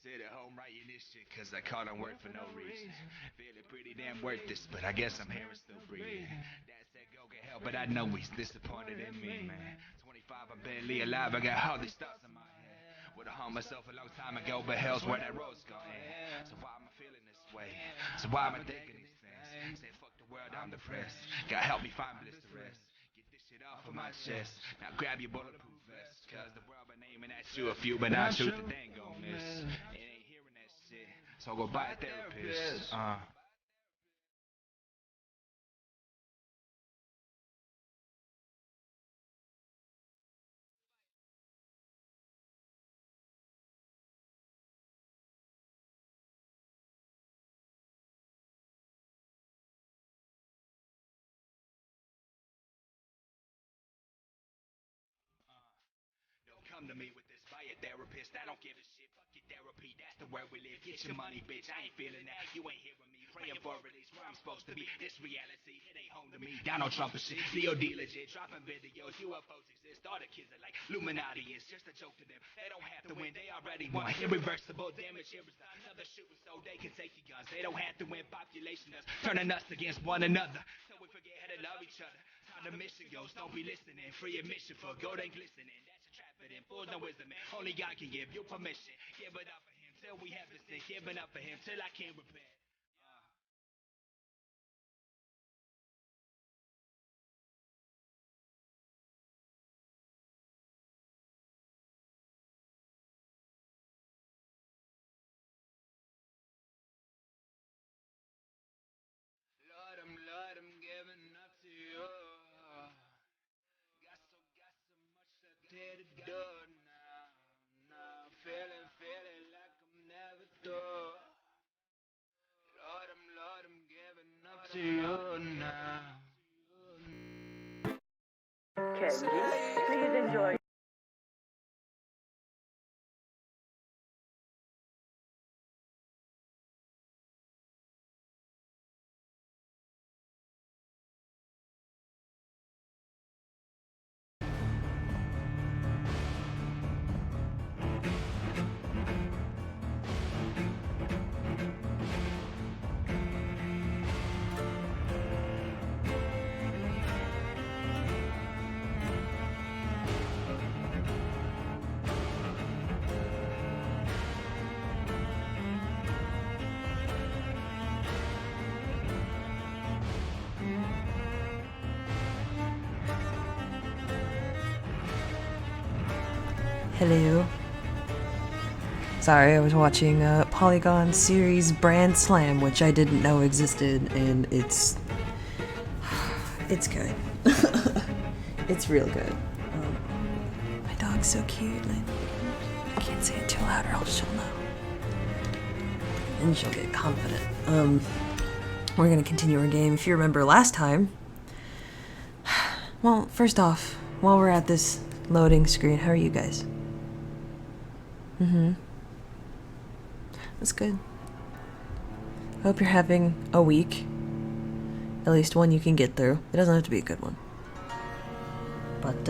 sit at home writing this shit cause I caught on work for no reason. Feeling pretty damn worth this, but I guess I'm here and still breathing. Dad said go get help, but I know he's disappointed in me, man. 25, I'm barely alive, I got all these thoughts in my head. Would've hung myself a long time ago, but hell's where that road's going. So why am I feeling this way? So why am I thinking these things? Say fuck the world, I'm depressed. God help me find bliss to rest. Get this shit off of my chest. Now grab your bulletproof vest. Cause the world been aiming at you a few, but I shoot the thing gon' miss. It ain't hearing that shit. So go buy a therapist. Don't come to me with this buy a therapist. I don't give a shit. Fuck your therapy. That's the word we live. Get your money, bitch. I ain't feeling that. You ain't hearing me. Praying for release where I'm supposed to be. This reality, it ain't home to me. Donald Trump and shit. Leo D legit. Dropping videos. UFOs exist. All the kids are like Illuminati. It's just a joke to them. They don't have to win. They already won. Irreversible damage. Here is another shooting so they can take your guns. They don't have to win. Population us. Turning us against one another. So we forget how to love each other. Time the mission goes. Don't be listening. Free admission for gold ain't glistening. That's a trap. But in fools no wisdom, man. Only God can give you permission. Give it up for him till we have this thing. Give it up for him till I can't repent. Lord, I'm giving up to you. Got so much left here to do now. Now I'm feeling like I'm never through. Lord, I'm giving up to you now. Candy, please enjoy. Hello. Sorry, I was watching Polygon series Brand Slam, which I didn't know existed, and it's good. It's real good. My dog's so cute. I can't say it too loud or else she'll know. And she'll get confident. We're gonna continue our game. If you remember last time, well, first off, while we're at this loading screen, how are you guys? That's good. I hope you're having a week. At least one you can get through. It doesn't have to be a good one. But,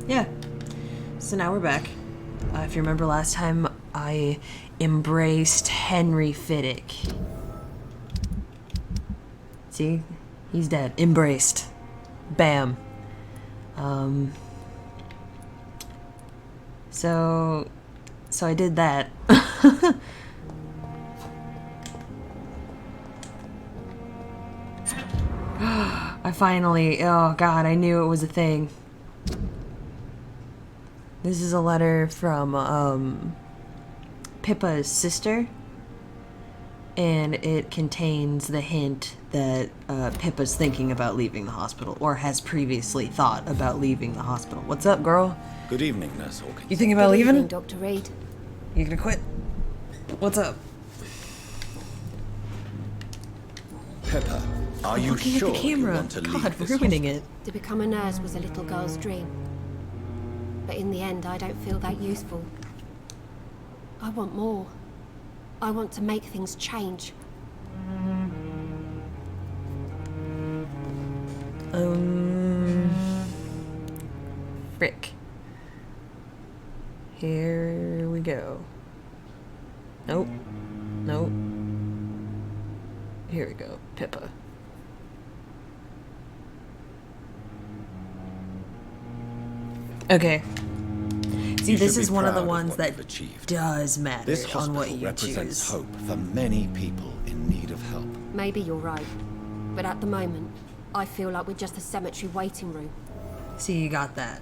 yeah. So now we're back. If you remember last time, I embraced Henry Fiddick. See? He's dead. Embraced. Bam. So I did that. I finally, oh god, I knew it was a thing. This is a letter from, Pippa's sister. And it contains the hint that, Pippa's thinking about leaving the hospital, or has previously thought about leaving the hospital. What's up, girl? Good evening, Nurse Hawkins. You thinking about Good leaving? evening, Dr. Reed. You gonna quit? What's up? Pepper, are you Looking sure at the camera. you want to leave God, this ruining it. To become a nurse was a little girl's dream. But in the end, I don't feel that useful. I want more. I want to make things change. Frick. Here we go. Here we go. Pippa. Okay. See, You this should is be one of the proud ones what that you've achieved. does matter This on hospital what you represents choose. hope for many people in need of help. Maybe you're right. But at the moment, I feel like we're just a cemetery waiting room. See, you got that.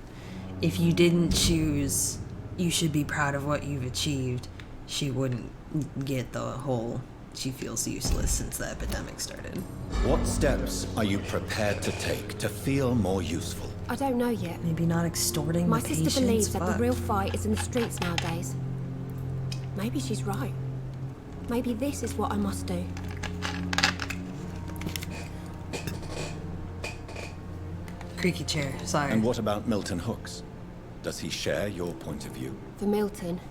If you didn't choose, you should be proud of what you've achieved, she wouldn't get the whole, she feels useless since the epidemic started. What steps are you prepared to take to feel more useful? I don't know yet. Maybe not extorting My the sister patients. believes that the Fuck. real fight is in the streets nowadays. Maybe she's right. Maybe this is what I must do. Creaky chair, sorry. And what about Milton Hooks? Does he share your point of view? For Milton,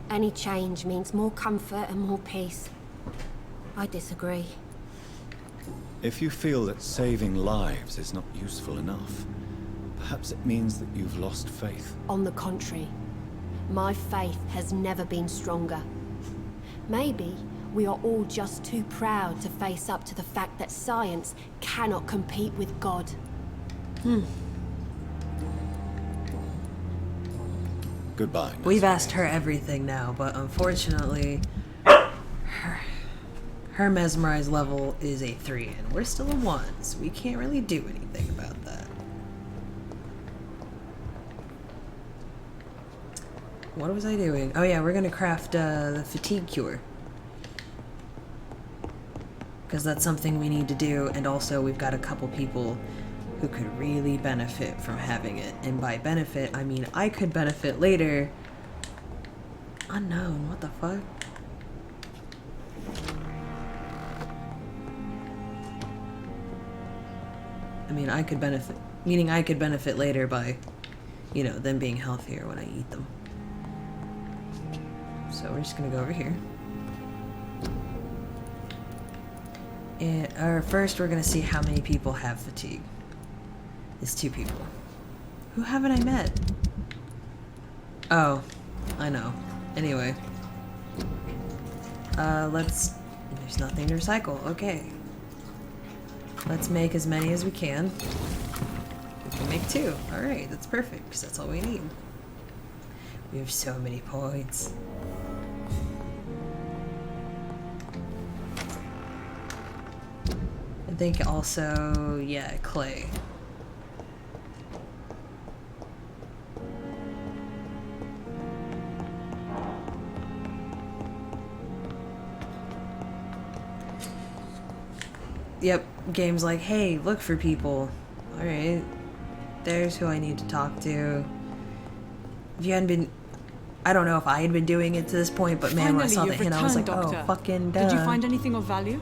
any change means more comfort and more peace. I disagree. If you feel that saving lives is not useful enough, perhaps it means that you've lost faith. On the contrary, my faith has never been stronger. Maybe we are all just too proud to face up to the fact that science cannot compete with God. Goodbye. We've asked her everything now, but unfortunately, her mesmerized level is a 3, and we're still a 1, so we can't really do anything about that. What was I doing? Oh yeah, we're gonna craft the fatigue cure. Because that's something we need to do, and also we've got a couple people who could really benefit from having it. And by benefit, I mean I could benefit later. Unknown, what the fuck? I mean, I could benefit, meaning I could benefit later by, you know, them being healthier when I eat them. So we're just gonna go over here. And first we're gonna see how many people have fatigue. It's 2 people. Who haven't I met? Oh, I know. Anyway. There's nothing to recycle. Okay. Let's make as many as we can. We can make 2. Alright, that's perfect, because that's all we need. We have so many points. I think also, yeah, clay. Yep, game's like, hey, look for people. Alright. There's who I need to talk to. If you hadn't been... I don't know if I had been doing it to this point, but man, when I saw the hint, I was like, Doctor. oh, fucking duh. Did you find anything of value?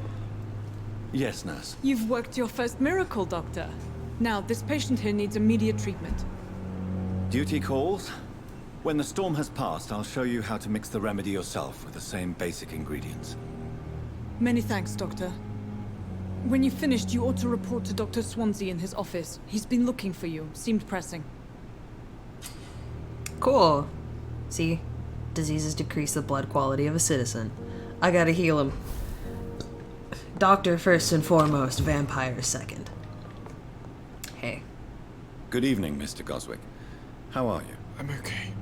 Yes, nurse. You've worked your first miracle, Doctor. Now, this patient here needs immediate treatment. Duty calls. When the storm has passed, I'll show you how to mix the remedy yourself with the same basic ingredients. Many thanks, Doctor. When you've finished, you ought to report to Dr. Swansea in his office. He's been looking for you. Seemed pressing. Cool. See? Diseases decrease the blood quality of a citizen. I gotta heal him. Doctor first and foremost, vampire second. Hey. Good evening, Mr. Goswick. How are you? I'm okay.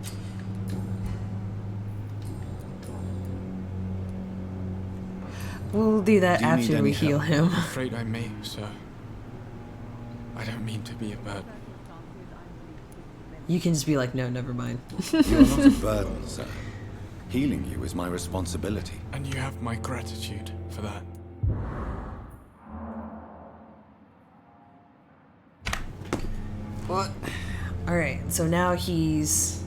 We'll do that Do you need after any we heal help? him. I'm afraid I may, sir. I don't mean to be a burden. You can just be like, no, never mind. You're not a burden, sir. Healing you is my responsibility. And you have my gratitude for that. What? Alright, so now he's...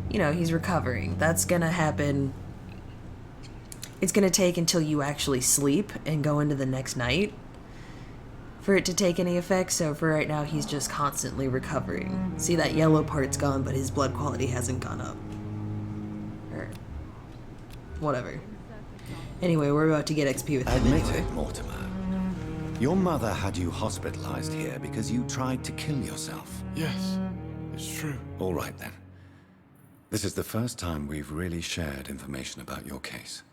You know, he's recovering. That's gonna happen... It's gonna take until you actually sleep and go into the next night for it to take any effect, so for right now he's just constantly recovering. See, that yellow part's gone, but his blood quality hasn't gone up. Or... whatever. Anyway, we're about to get XP with him Admit anyway. it, Mortimer. Your mother had you hospitalized here because you tried to kill yourself. Yes, it's true. All right, then. This is the first time we've really shared information about your case.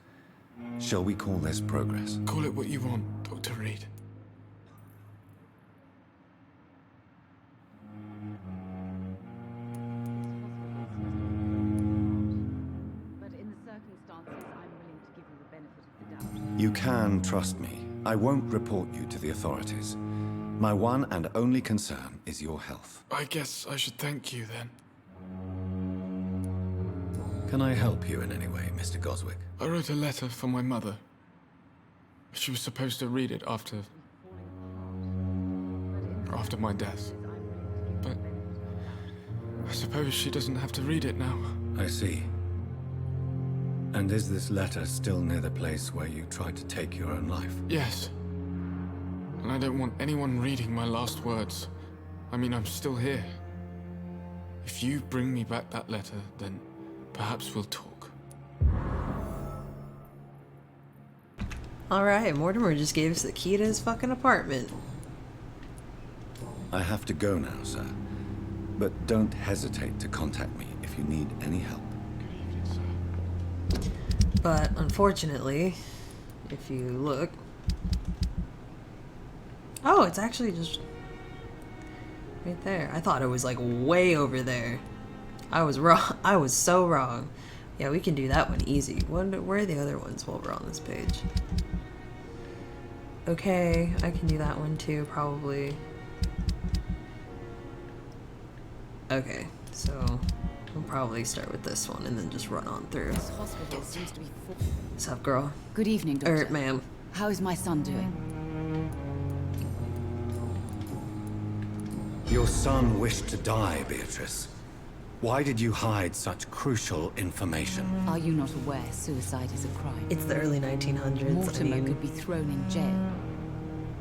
Shall we call this progress? Call it what you want, Dr. Reed. But in the circumstances, I'm willing to give you the benefit of the doubt. You can trust me. I won't report you to the authorities. My one and only concern is your health. I guess I should thank you then. Can I help you in any way, Mr. Goswick? I wrote a letter for my mother. She was supposed to read it after my death. But I suppose she doesn't have to read it now. I see. And is this letter still near the place where you tried to take your own life? Yes. And I don't want anyone reading my last words. I mean, I'm still here. If you bring me back that letter, then perhaps we'll talk. Alright, Mortimer just gave us the key to his fucking apartment. I have to go now, sir. But don't hesitate to contact me if you need any help. Good evening, sir. But unfortunately, if you look... Oh, it's actually just right there. I thought it was like way over there. I was wrong. I was so wrong. Yeah, we can do that one easy. Where are the other ones while we're on this page? Okay, I can do that one too, probably. Okay, so we'll probably start with this one and then just run on through. This hospital seems to be full. What's up, girl? Good evening, Doctor. Ma'am. How is my son doing? Your son wished to die, Beatrice. Why did you hide such crucial information? Are you not aware suicide is a crime? It's the early 1900s. Mortimer I mean, could be thrown in jail.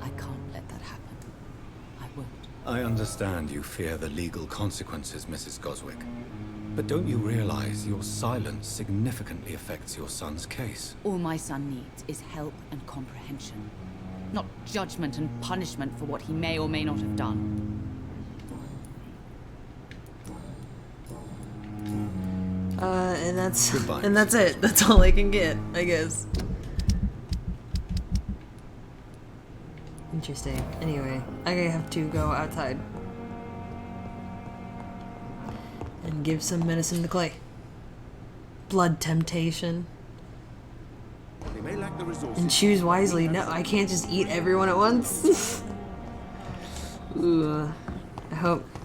I can't let that happen. I won't. I understand you fear the legal consequences, Mrs. Goswick. But don't you realize your silence significantly affects your son's case? All my son needs is help and comprehension. Not judgment and punishment for what he may or may not have done. And that's it. That's all I can get, I guess. Interesting. Anyway, I have to go outside and give some medicine to Clay. Blood temptation. And choose wisely. No, I can't just eat everyone at once. Ooh.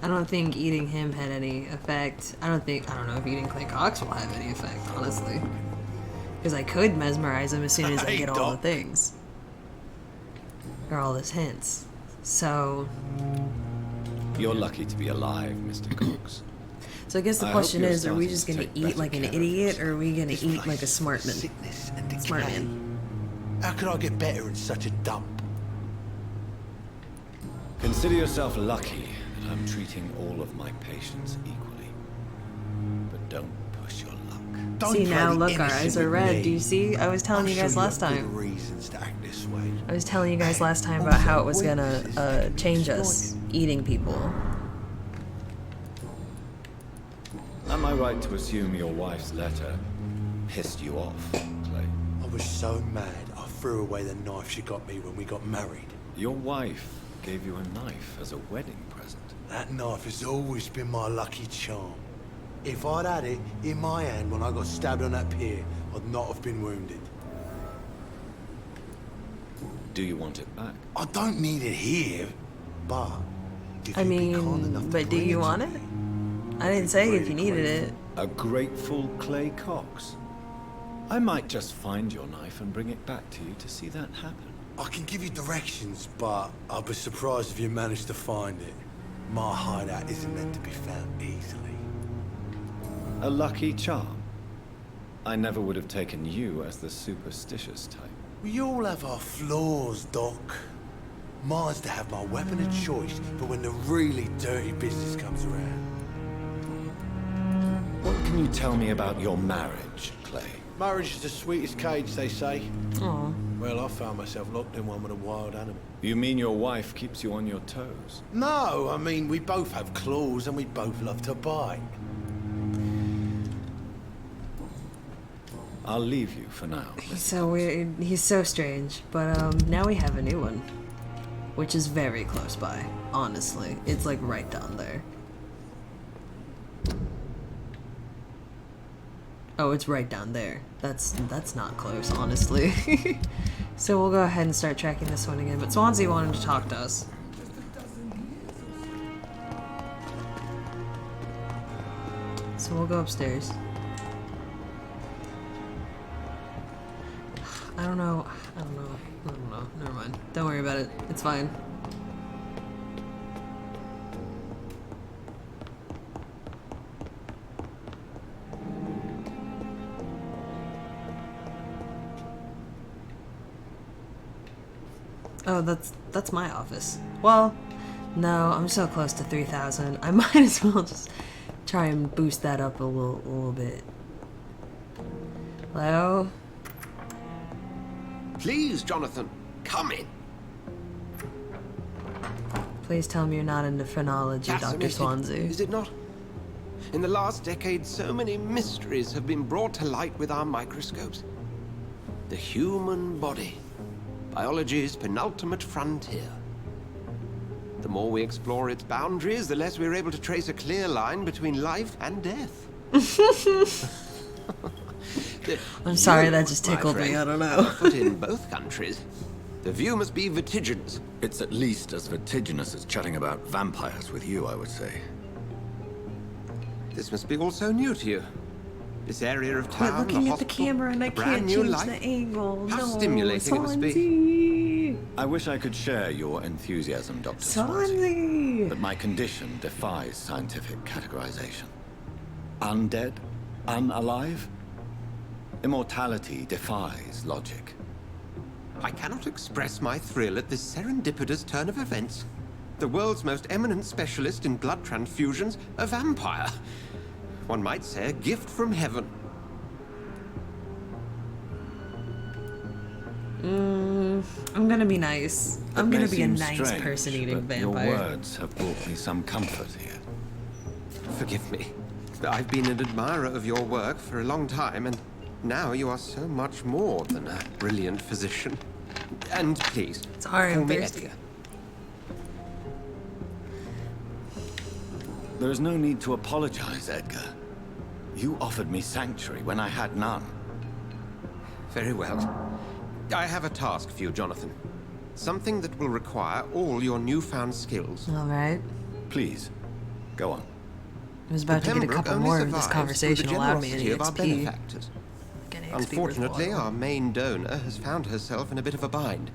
I don't think eating him had any effect. I don't know if eating Clay Cox will have any effect, honestly. Because I could mesmerize him as soon as I get all the things. Or all his hints. So... You're lucky to be alive, Mr. Cox. So I guess the question is, are we just gonna eat like an idiot, or are we gonna eat like a smart man? Smart man. How could I get better in such a dump? Consider yourself lucky that I'm treating all of my patients equally. But don't push your luck. Don't See, now play look, our innocent eyes are with red. me. Do you see? I was telling I'm you guys sure last have good time. reasons to act this way. I was telling you guys last time about how it was gonna change us, eating people. Am I right to assume your wife's letter pissed you off, Clay? I was so mad I threw away the knife she got me when we got married. Your wife gave you a knife as a wedding present. That knife has always been my lucky charm. If I'd had it in my hand when I got stabbed on that pier, I'd not have been wounded. Do you want it back? I don't need it here, but if I you'd be kind enough mean, to but do bring you to want it? me, I didn't say if you really needed grateful. it. A grateful Clay Cox. I might just find your knife and bring it back to you to see that happen. I can give you directions, but I'll be surprised if you manage to find it. My hideout isn't meant to be found easily. A lucky charm. I never would have taken you as the superstitious type. We all have our flaws, Doc. Mine's to have my weapon of choice for when the really dirty business comes around. What can you tell me about your marriage, Clay? Marriage is the sweetest cage, they say. Aw. Well, I found myself locked in one with a wild animal. You mean your wife keeps you on your toes? No, I mean, we both have claws and we both love to bite. I'll leave you for now. He's so weird. He's so strange. But now we have a new one, which is very close by. Honestly, it's like right down there. Oh, it's right down there. That's not close, honestly. So we'll go ahead and start tracking this one again. But Swansea wanted to talk to us. So we'll go upstairs. I don't know. Never mind. Don't worry about it. It's fine. Oh, that's my office. Well, no, I'm so close to 3,000. I might as well just try and boost that up a little bit. Hello? Please, Jonathan, come in. Please tell me you're not into phrenology, Dr. Fascinating, Swansea. is it not? In the last decade, so many mysteries have been brought to light with our microscopes. The human body, biology's penultimate frontier. The more we explore its boundaries, the less we're able to trace a clear line between life and death. I'm sorry, that just tickled me, I don't know. But in both countries, the view must be vertiginous. It's at least as vertiginous as chatting about vampires with you, I would say. This must be all so new to you. This area of Quit town, looking the at the hospital, camera and I brand can't new change life. the angle. How No, stimulating it must be. Swansea. I wish I could share your enthusiasm, Dr. Swansea. Swansea. But my condition defies scientific categorization. Undead? Unalive? Immortality defies logic. I cannot express my thrill at this serendipitous turn of events. The world's most eminent specialist in blood transfusions, a vampire. One might say a gift from heaven. I'm gonna be nice. I'm It gonna may be a seem nice strange, person eating but vampire. Your words have brought me some comfort here. Forgive me. I've been an admirer of your work for a long time, and now you are so much more than a brilliant physician. And please, Sorry, call I'm me thirsty. Edgar. There is no need to apologize, Edgar. You offered me sanctuary when I had none. Very well. I have a task for you, Jonathan. Something that will require all your newfound skills. Alright. Please, go on. I was about to get a Pembroke couple only more of this survives conversation through the allowed me an generosity of our EXP. benefactors. Get an EXP Unfortunately, worthwhile. our main donor has found herself in a bit of a bind.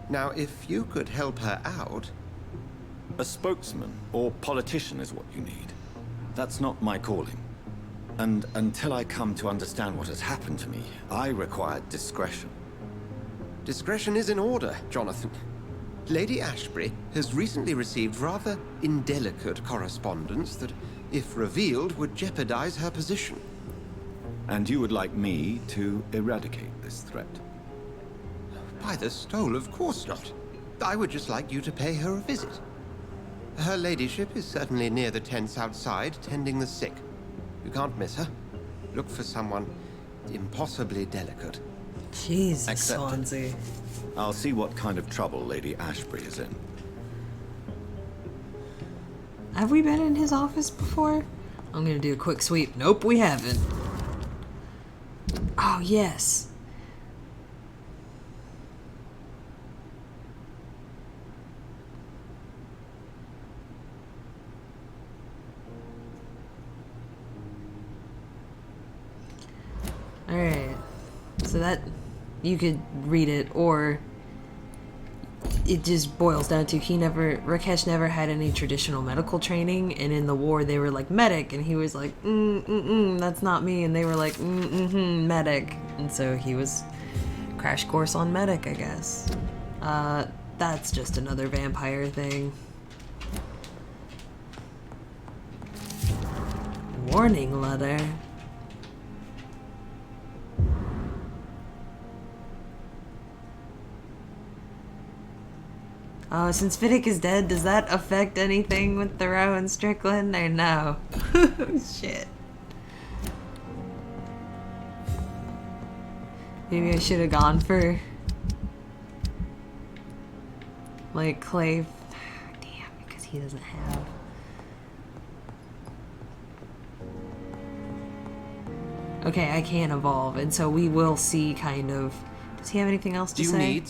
Now, if you could help her out... A spokesman or politician is what you need. That's not my calling. And until I come to understand what has happened to me, I require discretion. Discretion is in order, Jonathan. Lady Ashbury has recently received rather indelicate correspondence that, if revealed, would jeopardize her position. And you would like me to eradicate this threat? By the stole, of course not. I would just like you to pay her a visit. Her ladyship is certainly near the tents outside, tending the sick. You can't miss her. Look for someone impossibly delicate. Jesus, Accepted. Swansea. I'll see what kind of trouble Lady Ashbury is in. Have we been in his office before? I'm gonna do a quick sweep. Nope, we haven't. Oh, yes. Alright. So that, you could read it, or it just boils down to Rakesh never had any traditional medical training, and in the war they were like, medic, and he was like, that's not me, and they were like, medic, and so he was crash course on medic, I guess. That's just another vampire thing. Warning letter. Oh, since Fiddick is dead, does that affect anything with Thoreau and Strickland, or no? Shit. Maybe I should have gone for like clay. Damn, because he doesn't have. Okay, I can evolve, and so we will see kind of. Does he have anything else to Do you say? need...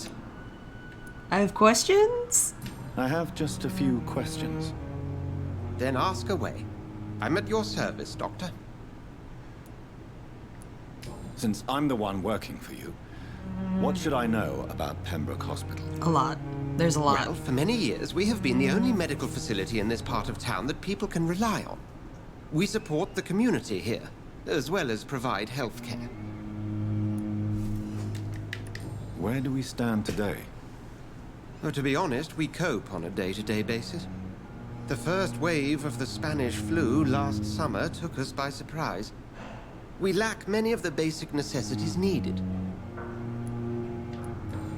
I have questions? I have just a few questions. Then ask away. I'm at your service, Doctor. Since I'm the one working for you, what should I know about Pembroke Hospital? A lot. There's a lot. Well, for many years, we have been the only medical facility in this part of town that people can rely on. We support the community here, as well as provide health care. Where do we stand today? Well, to be honest, we cope on a day-to-day basis. The first wave of the Spanish flu last summer took us by surprise. We lack many of the basic necessities needed.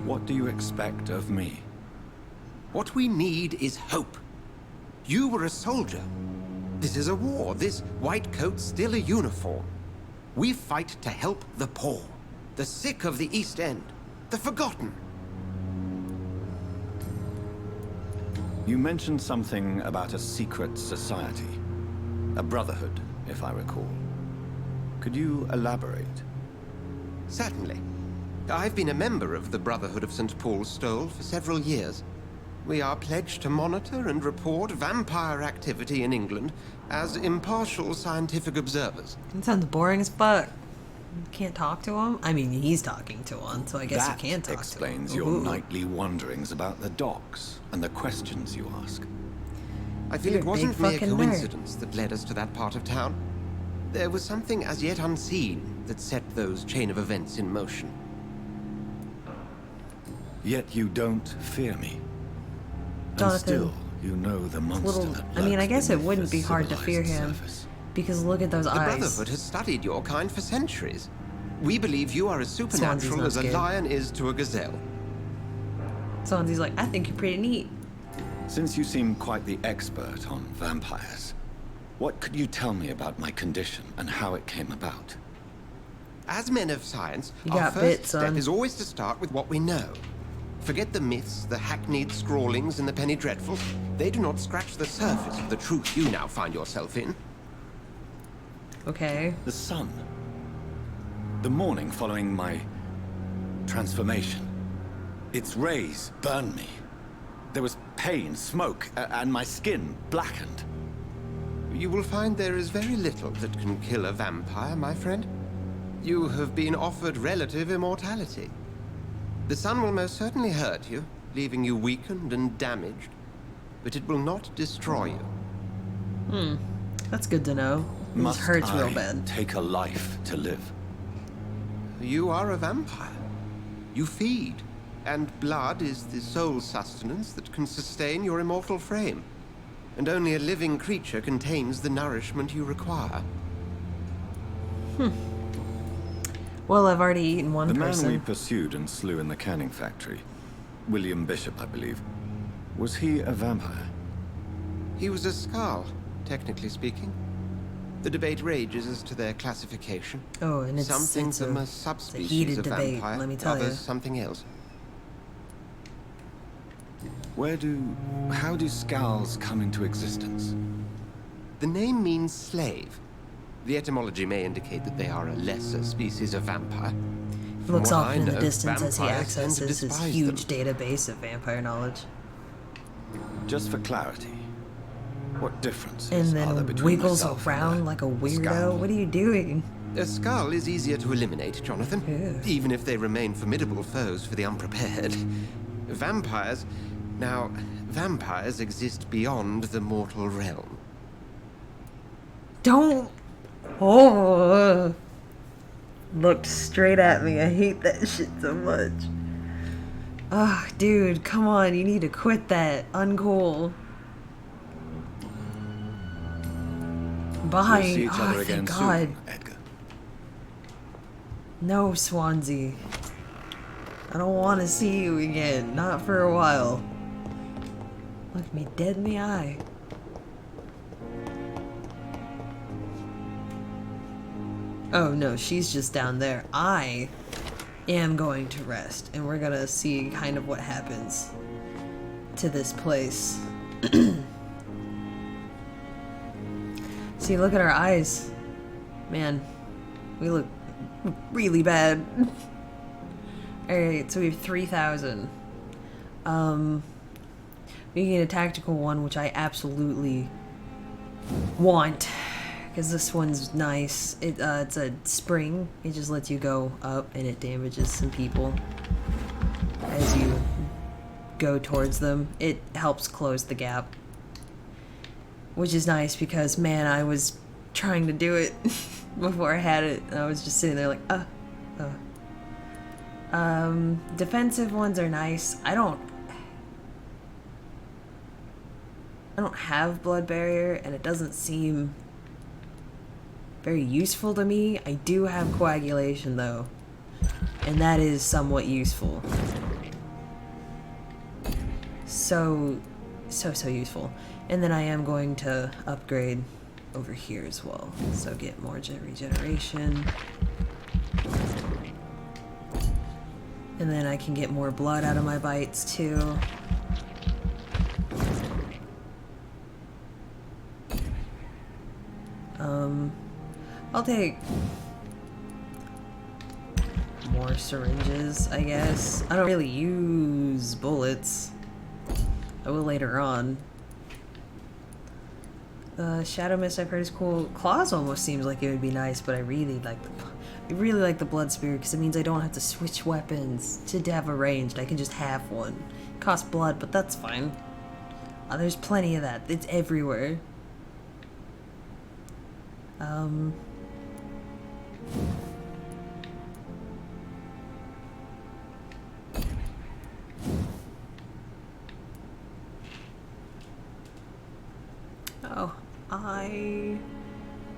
What do you expect of me? What we need is hope. You were a soldier. This is a war. This white coat's still a uniform. We fight to help the poor, the sick of the East End, the forgotten. You mentioned something about a secret society. A brotherhood, if I recall. Could you elaborate? Certainly. I've been a member of the Brotherhood of St. Paul's Stole for several years. We are pledged to monitor and report vampire activity in England as impartial scientific observers. That sounds boring as fuck. You can't talk to him? I mean, he's talking to one, so I guess you can talk to him. That explains your Ooh. nightly wanderings about the docks and the questions you ask. I feel You're it a wasn't big mere fucking nerd. coincidence that led us to that part of town. There was something as yet unseen that set those chain of events in motion. Yet you don't fear me. And Jonathan, still, you know the monster Little, that I mean, I lurks guess it beneath wouldn't the be hard to fear civilized him. surface. Because look at those The eyes. Brotherhood has studied your kind for centuries. We believe you are as supernatural not as a scared. lion is to a gazelle. Swansy's like, I think you're pretty neat. Since you seem quite the expert on vampires, what could you tell me about my condition and how it came about? As men of science, You our got first bit, step son. is always to start with what we know. Forget the myths, the hackneyed scrawlings, and the penny dreadfuls. They do not scratch the surface of the truth you now find yourself in. Okay. The sun. The morning following my transformation. Its rays burned me. There was pain, smoke, and my skin blackened. You will find there is very little that can kill a vampire, my friend. You have been offered relative immortality. The sun will most certainly hurt you, leaving you weakened and damaged, but it will not destroy you. That's good to know. This Must hurts I real bad. take a life to live? You are a vampire. You feed, and blood is the sole sustenance that can sustain your immortal frame. And only a living creature contains the nourishment you require. Well, I've already eaten one The man person. we pursued and slew in the canning factory, William Bishop, I believe, was he a vampire? He was a Skald, technically speaking. The debate rages as to their classification. Oh, and Some think it's them a, a it's a subspecies heated of debate, vampire, let me tell you. others something else. How do Skulls come into existence? The name means slave. The etymology may indicate that they are a lesser species of vampire. He looks From what off I in the know, distance as he vampires tend to accesses his despise huge them. database of vampire knowledge. Just for clarity, what differences And are there then between wiggles myself and around a like a weirdo. Skull? What are you doing? A skull is easier to eliminate, Jonathan. Yeah. Even if they remain formidable foes for the unprepared. Vampires... Now, vampires exist beyond the mortal realm. Don't. Oh. Looked straight at me. I hate that shit so much. Ugh, dude, come on. You need to quit that. Uncool. Bye. We'll see each Oh, other thank again God. soon, Edgar. No, Swansea. I don't want to see you again. Not for a while. Look me dead in the eye. Oh no, she's just down there. I am going to rest, and we're gonna see kind of what happens to this place. See, look at our eyes. Man, we look really bad. Alright, so we have 3,000. We can get a tactical one, which I absolutely want, because this one's nice. It's a spring. It just lets you go up, and it damages some people as you go towards them. It helps close the gap, which is nice because, man, I was trying to do it before I had it, and I was just sitting there like, defensive ones are nice. I don't have blood barrier, and it doesn't seem very useful to me. I do have coagulation though, and that is somewhat useful. So useful. And then I am going to upgrade over here as well, so get more regeneration, and then I can get more blood out of my bites too. I'll take more syringes, I guess. I don't really use bullets. I will later on. Shadow Mist I've heard is cool. Claws almost seems like it would be nice, but I really like the Blood Spear because it means I don't have to switch weapons to have a ranged. I can just have one. It costs blood, but that's fine. There's plenty of that. It's everywhere. Oh, I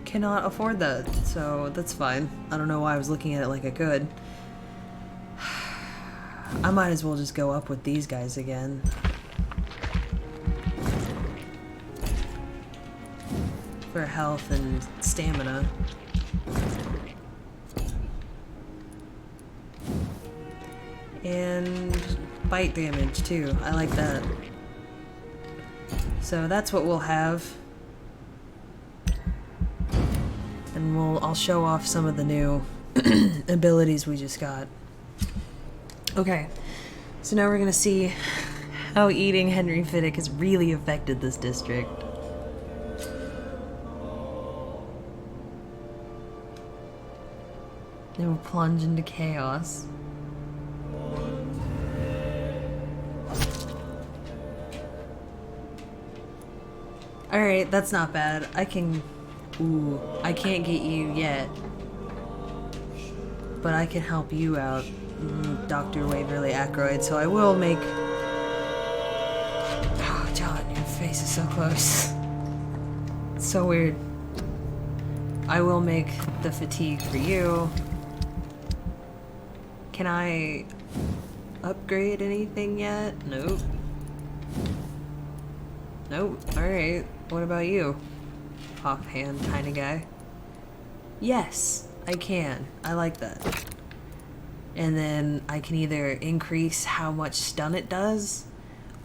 cannot afford that, so that's fine. I don't know why I was looking at it like I could. I might as well just go up with these guys again. For health and stamina. And bite damage too. I like that. So that's what we'll have. And I'll show off some of the new abilities we just got. Okay. So now we're gonna see how eating Henry Fiddick has really affected this district. They will plunge into chaos. Alright, that's not bad. I can... Ooh, I can't get you yet. But I can help you out, Dr. Waverly Ackroyd, so I will make... Oh, John, your face is so close. It's so weird. I will make the fatigue for you. Can I upgrade anything yet? Nope. Nope. Alright. What about you? Offhand kind of guy. Yes, I can. I like that. And then I can either increase how much stun it does,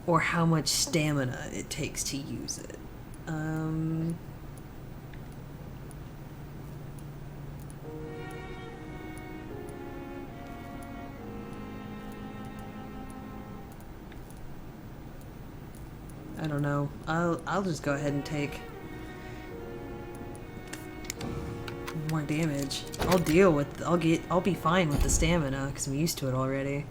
or how much stamina it takes to use it. I don't know. I'll just go ahead and take more damage. I'll be fine with the stamina because I'm used to it already.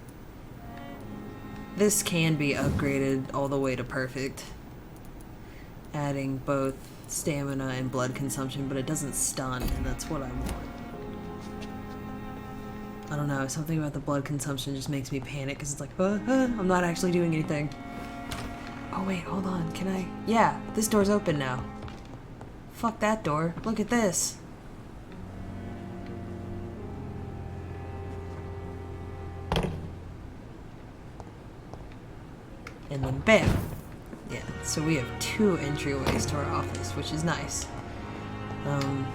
This can be upgraded all the way to perfect, adding both stamina and blood consumption, but it doesn't stun, and that's what I want. I don't know, something about the blood consumption just makes me panic because it's like, I'm not actually doing anything. Oh wait, hold on, can I? Yeah, this door's open now. Fuck that door, look at this. And then bam! Yeah, so we have 2 entryways to our office, which is nice. I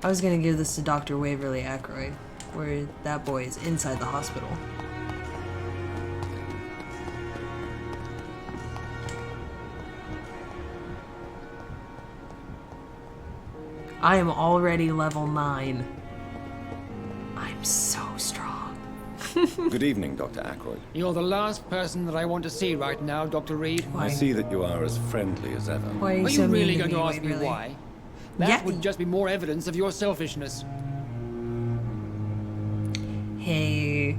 was gonna give this to Dr. Waverly Ackroyd. where that boy is inside the hospital. I am already level 9. I'm so strong. Good evening, Dr. Ackroyd. You're the last person that I want to see right now, Dr. Reed. I see that you are as friendly as ever. Why are you Are so you really mean going to me, ask me Waverly? why? That Yeah. would just be more evidence of your selfishness. Hey,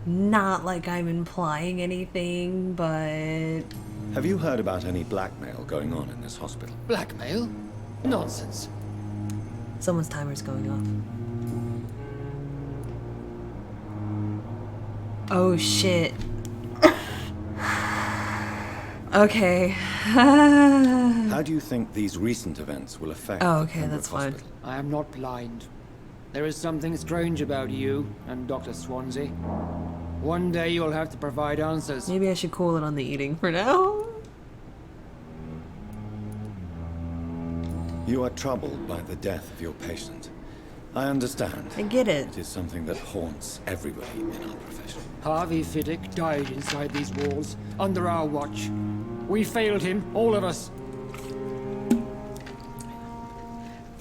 not like I'm implying anything, but Have you heard about any blackmail going on in this hospital? Blackmail? Nonsense. someone's timer's going off. Oh shit. Okay. How do you think these recent events will affect Oh, the okay, Pembroke that's fine. Hospital? I am not blind. There is something strange about you and Dr. Swansea. One day you'll have to provide answers. Maybe I should cool it on the eating for now. You are troubled by the death of your patient. I understand. I get it. It is something that haunts everybody in our profession. Harvey Fiddick died inside these walls, under our watch. We failed him, all of us.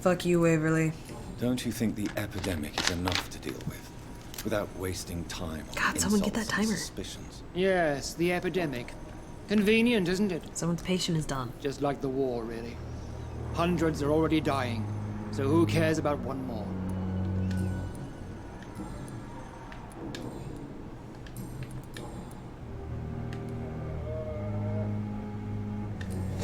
Fuck you, Waverly. Don't you think the epidemic is enough to deal with, without wasting time on God, someone get that insults and timer. suspicions? Yes, the epidemic. Convenient, isn't it? Someone's patient is done. Just like the war, really. Hundreds are already dying, so who cares about one more?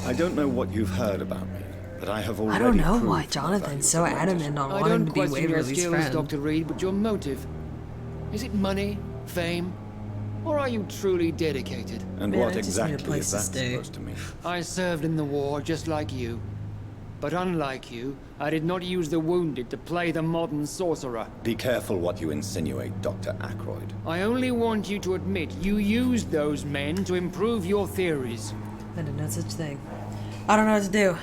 I don't know what you've heard about me, but I have already I don't know proved why my Jonathan's so value as a adamant on I wanting don't to be question your Waverly's skills, friend. Dr. Reed, but your motive. Is it money, fame, or are you truly dedicated? And Man, what I just need a exactly place is to that stay. supposed to mean? I served in the war just like you. But unlike you, I did not use the wounded to play the modern sorcerer. Be careful what you insinuate, Dr. Ackroyd. I only want you to admit you used those men to improve your theories. I did no such thing. I don't know what to do.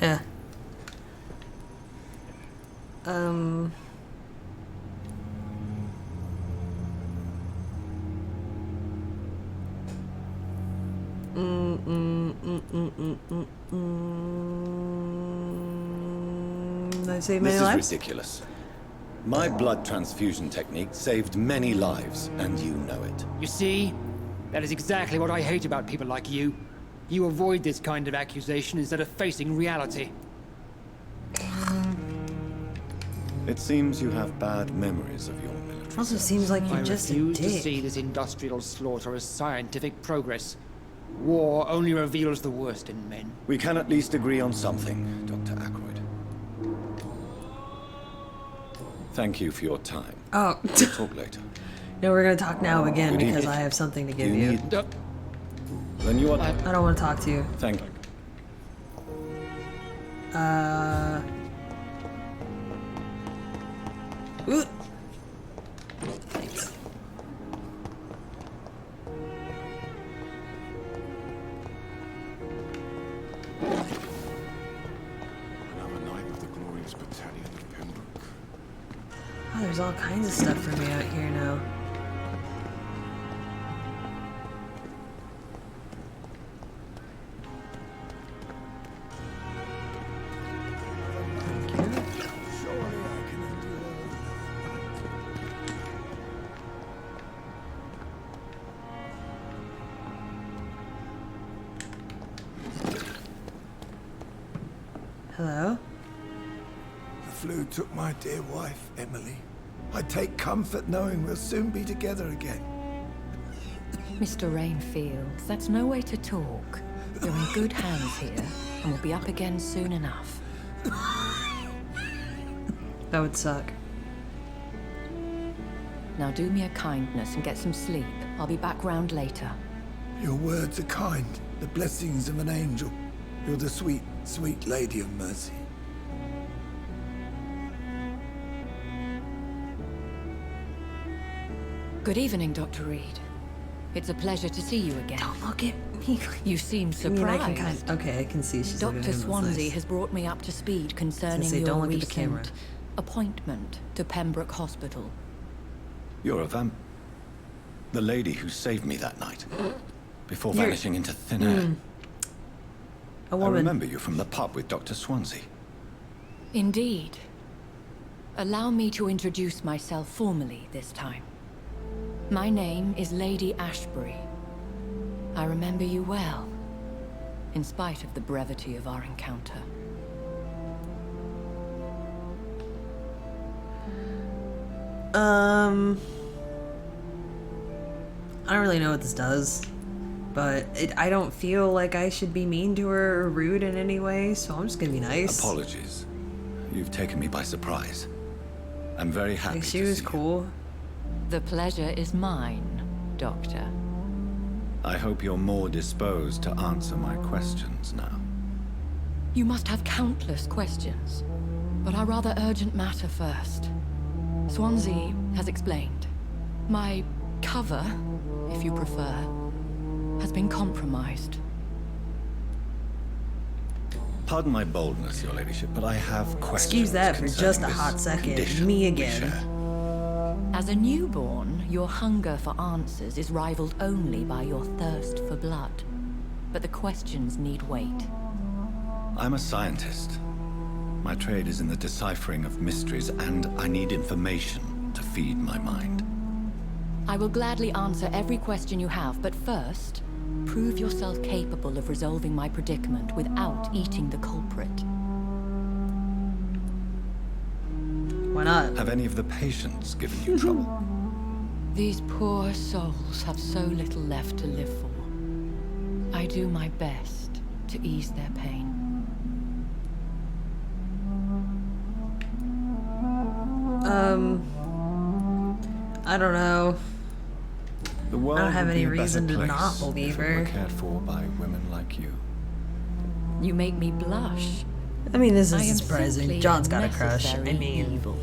Huh. Um. Did I save many This is lives? ridiculous. My blood transfusion technique saved many lives, and you know it. You see? That is exactly what I hate about people like you. You avoid this kind of accusation instead of facing reality. It seems you have bad memories of your military. Also seems like you're I just a refuse to dick. see this industrial slaughter as scientific progress. War only reveals the worst in men. We can at least agree on something, Dr. Ackroyd. Thank you for your time. Oh. We'll talk later. No, we're gonna talk now again Good because evening. I have something to give You you. need- Then you are... I don't want to talk to you. Thank you. Ooh. Thanks. Another night with the glorious battalion of Pembroke. Oh, there's all kinds of stuff for me out here now. Hello? The flu took my dear wife, Emily. I take comfort knowing we'll soon be together again. Mr. Rainfield, that's no way to talk. You're in good hands here, and we'll be up again soon enough. That would suck. Now do me a kindness and get some sleep. I'll be back round later. Your words are kind, the blessings of an angel. You're the sweet, sweet lady of mercy. Good evening, Dr. Reed. It's a pleasure to see you again. Don't look at me. You seem I mean, surprised. okay, I can see she's looking at Dr. him. Swansea has brought me up to speed concerning say, your don't look at the camera. recent appointment to Pembroke Hospital. You're a the lady who saved me that night, before vanishing into thin air. A woman. I remember you from the pub with Dr. Swansea. Indeed. Allow me to introduce myself formally this time. My name is Lady Ashbury. I remember you well, in spite of the brevity of our encounter. I don't really know what this does, but I don't feel like I should be mean to her or rude in any way, so I'm just gonna be nice. Apologies. You've taken me by surprise. I'm very happy She was cool. The pleasure is mine, Doctor. I hope you're more disposed to answer my questions now. You must have countless questions, but our rather urgent matter first. Swansea has explained. My cover, if you prefer, has been compromised. Pardon my boldness, Your Ladyship, but I have questions. Excuse that for just a concerning hot this second. condition Me we again. share. As a newborn, your hunger for answers is rivaled only by your thirst for blood. But the questions need wait. I'm a scientist. My trade is in the deciphering of mysteries, and I need information to feed my mind. I will gladly answer every question you have, but first, prove yourself capable of resolving my predicament without eating the culprit. Why not? Have any of the patients given you trouble? These poor souls have so little left to live for. I do my best to ease their pain. I don't know. The world I don't have would any be a better reason to place not believe if it were her. cared for by women like you. You make me blush. I mean, this I am isn't surprising. simply John's got a crush. I necessary mean, evil.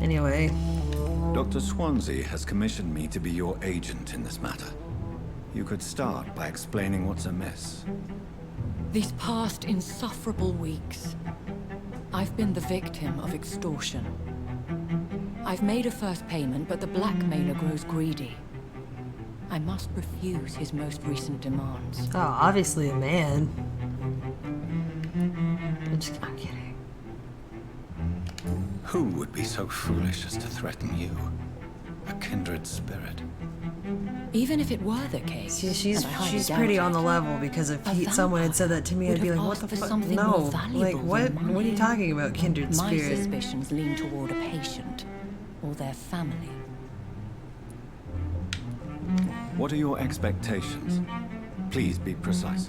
anyway. Dr. Swansea has commissioned me to be your agent in this matter. You could start by explaining what's amiss. These past insufferable weeks, I've been the victim of extortion. I've made a first payment, but the blackmailer grows greedy. I must refuse his most recent demands. Oh, obviously a man. I'm kidding. Who would be so foolish as to threaten you? A kindred spirit. Even if it were the case, See, she's and I highly doubt pretty it, on the level, because if a someone had said that to me, would I'd be have like, what asked the for fuck? something No. more valuable Like, what? than What are you money. talking about, kindred My spirit? suspicions lean toward a patient or their family. What are your expectations? Please be precise.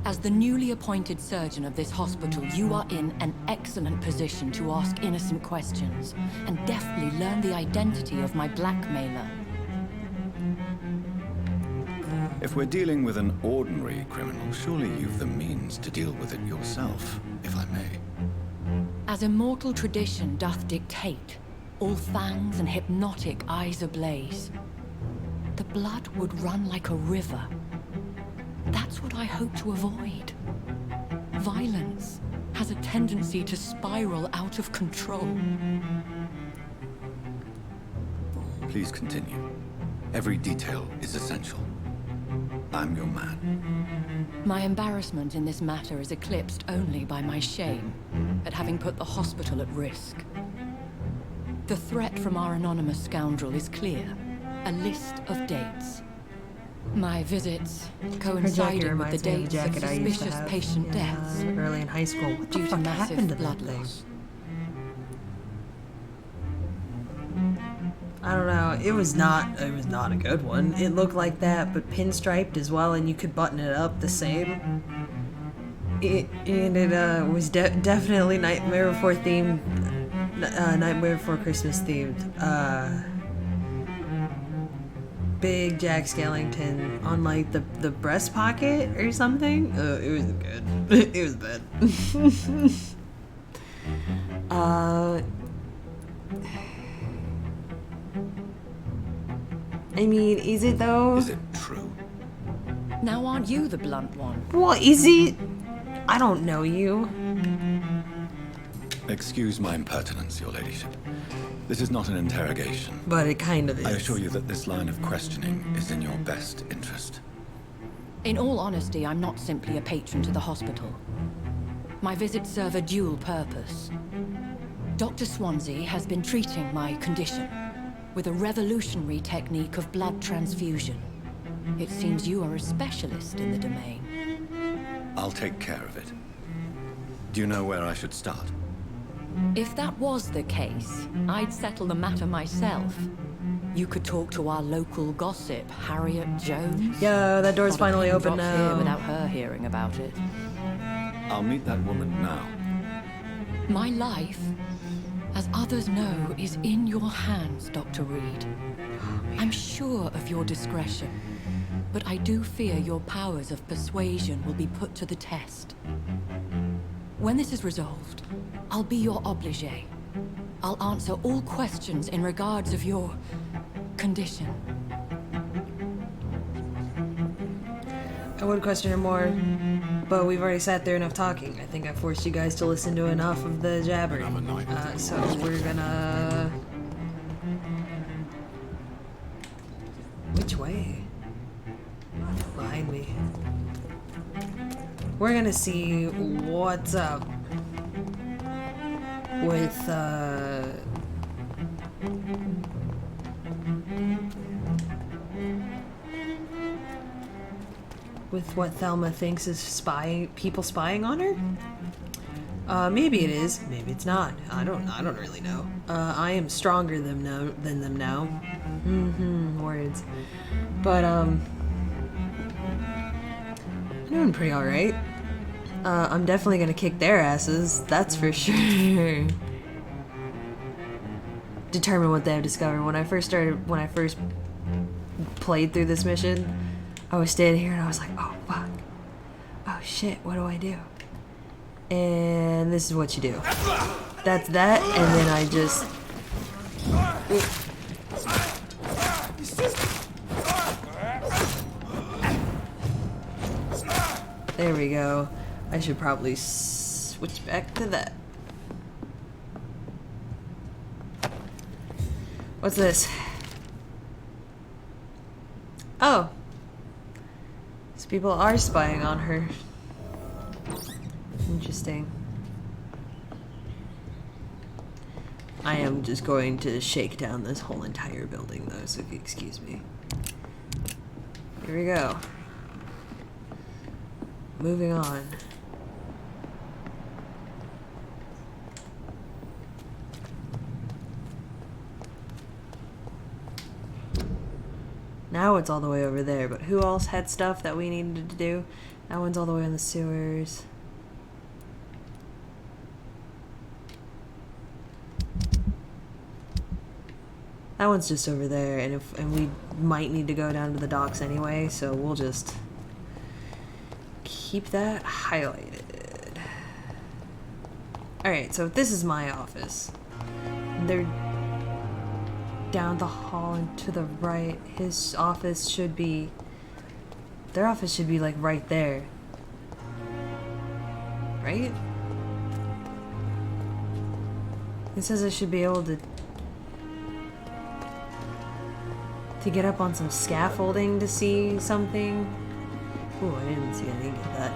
As the newly appointed surgeon of this hospital, you are in an excellent position to ask innocent questions and deftly learn the identity of my blackmailer. If we're dealing with an ordinary criminal, surely you've the means to deal with it yourself, if I may. As immortal tradition doth dictate, all fangs and hypnotic eyes ablaze, the blood would run like a river. That's what I hope to avoid. Violence has a tendency to spiral out of control. Please continue. Every detail is essential. I'm your man. My embarrassment in this matter is eclipsed only by my shame at having put the hospital at risk. The threat from our anonymous scoundrel is clear. A list of dates. My visits coincided with the dates of suspicious patient deaths early in high school. What the due to fuck massive happened to blood that thing? loss. I don't know. It was not a good one. It looked like that, but pinstriped as well, and you could button it up the same. It was definitely Nightmare Before themed, Nightmare Before Christmas themed. Big Jack Skellington on like the breast pocket or something. It was good. It was bad. I mean, is it though? Is it true? Now aren't you the blunt one? Well, is he? I don't know you. Excuse my impertinence, your ladyship. This is not an interrogation. But it kind of is. I assure you that this line of questioning is in your best interest. In all honesty, I'm not simply a patron to the hospital. My visits serve a dual purpose. Dr. Swansea has been treating my condition with a revolutionary technique of blood transfusion. It seems you are a specialist in the domain. I'll take care of it. Do you know where I should start? If that was the case, I'd settle the matter myself. You could talk to our local gossip, Harriet Jones. Yeah, that door's Not a finally pin open drops now. here without her hearing about it. I'll meet that woman now. My life, as others know, is in your hands, Dr. Reed. I'm sure of your discretion, but I do fear your powers of persuasion will be put to the test. When this is resolved, I'll be your obligé. I'll answer all questions in regards of your condition. I would question her more, but we've already sat there enough talking. I think I forced you guys to listen to enough of the jabbering. So we're gonna... Which way? Behind me. We're gonna see what's up with, with what Thelma thinks is people spying on her? Maybe it is, maybe it's not. I don't really know. I am stronger than them now. Words. But, I'm doing pretty alright. I'm definitely gonna kick their asses, that's for sure. Determine what they have discovered. When I first played through this mission, I was standing here and I was like, oh fuck. Oh shit, what do I do? And this is what you do. That's that, and then I just... There we go. I should probably switch back to that. What's this? Oh. These people are spying on her. Interesting. I am just going to shake down this whole entire building though, so if you excuse me. Here we go. Moving on. Now it's all the way over there, but who else had stuff that we needed to do? That one's all the way in the sewers. That one's just over there, and we might need to go down to the docks anyway, so we'll just keep that highlighted. Alright, so this is my office. They're down the hall and to the right. His office should be... Their office should be like right there. Right? It says I should be able to get up on some scaffolding to see something. Oh, I didn't see anything like that.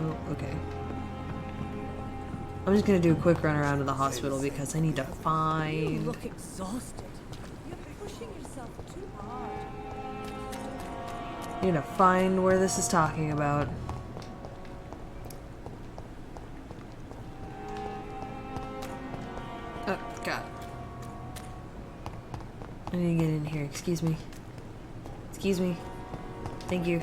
Oh, okay. I'm just gonna do a quick run around to the hospital because I need to find... You look exhausted. You're pushing yourself too hard. I need to find where this is talking about. Oh, God. I need to get in here. Excuse me. Excuse me. Thank you.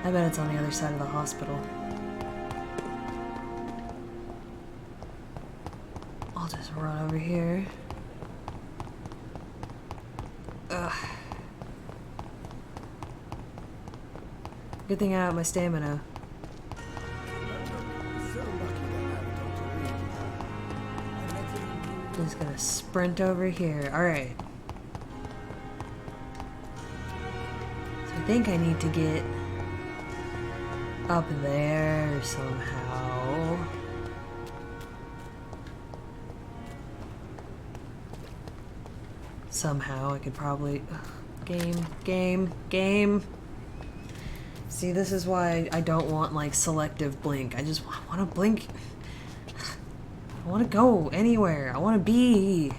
I bet it's on the other side of the hospital. I'll just run over here. Ugh. Good thing I have my stamina. I'm just gonna sprint over here. Alright. So I think I need to get up there somehow. Somehow I could probably... Game. See, this is why I don't want, like, selective blink. I just want to blink. I want to go anywhere. I want to be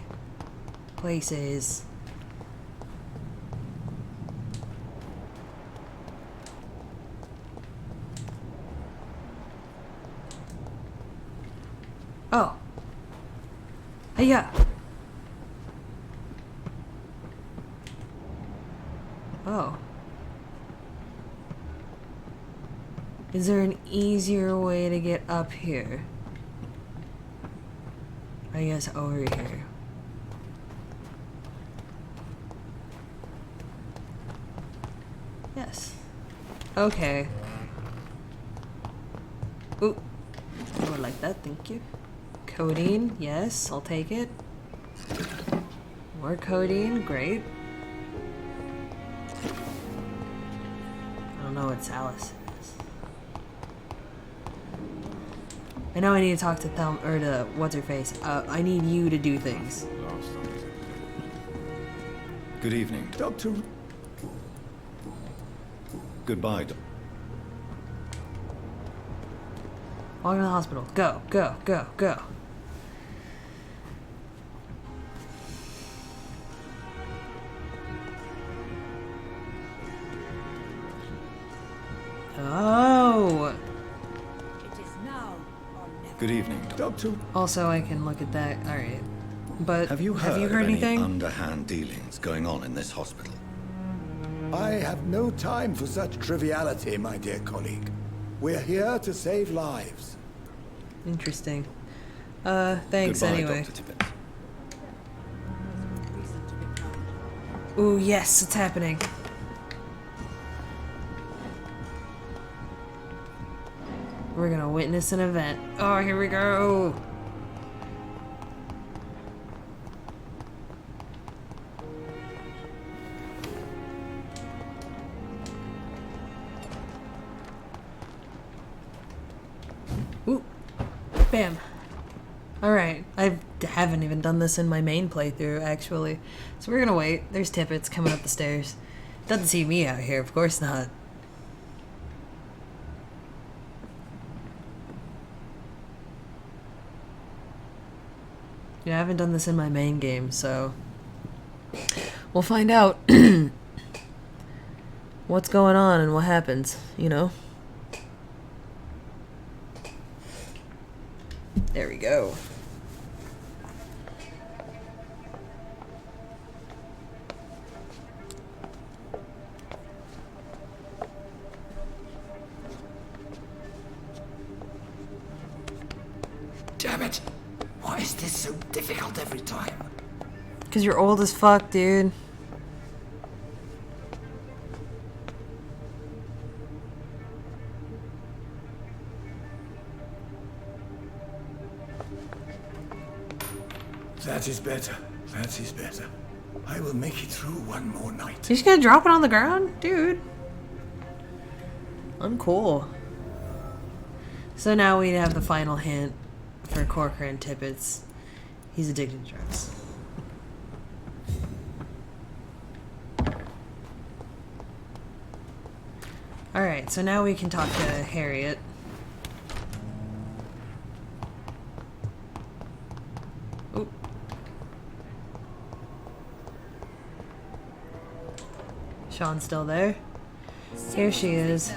places. Oh. Hey-ya. Oh. Is there an easier way to get up here? I guess over here. Yes. Okay. Ooh. I would like that, thank you. Codeine, yes, I'll take it. More codeine, great. I don't know what Salus is. I know I need to talk to what's-her-face. I need you to do things. Good evening. Doctor... Goodbye, Walk to the hospital. Go, go, go, go. Oh. It is now or never. Good evening, Doctor. Also, I can look at that. All right. But Have you heard of anything? any underhand dealings going on in this hospital? I have no time for such triviality, my dear colleague. We're here to save lives. Interesting. Thanks Goodbye, anyway. Dr. Tippett. Ooh, yes, it's happening. We're gonna witness an event. Oh, here we go. Ooh. Bam. Alright. I haven't even done this in my main playthrough, actually. So we're gonna wait. There's Tippett's coming up the stairs. Doesn't see me out here, of course not. Yeah, I haven't done this in my main game, so... we'll find out what's going on and what happens, you know? There we go. Damn it! Why is this so difficult every time? 'Cause you're old as fuck, dude. That is better. That is better. I will make it through one more night. You just gonna drop it on the ground? Dude. Uncool. So now we have the final hint for Corcoran Tippett's. He's addicted to drugs. Alright, so now we can talk to Harriet. Oop. Sean's still there. Here she is.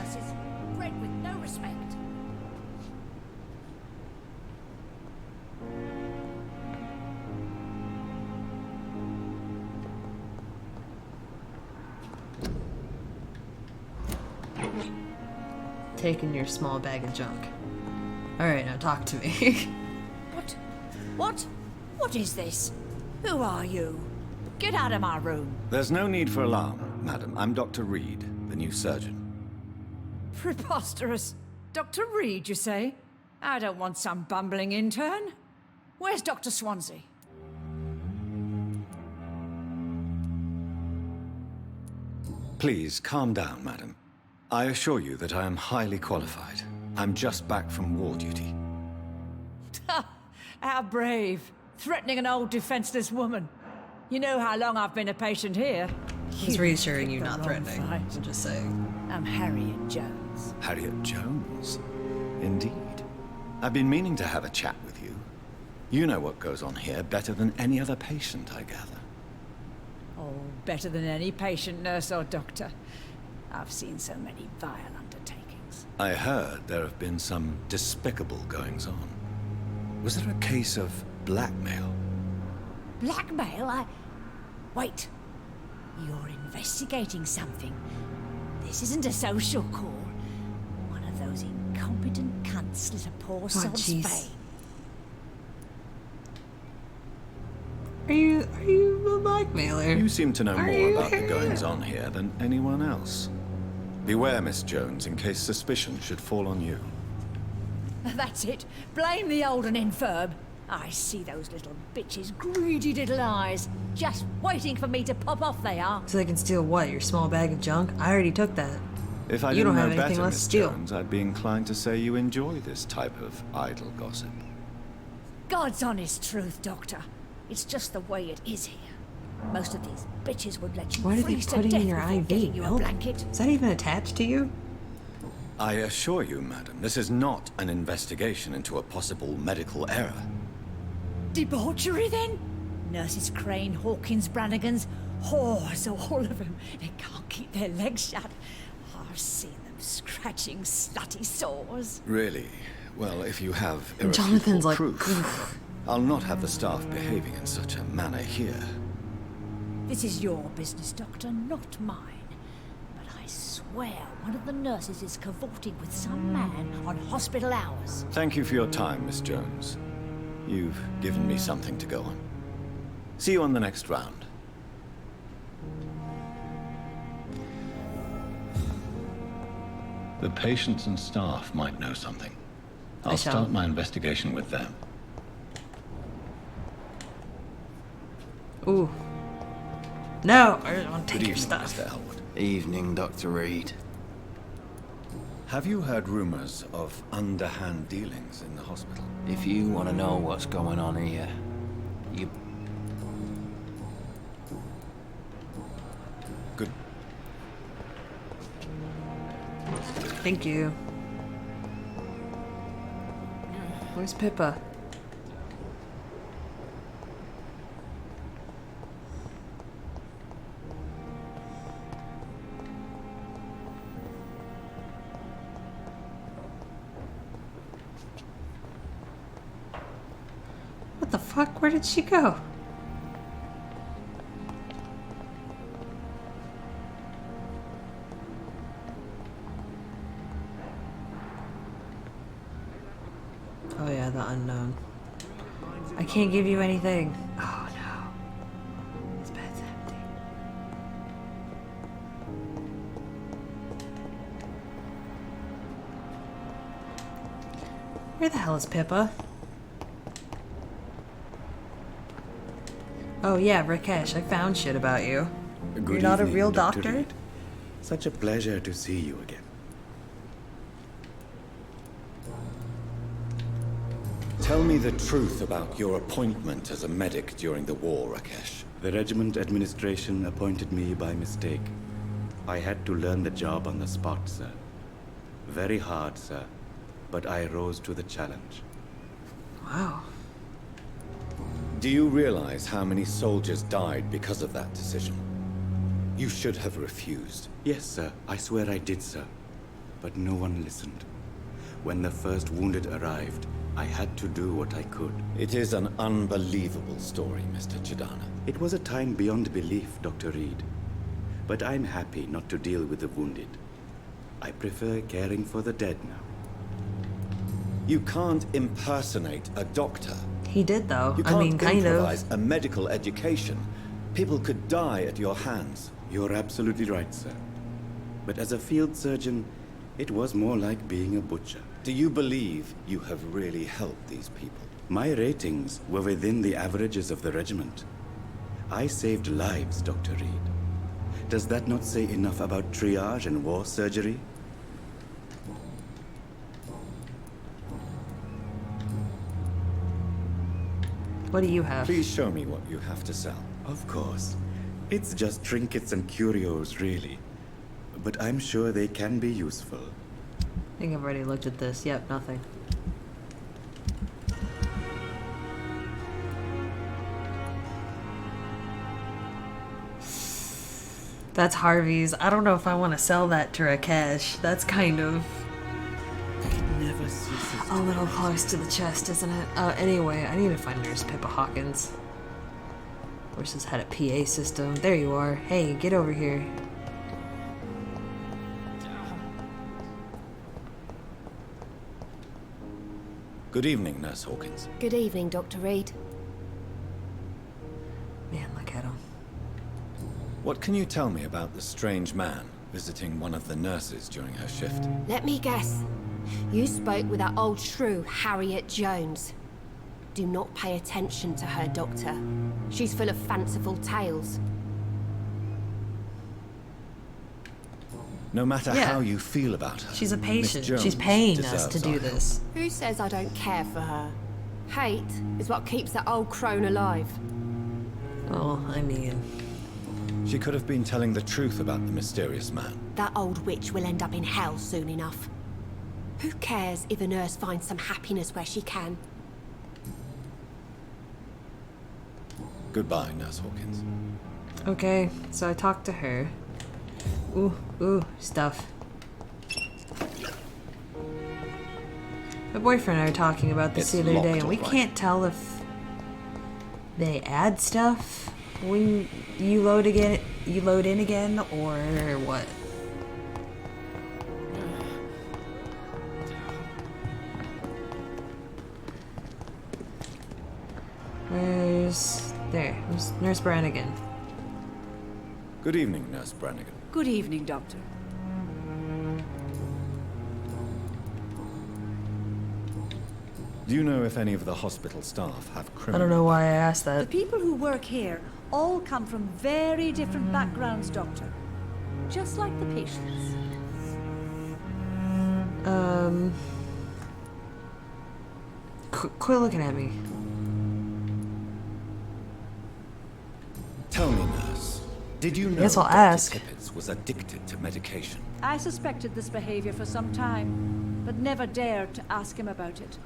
Bred with no respect. Taking your small bag of junk. Alright, now talk to me. What? What is this? Who are you? Get out of my room. There's no need for alarm, madam. I'm Dr. Reed, the new surgeon. Preposterous. Dr. Reed, you say? I don't want some bumbling intern. Where's Dr. Swansea? Please, calm down, madam. I assure you that I am highly qualified. I'm just back from war duty. How brave. Threatening an old defenseless woman. You know how long I've been a patient here. He's reassuring you, not threatening. I'm just saying. I'm Harriet Jones. Harriet Jones? Indeed. I've been meaning to have a chat with you. You know what goes on here better than any other patient, I gather. Oh, better than any patient, nurse or doctor. I've seen so many vile undertakings. I heard there have been some despicable goings-on. Was there a case of blackmail? Blackmail? Wait. You're investigating something. This isn't a social call. One of those incompetent cunts slit a poor sod's vein. Are you a blackmailer? You seem to know more about the goings-on here than anyone else. Beware, Miss Jones, in case suspicion should fall on you. That's it. Blame the old and infirm. I see those little bitches' greedy little eyes. Just waiting for me to pop off they are. So they can steal what? Your small bag of junk? I already took that. If I you didn't don't have know anything better, left to Miss steal. Jones, I'd be inclined to say you enjoy this type of idle gossip. God's honest truth, Doctor. It's just the way it is here. Most of these bitches would let you What are they freeze to putting death in your before IV? getting you a Milk? blanket. Is that even attached to you? I assure you, madam, this is not an investigation into a possible medical error. Debauchery, then? Nurses Crane, Hawkins, Brannigans, whores, all of them. They can't keep their legs shut. I've seen them scratching slutty sores. Really? Well, if you have Jonathan's irrefutable like, proof, I'll not have the staff behaving in such a manner here. This is your business, Doctor, not mine. But I swear one of the nurses is cavorting with some man on hospital hours. Thank you for your time, Miss Jones. You've given me something to go on. See you on the next round. The patients and staff might know something. I'll start my investigation with them. Ooh. No, I don't want to take your Good evening, stuff. Mr. Elwood. Evening, Dr. Reed. Have you heard rumors of underhand dealings in the hospital? If you want to know what's going on here, you... Good. Thank you. Where's Pippa? What the fuck? Where did she go? Oh yeah, the unknown. I can't give you anything. Oh no. This bed's empty. Where the hell is Pippa? Oh yeah, Rakesh, I found shit about you. You're not a real doctor? Reed. Such a pleasure to see you again. Tell me the truth about your appointment as a medic during the war, Rakesh. The regiment administration appointed me by mistake. I had to learn the job on the spot, sir. Very hard, sir, but I rose to the challenge. Wow. Do you realize how many soldiers died because of that decision? You should have refused. Yes, sir. I swear I did, sir. But no one listened. When the first wounded arrived, I had to do what I could. It is an unbelievable story, Mr. Chidana. It was a time beyond belief, Dr. Reed. But I'm happy not to deal with the wounded. I prefer caring for the dead now. You can't impersonate a doctor. He did, though. You can't I mean, kind improvise of. a medical education. People could die at your hands. You're absolutely right, sir. But as a field surgeon, it was more like being a butcher. Do you believe you have really helped these people? My ratings were within the averages of the regiment. I saved lives, Dr. Reed. Does that not say enough about triage and war surgery? What do you have? Please show me what you have to sell. Of course. It's just trinkets and curios, really. But I'm sure they can be useful. I think I've already looked at this. Yep, nothing. That's Harvey's. I don't know if I want to sell that to Rakesh. That's kind of a little close to the chest, isn't it? Anyway, I need to find Nurse Pippa Hawkins. Horses had a PA system. There you are. Hey, get over here. Good evening, Nurse Hawkins. Good evening, Dr. Reed. Man, look at him. What can you tell me about the strange man visiting one of the nurses during her shift? Let me guess. You spoke with that old shrew, Harriet Jones. Do not pay attention to her, Doctor. She's full of fanciful tales. No matter how you feel about her, she's a patient. Miss Jones She's paying us to deserves do our this. Who says I don't care for her? Hate is what keeps that old crone alive. Well, I mean... She could have been telling the truth about the mysterious man. That old witch will end up in hell soon enough. Who cares if a nurse finds some happiness where she can? Goodbye, Nurse Hawkins. Okay, so I talked to her. Ooh, stuff. My boyfriend and I were talking about this the other day, and we can't tell if they add stuff when you load in again, or what. Where's Nurse Brannigan? Good evening, Nurse Brannigan. Good evening, Doctor. Do you know if any of the hospital staff have criminal... I don't know why I asked The that. people who work here all come from very different backgrounds, Doctor. Just like the patients. Quit looking at me. Tell me, nurse, did you know Yes, I'll Dr. ask. Tippett was addicted to medication? I suspected this behavior for some time, but never dared to ask him about it.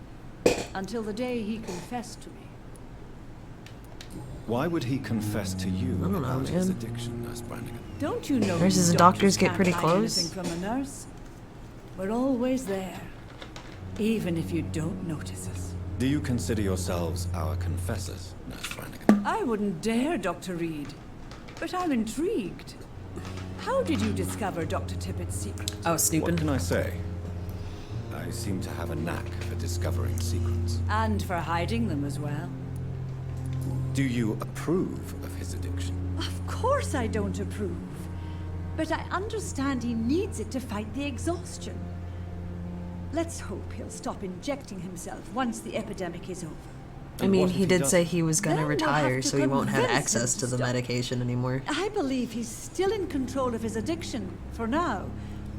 Until the day he confessed to me. Why would he confess to you I don't know, about his man. addiction, Nurse Brannigan? Don't you know Nurses you and doctors get can't pretty hide close? anything from a nurse? We're always there, even if you don't notice us. Do you consider yourselves our confessors, Nurse Brannigan? I wouldn't dare, Dr. Reed. But I'm intrigued. How did you discover Dr. Tippett's secret? I was snooping. What can I say? I seem to have a knack for discovering secrets. And for hiding them as well. Do you approve of his addiction? Of course I don't approve. But I understand he needs it to fight the exhaustion. Let's hope he'll stop injecting himself once the epidemic is over. I mean, he did say he was gonna Then we'll retire, have to so he won't have convince him access to to the stop. medication anymore. I believe he's still in control of his addiction, for now.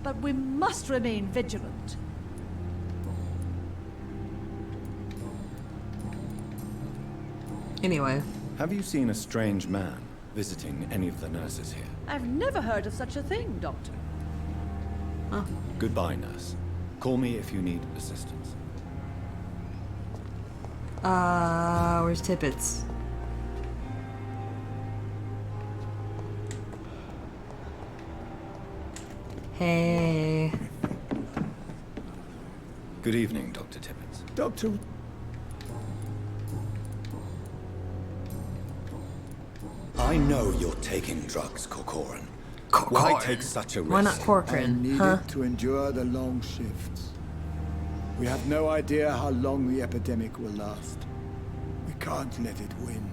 But we must remain vigilant. Anyway. Have you seen a strange man visiting any of the nurses here? I've never heard of such a thing, Doctor. Goodbye, nurse. Call me if you need assistance. Where's Tippett's? Hey. Good evening, Dr. Tippett. Doctor... I know you're taking drugs, Corcoran. Why take such a risk? Why not Corcoran, I needed huh? to endure the long shifts. We have no idea how long the epidemic will last. We can't let it win.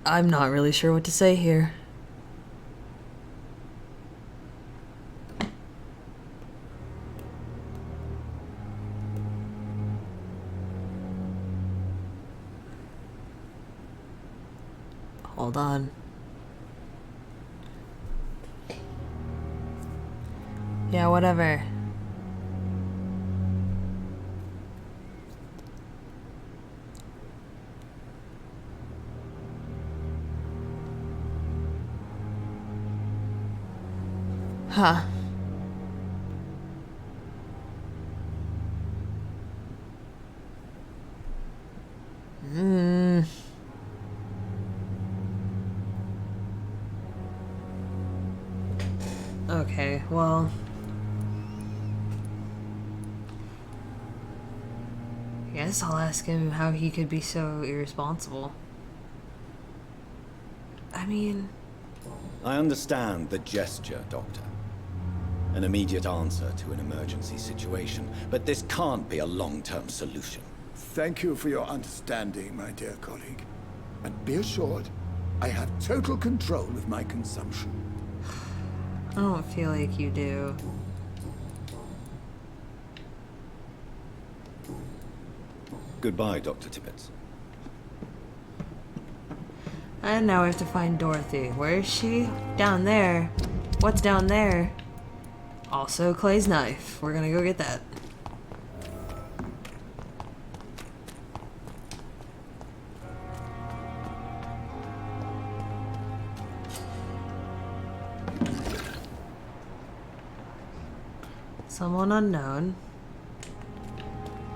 I'm not really sure what to say here. hold on. Yeah, whatever. Huh. Okay, well... I guess I'll ask him how he could be so irresponsible. I mean... I understand the gesture, Doctor. An immediate answer to an emergency situation, but this can't be a long-term solution. Thank you for your understanding, my dear colleague. And be assured, I have total control of my consumption. I don't feel like you do. Goodbye, Dr. Tibbets. And now we have to find Dorothy. Where is she? Down there. What's down there? Also Clay's knife. We're gonna go get that. Someone unknown.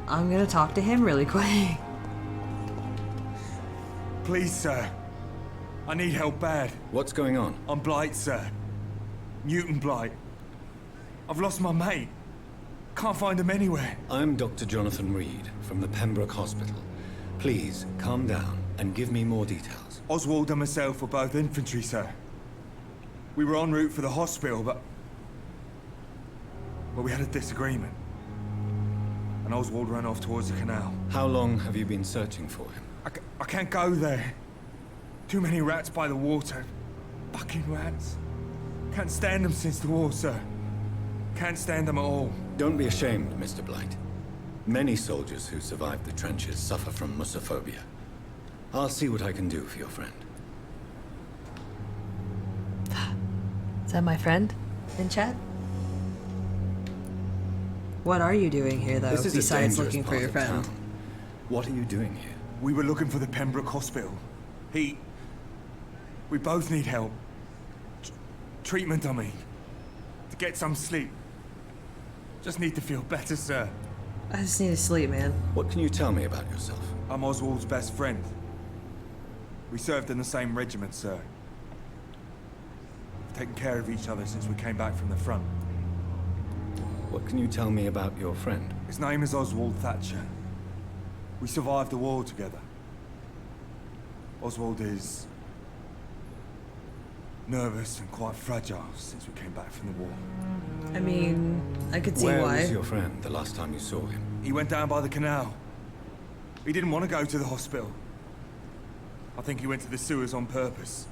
I'm gonna talk to him really quick. Please, sir. I need help bad. What's going on? I'm Blight, sir. Newton Blight. I've lost my mate. Can't find him anywhere. I'm Dr. Jonathan Reed from the Pembroke Hospital. Please, calm down and give me more details. Oswald and myself were both infantry, sir. We were en route for the hospital, but we had a disagreement. And Oswald ran off towards the canal. How long have you been searching for him? I can't go there. Too many rats by the water. Fucking rats. Can't stand them since the war, sir. Can't stand them at all. Don't be ashamed, Mr. Blight. Many soldiers who survived the trenches suffer from musophobia. I'll see what I can do for your friend. Is that my friend in chat? What are you doing here, though, besides looking for your friend? What are you doing here? We were looking for the Pembroke Hospital. We both need help. Treatment, I mean. To get some sleep. Just need to feel better, sir. I just need to sleep, man. What can you tell me about yourself? I'm Oswald's best friend. We served in the same regiment, sir. We've taken care of each other since we came back from the front. What can you tell me about your friend? His name is Oswald Thatcher. We survived the war together. Oswald is nervous and quite fragile since we came back from the war. I mean, I could see why. Where was your friend the last time you saw him? He went down by the canal. He didn't want to go to the hospital. I think he went to the sewers on purpose.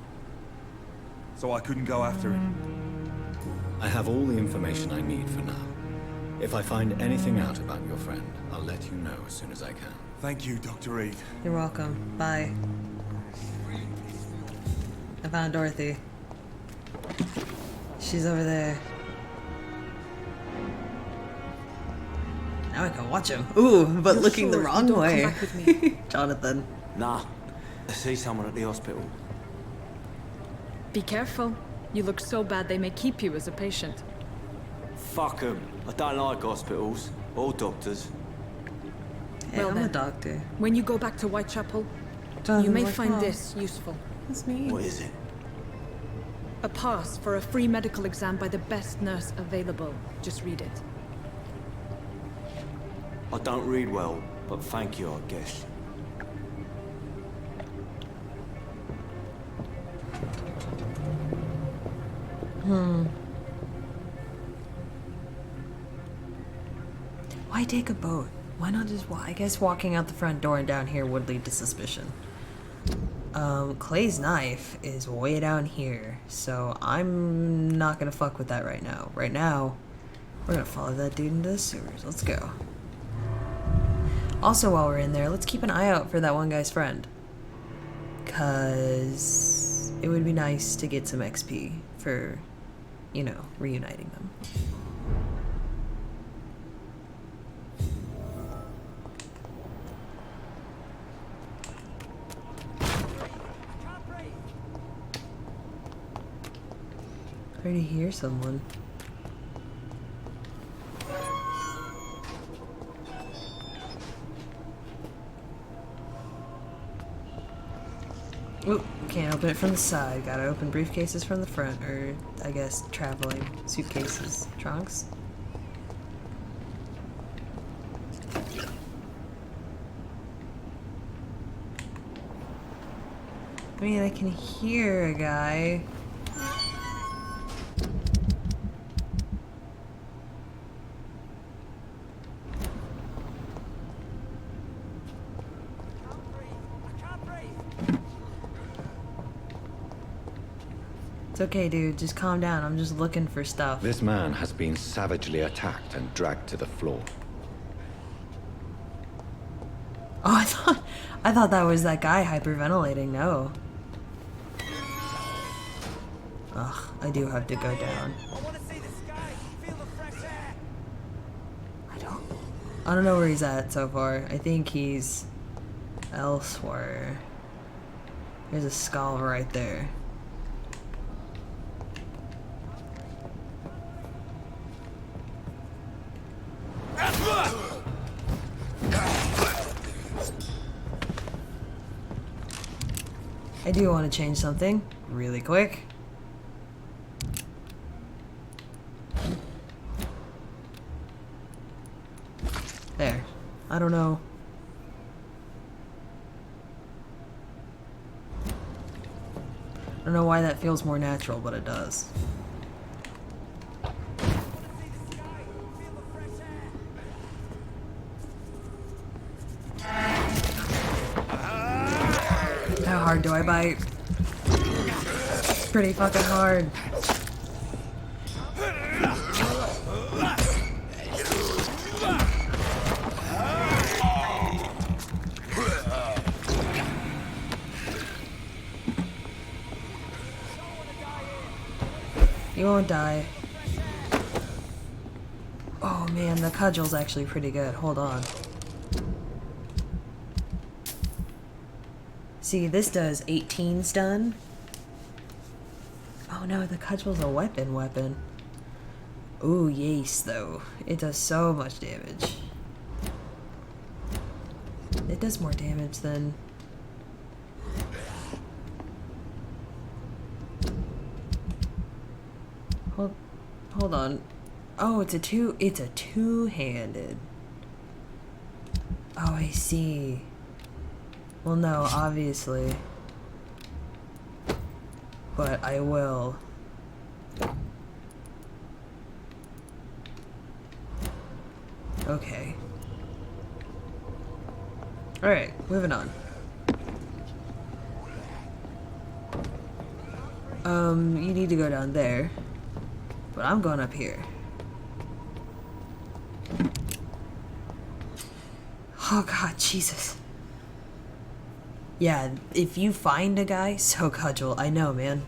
So I couldn't go after him. I have all the information I need for now. If I find anything out about your friend, I'll let you know as soon as I can. Thank you, Dr. Reed. You're welcome. Bye. I found Dorothy. She's over there. Now I can watch him. Ooh, but You're looking the sure wrong you don't way. come back with me? Jonathan. Nah. I see someone at the hospital. Be careful. You look so bad they may keep you as a patient. Fuck 'em. I don't like hospitals. Or doctors. Hey, Well I'm then, a doctor. When you go back to Whitechapel, you may find this useful. That's me. What is it? A pass for a free medical exam by the best nurse available. Just read it. I don't read well, but thank you, I guess. Why take a boat? Why not just walk? I guess walking out the front door and down here would lead to suspicion. Clay's knife is way down here, so I'm not gonna fuck with that right now. Right now, we're gonna follow that dude into the sewers. Let's go. Also, while we're in there, let's keep an eye out for that one guy's friend. 'Cause it would be nice to get some XP for, you know, reuniting them. I already hear someone. Oop, can't open it from the side. Gotta open briefcases from the front, or I guess traveling suitcases, trunks. I mean, I can hear a guy. It's okay, dude. Just calm down. I'm just looking for stuff. This man has been savagely attacked and dragged to the floor. Oh, I thought that was that guy hyperventilating. No. Ugh, I do have to go down. I don't know where he's at so far. I think he's elsewhere. There's a skull right there. I do want to change something really quick. There. I don't know. I don't know why that feels more natural, but it does. How hard do I bite? Pretty fucking hard. You won't die. Oh man, the cudgel's actually pretty good. Hold on. See, this does 18 stun. Oh no, the cudgel's a weapon. Ooh, yes, though. It does so much damage. It does more damage than... Hold on. Oh, it's a two-handed. Oh, I see. Well, no, obviously. But I will. Okay. Alright, moving on. You need to go down there. But I'm going up here. Oh god, Jesus. Yeah, if you find a guy, so cudgel, I know, man.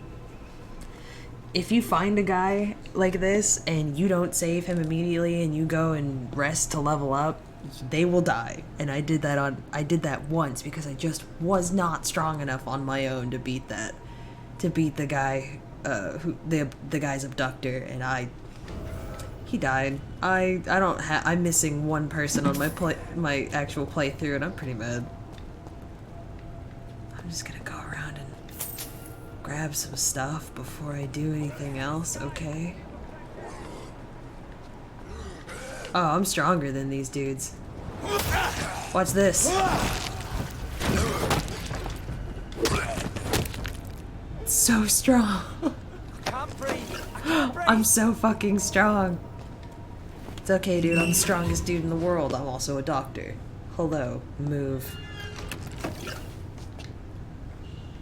If you find a guy like this and you don't save him immediately and you go and rest to level up, they will die. And I did that once because I just was not strong enough on my own to beat that. To beat the guy, the guy's abductor, and he died. I'm missing one person on my actual playthrough, and I'm pretty mad. I'm just gonna go around and grab some stuff before I do anything else, okay? Oh, I'm stronger than these dudes. Watch this. So strong. I'm so fucking strong. It's okay, dude. I'm the strongest dude in the world. I'm also a doctor. Hello. Move.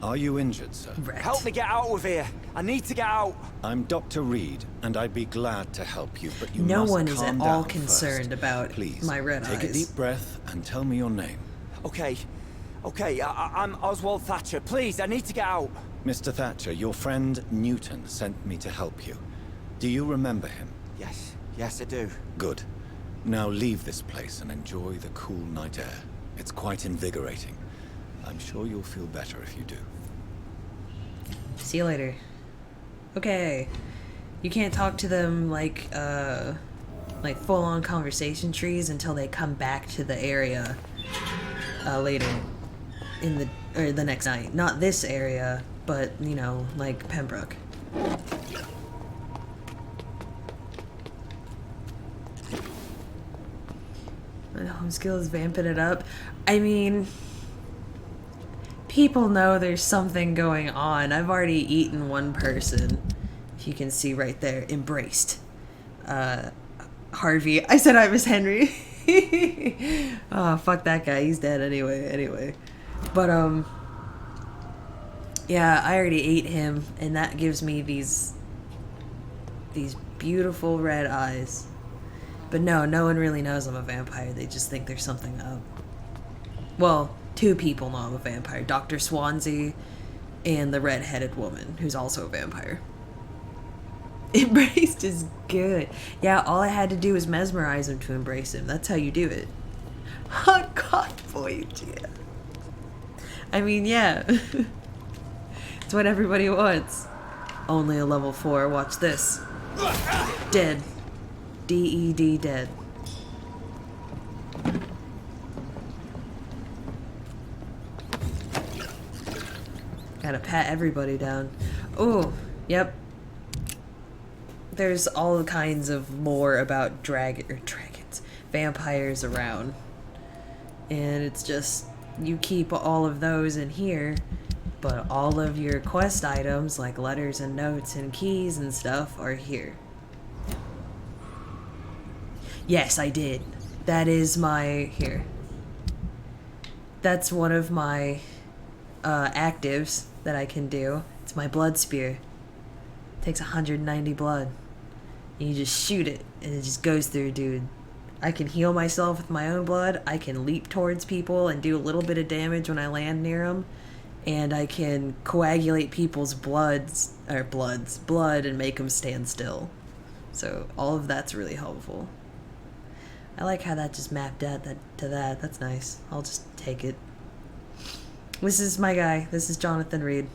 Are you injured, sir? Wrecked. Help me get out of here. I need to get out. I'm Dr. Reed, and I'd be glad to help you, but you No must one is calm at all down concerned first. about Please, my red take eyes. a deep breath and tell me your name. Okay, I'm Oswald Thatcher. Please, I need to get out. Mr. Thatcher, your friend Newton sent me to help you. Do you remember him? Yes, I do. Good. Now leave this place and enjoy the cool night air. It's quite invigorating. I'm sure you'll feel better if you do. See you later. Okay. You can't talk to them like full-on conversation trees until they come back to the area later in the next night. Not this area, but you know, like Pembroke. My home skill is vamping it up. I mean, people know there's something going on. I've already eaten one person. If you can see right there, embraced. Harvey. I said I was Henry. Oh, fuck that guy. He's dead anyway. But, yeah, I already ate him, and that gives me these beautiful red eyes. But no one really knows I'm a vampire. They just think there's something up. Well, 2 people know I'm a vampire. Dr. Swansea and the red-headed woman, who's also a vampire. Embraced is good. Yeah, all I had to do was mesmerize him to embrace him. That's how you do it. Hot God voyage, yeah. I mean, yeah. It's what everybody wants. Only a level 4. Watch this. Dead. D-E-D, dead. Gotta pat everybody down. Oh, yep. There's all kinds of lore about dragons, vampires around. And it's just, you keep all of those in here, but all of your quest items, like letters and notes and keys and stuff, are here. Yes, I did. That is my... Here. That's one of my actives that I can do. It's my blood spear. It takes 190 blood. And you just shoot it, and it just goes through, dude. I can heal myself with my own blood. I can leap towards people and do a little bit of damage when I land near them. And I can coagulate people's blood and make them stand still. So all of that's really helpful. I like how that just mapped out to that. That's nice. I'll just take it. This is my guy. This is Jonathan Reed.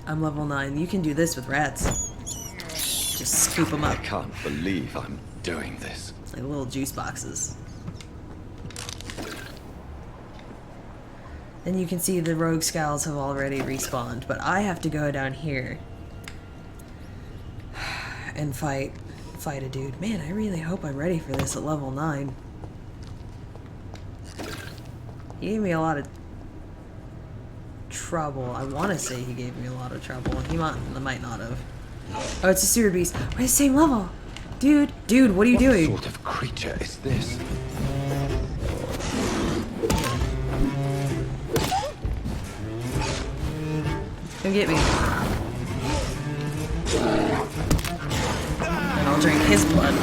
I'm level 9. You can do this with rats. Just scoop them up. I can't believe I'm doing this. It's like little juice boxes. And you can see the rogue scowls have already respawned, but I have to go down here and fight a dude. Man, I really hope I'm ready for this at level 9. He gave me a lot of trouble. I want to say he gave me a lot of trouble. He might not have. Oh, it's a sewer beast. We're the same level. Dude, what are you doing? What sort of creature is this? Come get me. And I'll drink his blood.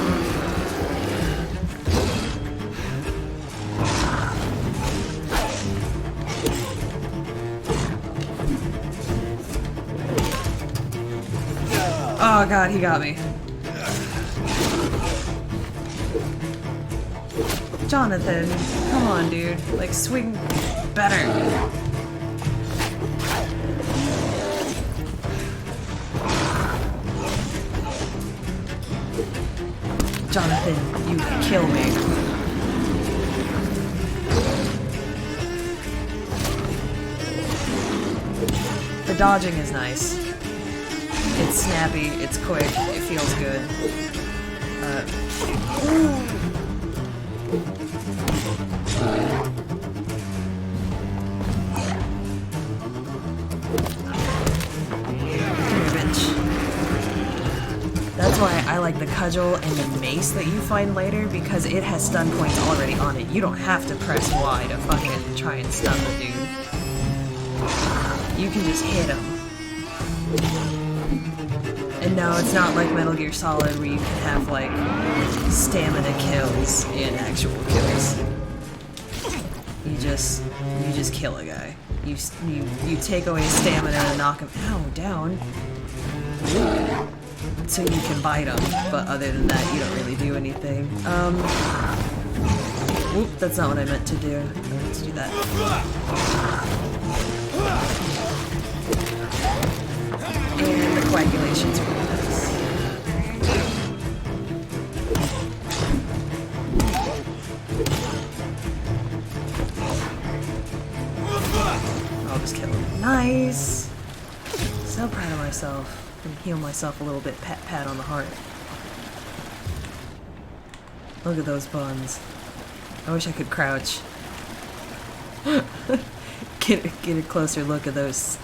Oh god, he got me. Jonathan, come on, dude. Like, swing better. Jonathan, you kill me. The dodging is nice. It's snappy, it's quick, it feels good. That's why I like the cudgel and the mace that you find later, because it has stun points already on it. You don't have to press Y to fucking try and stun the dude. You can just hit him. And no, it's not like Metal Gear Solid where you can have, like, stamina kills and actual kills. You just kill a guy. You take away his stamina and knock him down. So you can bite him, but other than that, you don't really do anything. Whoop, that's not what I meant to do. I meant to do that. And the coagulation's really nice. I'll just kill him. Nice! So proud of myself. And heal myself a little bit. Pat on the heart. Look at those buns. I wish I could crouch. get a closer look at those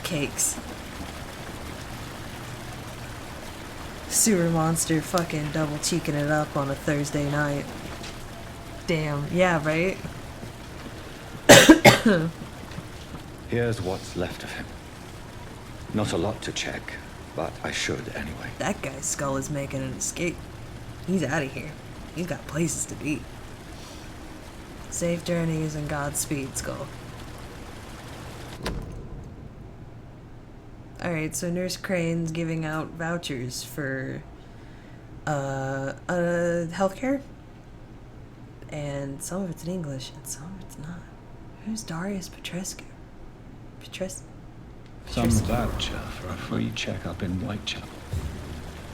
cakes. Sewer monster fucking double cheeking it up on a Thursday night. Damn. Yeah, right? Here's what's left of him. Not a lot to check, but I should anyway. That guy's skull is making an escape. He's out of here. He's got places to be. Safe journeys and Godspeed, Skull. Alright, so Nurse Crane's giving out vouchers for healthcare. And some of it's in English and some of it's not. Who's Darius Petrescu? Some voucher for a free checkup in Whitechapel.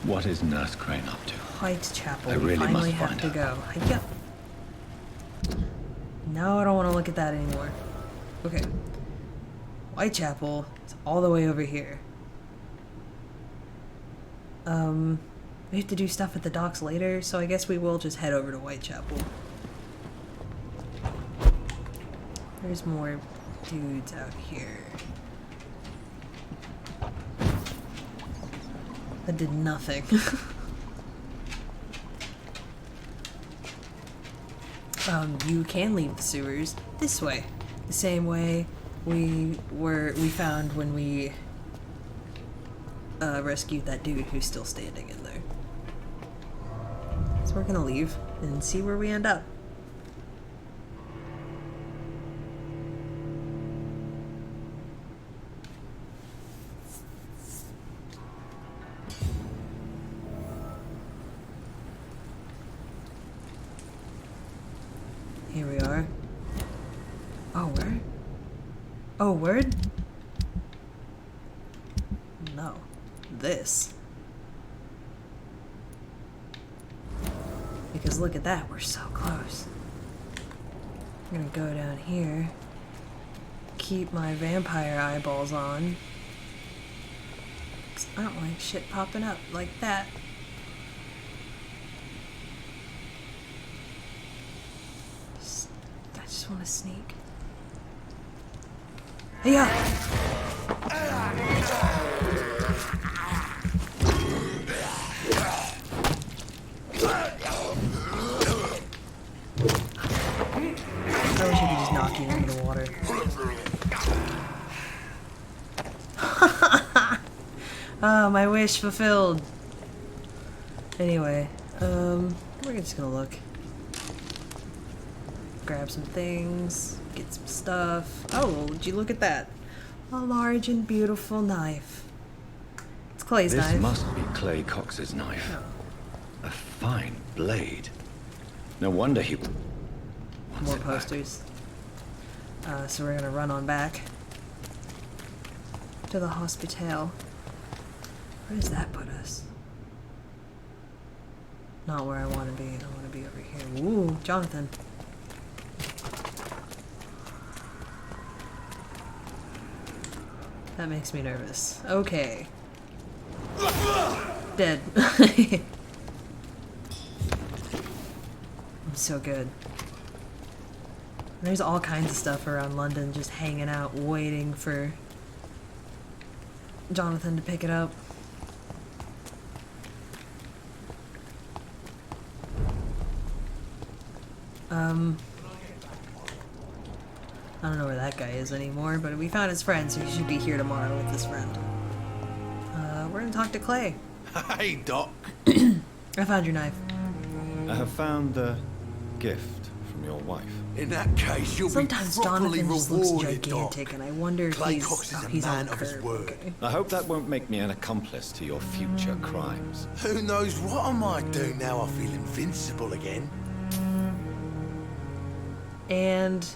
What is Nurse Crane up to? Whitechapel. I really we finally must have find to her. go. Yep. No, I don't want to look at that anymore. Okay. Whitechapel is all the way over here. We have to do stuff at the docks later, so I guess we will just head over to Whitechapel. There's more dudes out here. That did nothing. You can leave the sewers this way. The same way we found when we rescued that dude who's still standing in there. So we're gonna leave and see where we end up. Here we are. Oh, where? Oh, word? No. This. Because look at that, we're so close. I'm gonna go down here. Keep my vampire eyeballs on. 'Cause I don't like shit popping up like that. I just want to sneak. Hey, yeah. I wish I could just knock you into the water. Ah, my wish fulfilled. Anyway, we're just gonna look. Grab some things, get some stuff. Oh, would you look at that? A large and beautiful knife. It's Clay's knife. This must be Clay Cox's knife. Oh. A fine blade. No wonder he... More posters. So we're gonna run on back to the hospital. Where does that put us? Not where I want to be. I want to be over here. Ooh, Jonathan. That makes me nervous. Okay. Dead. I'm so good. There's all kinds of stuff around London just hanging out, waiting for Jonathan to pick it up. I don't know where that guy is anymore, but we found his friend, so he should be here tomorrow with his friend. We're gonna talk to Clay. Hey, Doc. I found your knife. I have found the gift from your wife. In that case, you'll Sometimes be properly Jonathan just looks rewarded, gigantic, Doc. and I wonder if he's, Claycox is a he's on man the of his curb. word. Okay. I hope that won't make me an accomplice to your future crimes. Who knows what I might do now I feel invincible again. And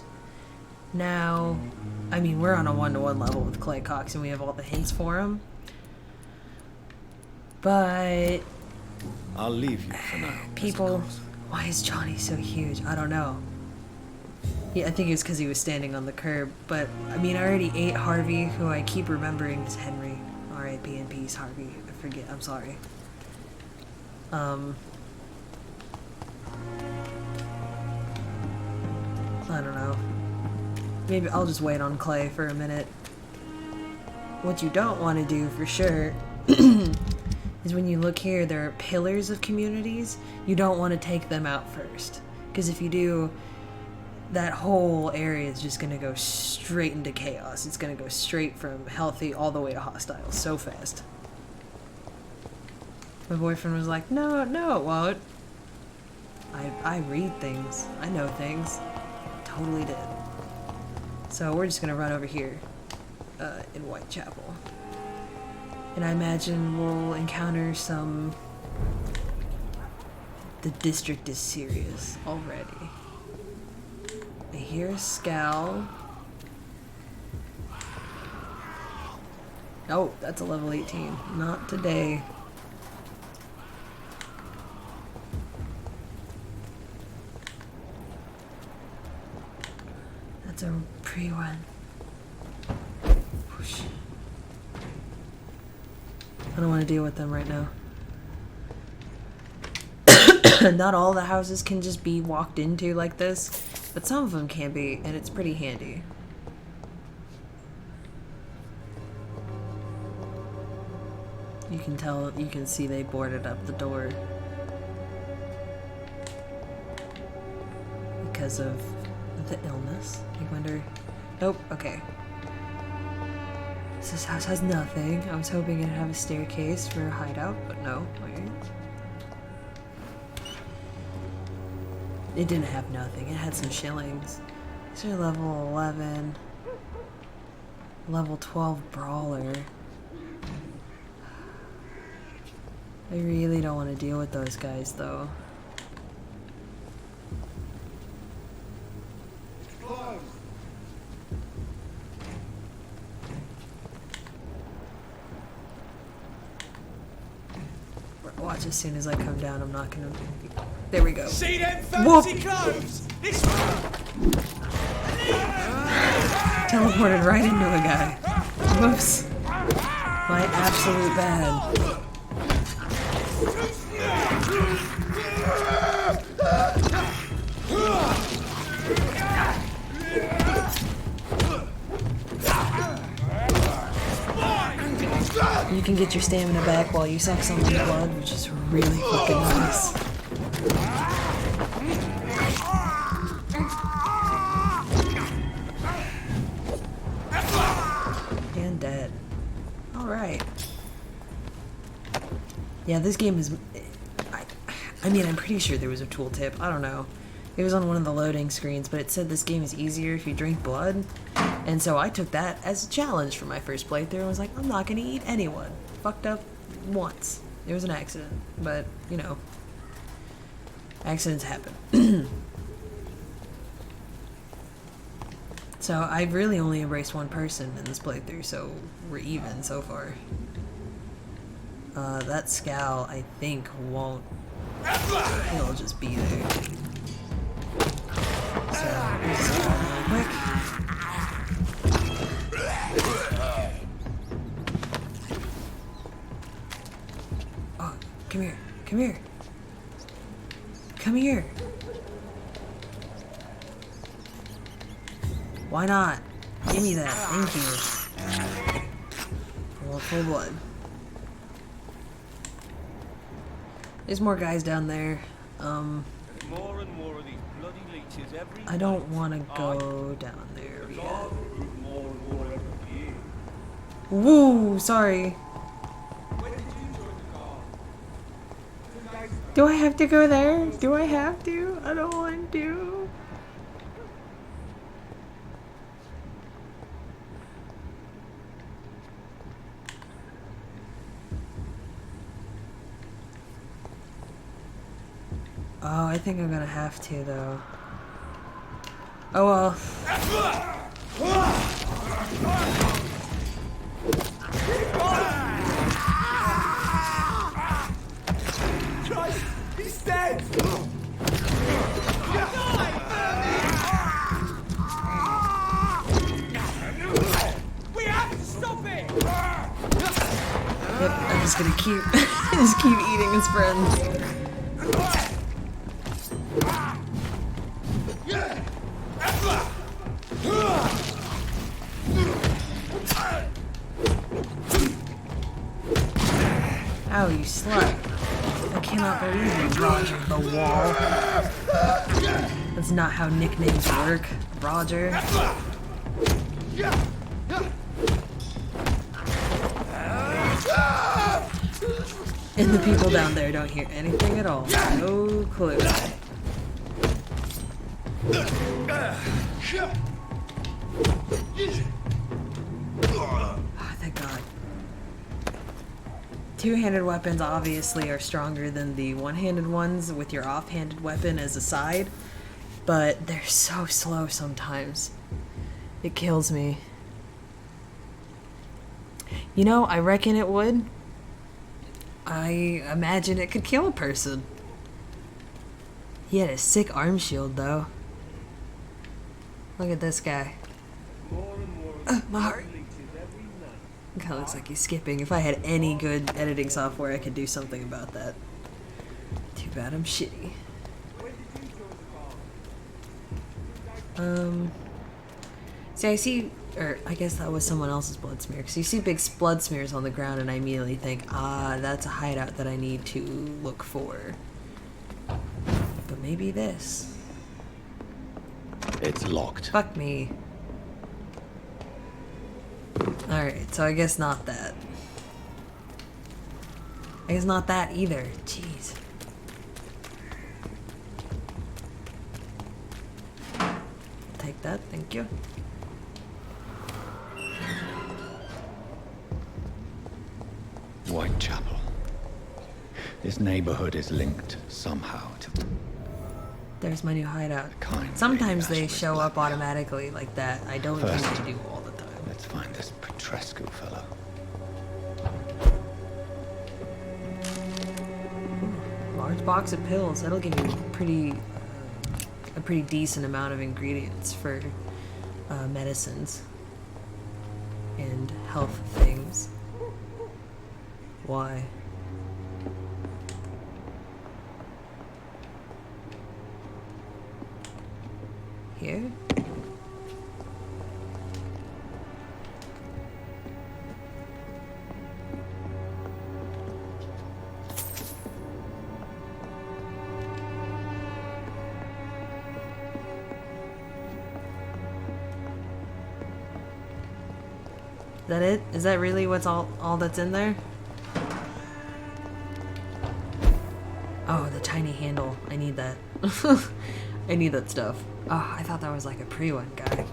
now, I mean, we're on a 1-to-1 level with Claycox, and we have all the hints for him. But I'll leave you for now. people, why is Johnny so huge? I don't know. Yeah, I think it was because he was standing on the curb. But I mean, I already ate Harvey, who I keep remembering is Henry. R.I.P. in peace, Harvey. I forget. I'm sorry. I don't know. Maybe I'll just wait on Clay for a minute. What you don't want to do for sure is when you look here, there are pillars of communities. You don't want to take them out first. Because if you do, that whole area is just going to go straight into chaos. It's going to go straight from healthy all the way to hostile so fast. My boyfriend was like, no, no, it won't. I read things. I know things. Totally did. So we're just going to run over here in Whitechapel. And I imagine we'll encounter some... The district is serious already. I hear a scowl. Oh, that's a level 18. Not today. That's a pre-one. Whoosh. I don't want to deal with them right now. Not all the houses can just be walked into like this, but some of them can be, and it's pretty handy. You can tell, you can see they boarded up the door because of the illness. I wonder. Nope, okay. This house has nothing. I was hoping it'd have a staircase for a hideout, but no. Wait. It didn't have nothing. It had some shillings. These are level 11. Level 12 brawler. I really don't want to deal with those guys, though. Watch, as soon as I come down, I'm not gonna... There we go. See them Whoop! fancy clothes? This Teleported right into a guy. Whoops. My absolute bad. You can get your stamina back while you suck someone's blood, which is really fucking nice. And dead. Alright. Yeah, this game is... I mean, I'm pretty sure there was a tooltip. I don't know. It was on one of the loading screens, but it said this game is easier if you drink blood. And so I took that as a challenge for my first playthrough and was like, I'm not gonna eat anyone. Fucked up once. It was an accident, but, you know, accidents happen. So I've really only embraced one person in this playthrough, so we're even so far. That scowl, I think, won't... He'll just be there. So, we'll just go really quick. Oh, come here. Come here. Come here. Why not? Give me that. Thank you. I want full blood. There's more guys down there. More and more of these bloody leeches every I don't want to go down there yet. Woo! Sorry. Do I have to go there? Do I have to? I don't want to. Oh, I think I'm gonna have to, though. Oh well. Christ, he's dead! We have to stop it! Yep, I'm just gonna keep just keep eating his friends. Ow, you slut. I cannot believe you, Roger the Wall. That's not how nicknames work, Roger. And the people down there don't hear anything at all. No clue. Oh, thank God. Two-handed weapons obviously are stronger than the one-handed ones with your off-handed weapon as a side, but they're so slow sometimes. It kills me. You know, I reckon it would. I imagine it could kill a person. He had a sick arm shield, though. Look at this guy. My heart. Kind of looks like he's skipping. If I had any good editing software, I could do something about that. Too bad I'm shitty. See, I see, or I guess that was someone else's blood smear, because you see big blood smears on the ground and I immediately think, ah, that's a hideout that I need to look for. But maybe this. It's locked. Fuck me. Alright, so I guess not that. I guess not that either. Jeez. Take that, thank you. Whitechapel. This neighborhood is linked somehow to... There's my new hideout. Sometimes they show up automatically like that. I don't think they do all the time. Let's find this Petrescu fellow. Large box of pills. That'll give you a pretty decent amount of ingredients for medicines and health things. Why? Here? Is that it? Is that really what's all that's in there? Oh, the tiny handle. I need that. I need that stuff. Oh, I thought that was like a pre-one guy.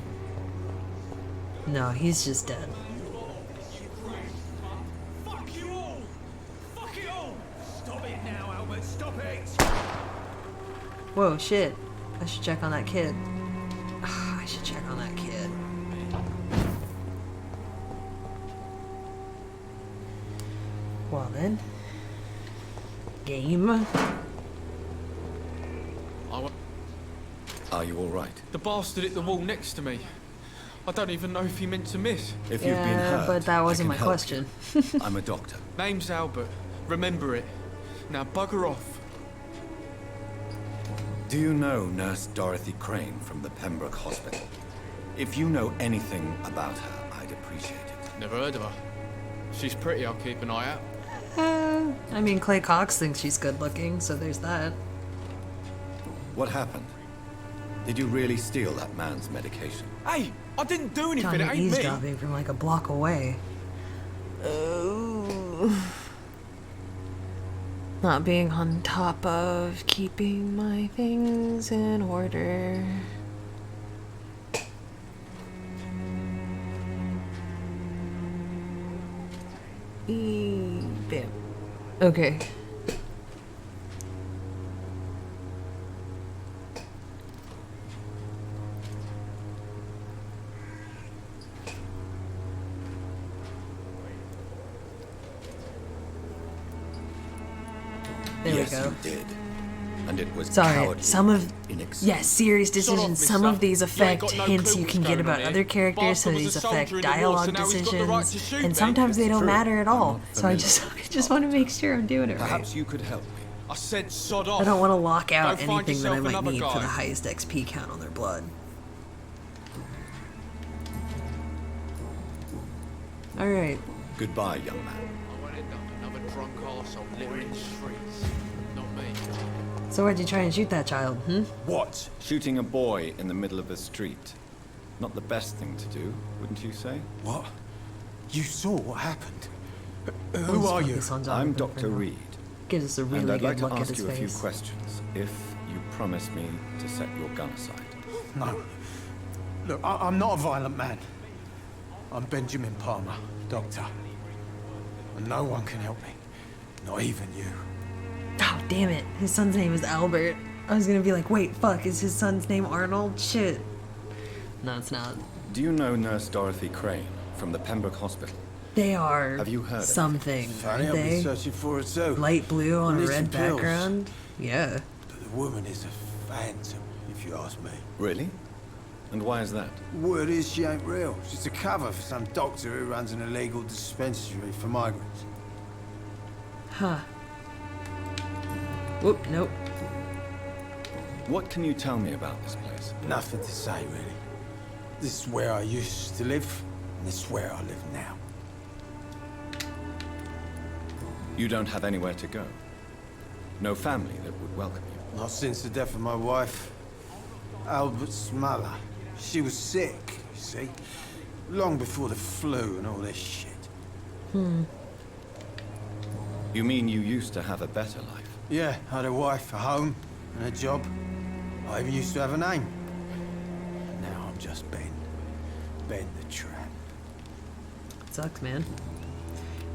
No, he's just dead. Fuck you all! Fuck it all! Stop it now, Albert, stop it! Whoa, shit. I should check on that kid. I should check on that kid. Well then. Game. Are you alright? The bastard hit the wall next to me. I don't even know if he meant to miss. If you've been hurt, but that wasn't I my can help question. you. I'm a doctor. Name's Albert. Remember it. Now bugger off. Do you know Nurse Dorothy Crane from the Pembroke Hospital? If you know anything about her, I'd appreciate it. Never heard of her. She's pretty, I'll keep an eye out. I mean, Clay Cox thinks she's good looking, so there's that. What happened? Did you really steal that man's medication? Hey, I didn't do anything, Johnny it ain't me. eavesdropping from like a block away. Oh. Not being on top of keeping my things in order. Bam. Okay. There yes, we go. you did. And it was Sorry, cowardly, some of inexcusable. serious Shut off, decisions. Some mister. of these You ain't affect got no hints clue you what's can get going about on here. other characters, so Bastard was these a soldier affect in the war, so dialogue now he's got the right decisions, to shoot, and eh? sometimes they It's don't true. matter at all. I'm not So I familiar. just want to make sure I'm doing it right. Perhaps you could help me. I said sod off. I don't want to lock out Go find anything that I yourself might another need for guy. the highest XP count on their blood. Alright. Goodbye, young man. I won't end up another drunk arsehole littering the streets. Not me. So why'd you try and shoot that child, What? Shooting a boy in the middle of the street. Not the best thing to do, wouldn't you say? What? You saw what happened? Who are you? I'm Dr. Reed. Gives us a And really I'd like good to look at ask his you a few face. questions, if you promise me to set your gun aside. No. Look, I'm not a violent man. I'm Benjamin Palmer, doctor. And no one can help me. Not even you. Oh, damn it. His son's name is Albert. I was gonna be like, wait, fuck, is his son's name Arnold? Shit. No, it's not. Do you know Nurse Dorothy Crane from the Pembroke Hospital? They are Have you heard of something, Funny, aren't I've been they? searching for it too. Light blue on a Need some red pills. background? Yeah. But the woman is a phantom, if you ask me. Really? And why is that? Word is she ain't real. She's a cover for some doctor who runs an illegal dispensary for migrants. Huh. Whoop, nope. What can you tell me about this place? Nothing to say, really. This is where I used to live, and this is where I live now. You don't have anywhere to go? No family that would welcome you? Not since the death of my wife, Albert's mother. She was sick, you see. Long before the flu and all this shit. You mean you used to have a better life? Yeah, I had a wife, a home, and a job. I even used to have a name. Now I'm just Ben. Ben the Tramp. Sucks, man.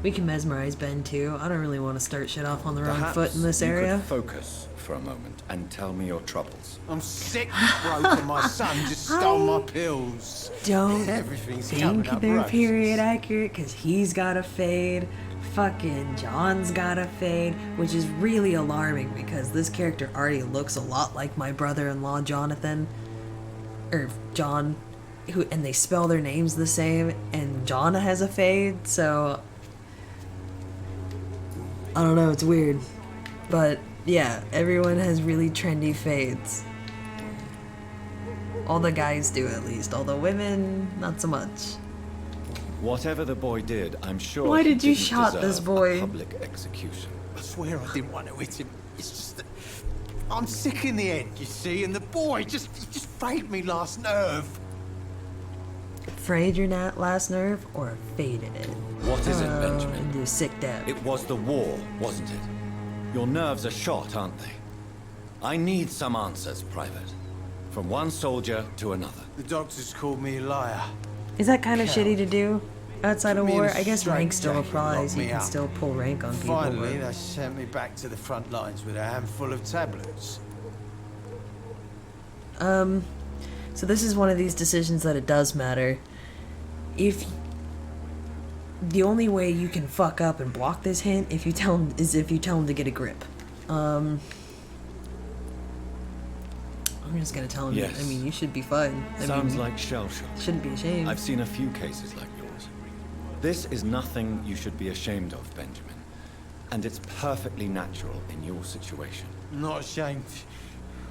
We can mesmerize Ben, too. I don't really want to start shit off on the wrong Perhaps foot in this you area. could focus for a moment and tell me your troubles. I'm sick, broken. My son just stole my pills. Don't Everything's coming think up they're roses. period accurate, because he's got a fade. Fucking John's got a fade, which is really alarming because this character already looks a lot like my brother-in-law Jonathan, or John, and they spell their names the same, and John has a fade, so I don't know, it's weird. But yeah, everyone has really trendy fades. All the guys do, at least, although women, not so much. Whatever the boy did, I'm sure Why he did you didn't shot deserve this boy? a public execution. I swear I didn't want to hit him. It's just that I'm sick in the end, you see, and the boy he just frayed me last nerve. Frayed your last nerve or faded it? What is it, Benjamin? Into a sick dab. It was the war, wasn't it? Your nerves are shot, aren't they? I need some answers, Private. From one soldier to another. The doctors called me a liar. Is that kind of shitty to do outside of Put me in war? a I guess rank still straitjacket, applies. locked You me can up. still pull rank on people. Finally, but- they sent me back to the front lines with a handful of tablets. So this is one of these decisions that it does matter. If the only way you can fuck up and block this hint if you tell him to get a grip. I'm just gonna tell him. Yes. I mean, you should be fine. I Sounds mean, like shell shock. shouldn't be ashamed. I've seen a few cases like yours. This is nothing you should be ashamed of, Benjamin. And it's perfectly natural in your situation. I'm not ashamed.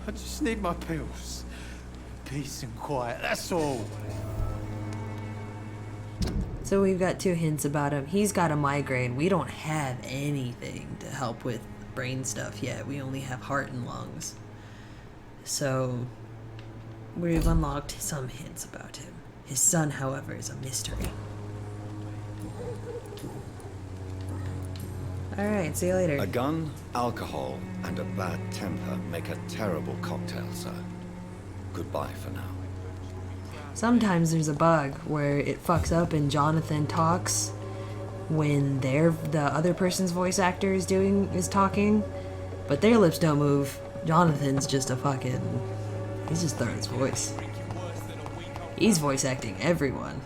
I just need my pills. Peace and quiet, that's all. So we've got two hints about him. He's got a migraine. We don't have anything to help with brain stuff yet. We only have heart and lungs. So we've unlocked some hints about him. His son, however, is a mystery. Alright, see you later. A gun, alcohol, and a bad temper make a terrible cocktail, sir. Goodbye for now. Sometimes there's a bug where it fucks up and Jonathan talks when the other person's voice actor is talking, but their lips don't move. Jonathan's just he's just throwing his voice. He's voice acting everyone.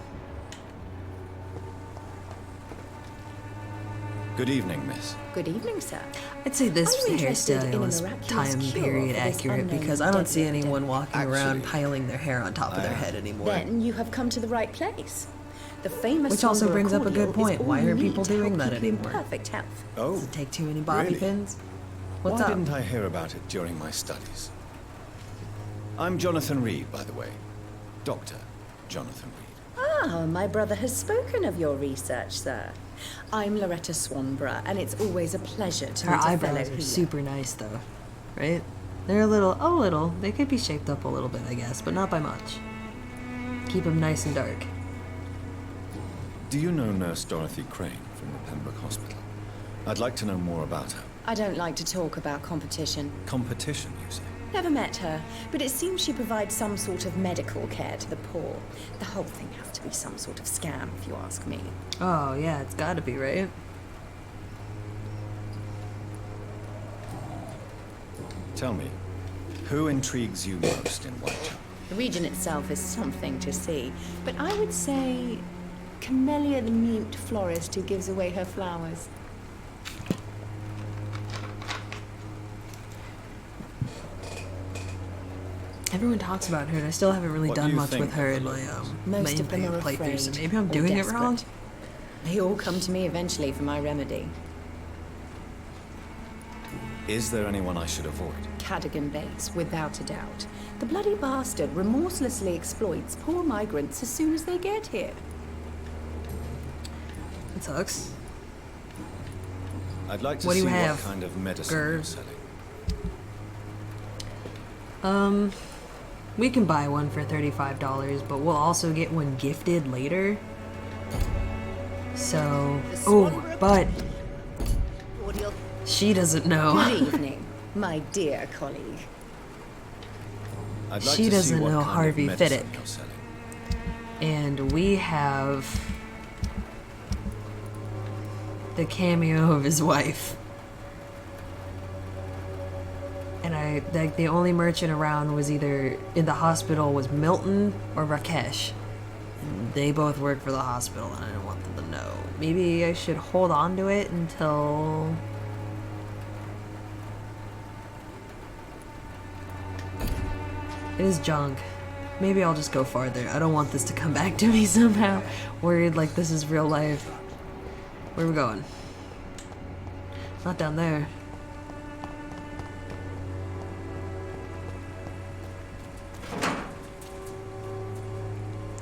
Good evening, miss. Good evening, sir. I'd say this Are you interested in a hairstyle is miraculous time cure period for this accurate unknown because I don't see deadly anyone epidemic? walking around piling their hair on top of their head anymore. Then you have come to the right place. The famous Which also Sombra brings up a good cordial is point. all Why you aren't need people to help doing that keep you in anymore? perfect health. Oh, Does it take too many bobby really? pins? What's Why up? didn't I hear about it during my studies? I'm Jonathan Reed, by the way. Dr. Jonathan Reed. Ah, my brother has spoken of your research, sir. I'm Loretta Swanborough, and it's always a pleasure to Her meet a fellow eyebrows are healer. super nice though, right? They're a little, they could be shaped up a little bit, I guess, but not by much. Keep them nice and dark. Do you know Nurse Dorothy Crane from the Pembroke Hospital? I'd like to know more about her. I don't like to talk about competition. Competition, you say? Never met her, but it seems she provides some sort of medical care to the poor. The whole thing has to be some sort of scam, if you ask me. Oh yeah, it's gotta be, right? Tell me, who intrigues you most in Whitechapel? The region itself is something to see, but I would say Camellia the mute florist who gives away her flowers. Everyone talks about her, and I still haven't really What do done you much think with her of in the my locals? Most main of them are playthrough, so afraid maybe I'm or doing it desperate. wrong. They all come to me eventually for my remedy. Is there anyone I should avoid? Cadogan Bates, without a doubt. The bloody bastard remorselessly exploits poor migrants as soon as they get here. It sucks. I'd like to What do see you have? what kind of medicine Grr. you're selling. We can buy one for $35, but we'll also get one gifted later. So, but she doesn't know. Good evening, my dear colleague. I'd like She to see doesn't what know kind of Harvey medicine Fittick. you're selling. And we have the cameo of his wife. And the only merchant around was either in the hospital was Milton or Rakesh. And they both work for the hospital, and I didn't want them to know. Maybe I should hold on to it until... It is junk. Maybe I'll just go farther. I don't want this to come back to me somehow. Worried like this is real life. Where are we going? Not down there.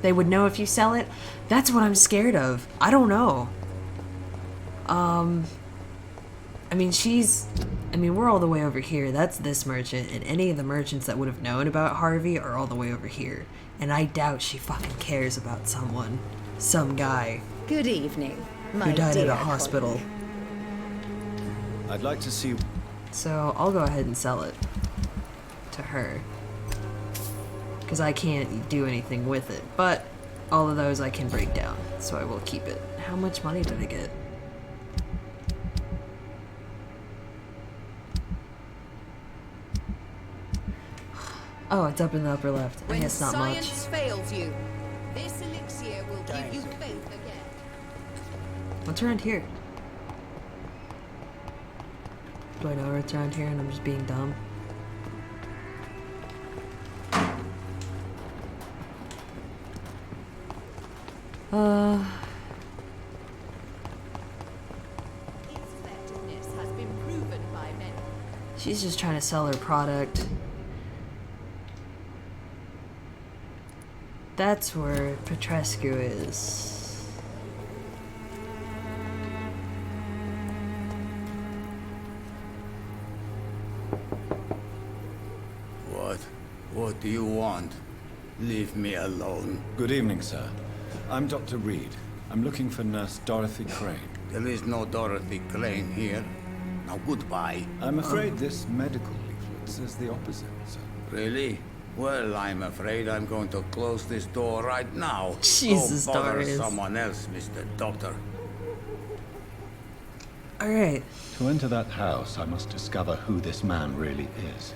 They would know if you sell it? That's what I'm scared of. I don't know. I mean, we're all the way over here. That's this merchant, and any of the merchants that would have known about Harvey are all the way over here. And I doubt she fucking cares about someone. Some guy. Good evening, my who died dear at a hospital. colleague. I'd like to see... So, I'll go ahead and sell it. To her. Because I can't do anything with it. But, all of those I can break down. So I will keep it. How much money did I get? Oh, it's up in the upper left. I guess not much. Science fails you, this elixir will give you faith again. What's around here? Do I know what's around here and I'm just being dumb? Its effectiveness has been proven by many. She's just trying to sell her product. That's where Petrescu is. What do you want? Leave me alone. Good evening, sir. I'm Dr. Reed. I'm looking for Nurse Dorothy Crane. There is no Dorothy Crane here. Now goodbye. I'm afraid this medical leaflet says the opposite, sir. Really? Well, I'm afraid I'm going to close this door right now. Jesus, Go bother Darius. someone else, Mr. Doctor. Alright. To enter that house, I must discover who this man really is.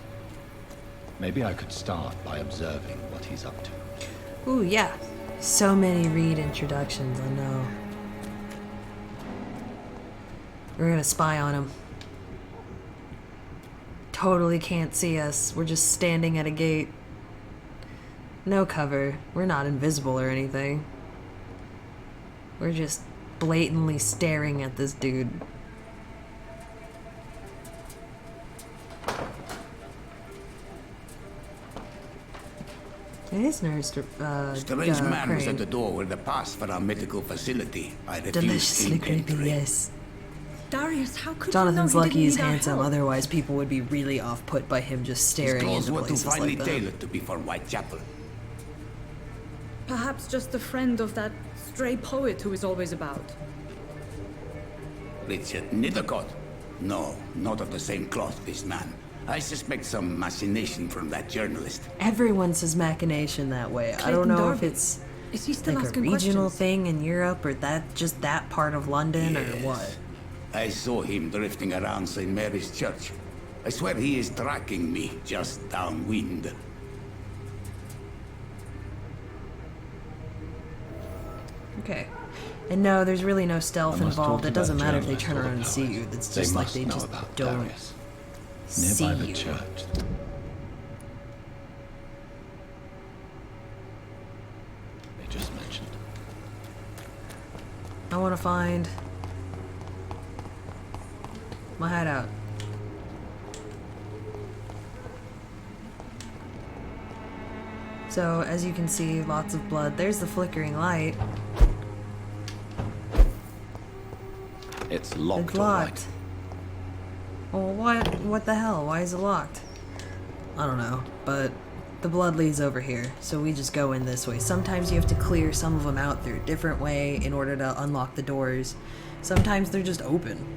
Maybe I could start by observing what he's up to. Ooh, yeah. So many Reed introductions, I know. We're gonna spy on him. Totally can't see us. We're just standing at a gate. No cover. We're not invisible or anything. We're just blatantly staring at this dude. It is nurse. Strange man was at the door with a pass for our medical facility. I refused Deliciously creepy, entry. yes. Darius, how could Jonathan's you know he lucky didn't he's need our handsome, help? otherwise people would be really off-put by him just His staring clothes into were too places finely like that. tailored to be for Whitechapel. Perhaps just a friend of that stray poet who is always about. Richard Nethercott? No, not of the same cloth, this man. I suspect some machination from that journalist. Everyone says machination that way. I don't Clayton know if Darby. it's Is he still like a asking regional questions? thing in Europe or that just that part of London or what. I saw him drifting around St. Mary's Church. I swear he is tracking me just downwind. Okay. And no, there's really no stealth I must involved. talk It doesn't to that matter if they journalist turn or around and the see powers. you. It's They just like must they know just about don't Darius. see Nearby the you. church. They just mentioned. I want to find my hideout. So, as you can see, lots of blood. There's the flickering light. It's locked. It's locked. Well, what the hell? Why is it locked? I don't know, but the blood leads over here, so we just go in this way. Sometimes you have to clear some of them out through a different way in order to unlock the doors. Sometimes they're just open.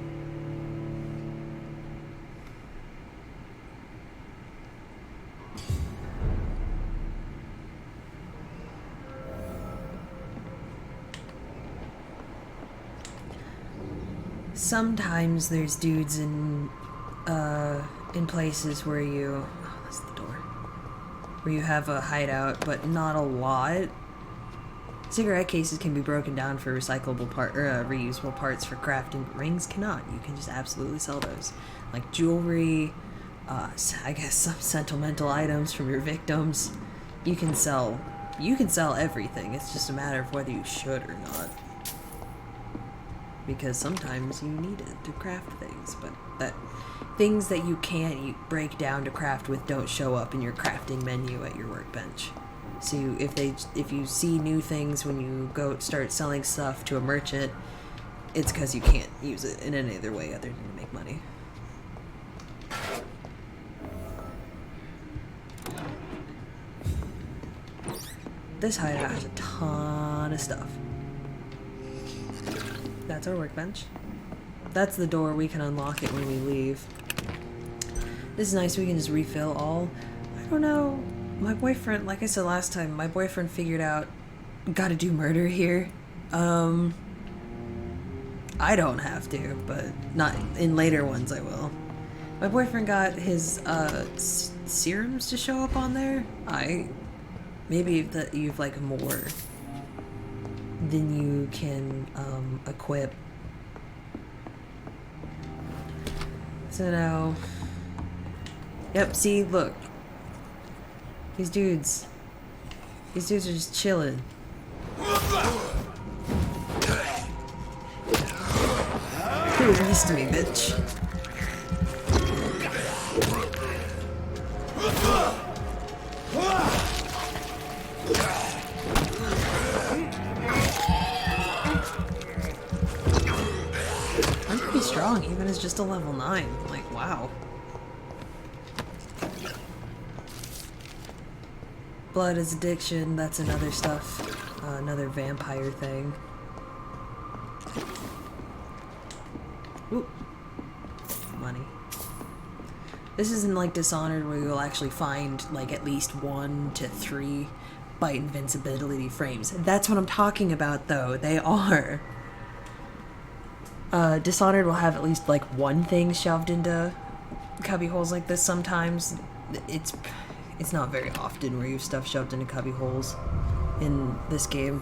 Sometimes there's dudes in places where you, oh, that's the door, where you have a hideout, but not a lot. Cigarette cases can be broken down for recyclable reusable parts for crafting. Rings cannot. You can just absolutely sell those, like jewelry. I guess some sentimental items from your victims. You can sell everything. It's just a matter of whether you should or not. Because sometimes you need it to craft things, but things that you can't break down to craft with don't show up in your crafting menu at your workbench. So if you see new things when you go start selling stuff to a merchant, it's because you can't use it in any other way other than to make money. This hideout has a ton of stuff. That's our workbench. That's the door. We can unlock it when we leave. This is nice. We can just refill all. I don't know. My boyfriend, like I said last time, my boyfriend figured out gotta do murder here. I don't have to, but not in later ones I will. My boyfriend got his serums to show up on there. Maybe that you've like more than you can equip. So now, yep, see, look. These dudes are just chilling. You're used to me, bitch. I'm pretty strong, even as just a level 9. Like, wow. Blood is addiction, that's another stuff. Another vampire thing. Ooh. Money. This isn't like Dishonored where you'll actually find like at least 1 to 3 bite invincibility frames. That's what I'm talking about though. They are. Dishonored will have at least like 1 thing shoved into cubby holes like this sometimes. It's not very often where you have stuff shoved into cubby holes in this game.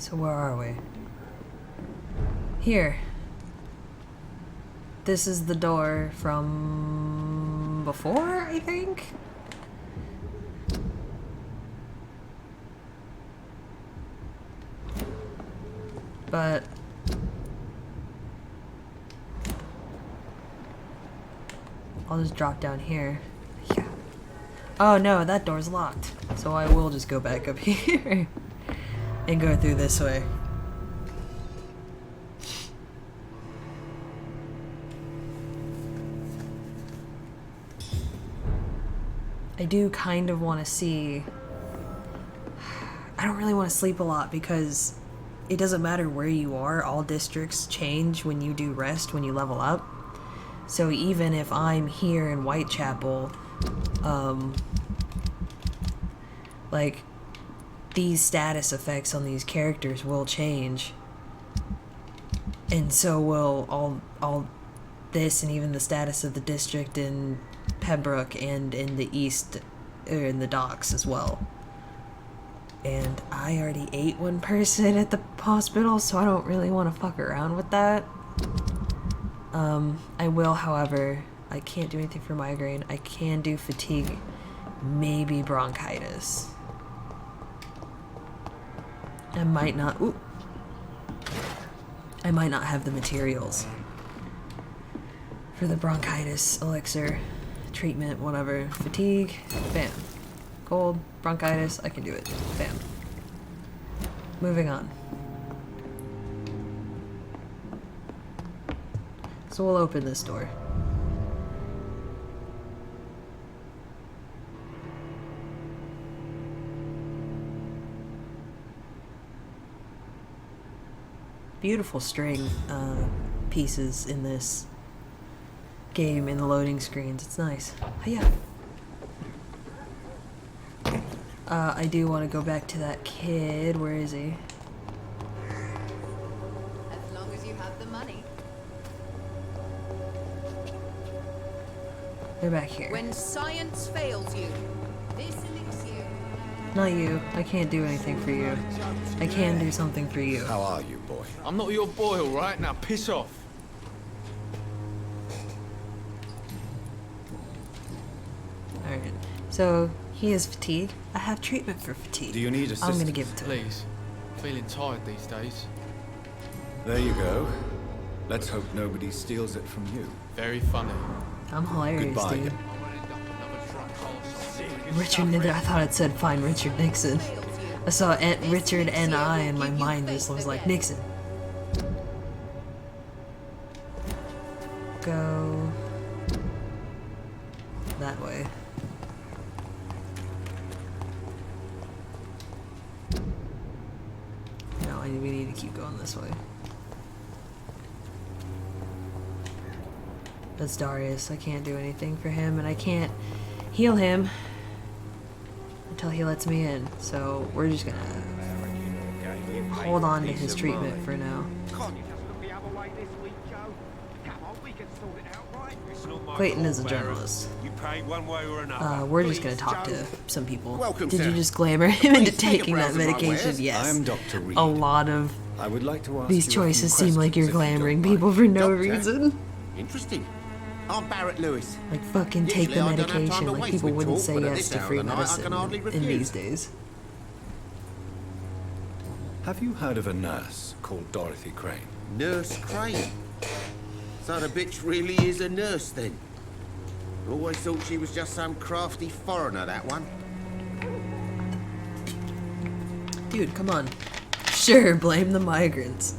So where are we? Here. This is the door from before, I think? But I'll just drop down here. Yeah. Oh no, that door's locked. So I will just go back up here and go through this way. I do kind of want to see... I don't really want to sleep a lot because it doesn't matter where you are, all districts change when you do rest, when you level up. So even if I'm here in Whitechapel, like, these status effects on these characters will change. And so will all this, and even the status of the district in Pembroke and in the east, or in the docks as well. And I already ate one person at the hospital, so I don't really want to fuck around with that. I will, however, I can't do anything for migraine. I can do fatigue, maybe bronchitis. I might not, ooh. I might not have the materials for the bronchitis elixir treatment, whatever. Fatigue, bam. Cold, bronchitis, I can do it. Bam. Moving on. So we'll open this door. Beautiful string pieces in this game in the loading screens. It's nice. Hiya. I do want to go back to that kid. Where is he? As long as you have the money. They're back here. When science fails you, this elixir. Not you. I can't do anything for you. I can do something for you. How are you, boy? I'm not your boy, all right? Now piss off. Alright. So, he has fatigue. I have treatment for fatigue. Do you need assistance? I'm gonna give it to him. Please. Feeling tired these days. There you go. Let's hope nobody steals it from you. Very funny. I'm hilarious, Goodbye. dude. Richard, I thought it said find Richard Nixon. I saw Richard N.I. and my mind just was like, Nixon. Go that way. No, we need to keep going this way. That's Darius. I can't do anything for him, and I can't heal him until he lets me in. So we're just gonna hold on to his treatment for now. Clayton is a journalist. We're just gonna talk to some people. Did you just glamour him into taking that medication? Yes. I'm Dr. Reed. A lot of I would like to ask these you a few choices seem like you're questions, if you glamoring don't people for no reason. Interesting. I'm Barrett Lewis. Like, fucking take the Usually I don't have time medication. to Like, waste people with wouldn't talk, say but at yes this to hour free of the night, I can hardly medicine in refuse. these days. Have you heard of a nurse called Dorothy Crane? Nurse Crane. So the bitch really is a nurse then? Always thought she was just some crafty foreigner, that one. Dude, come on. Sure, blame the migrants.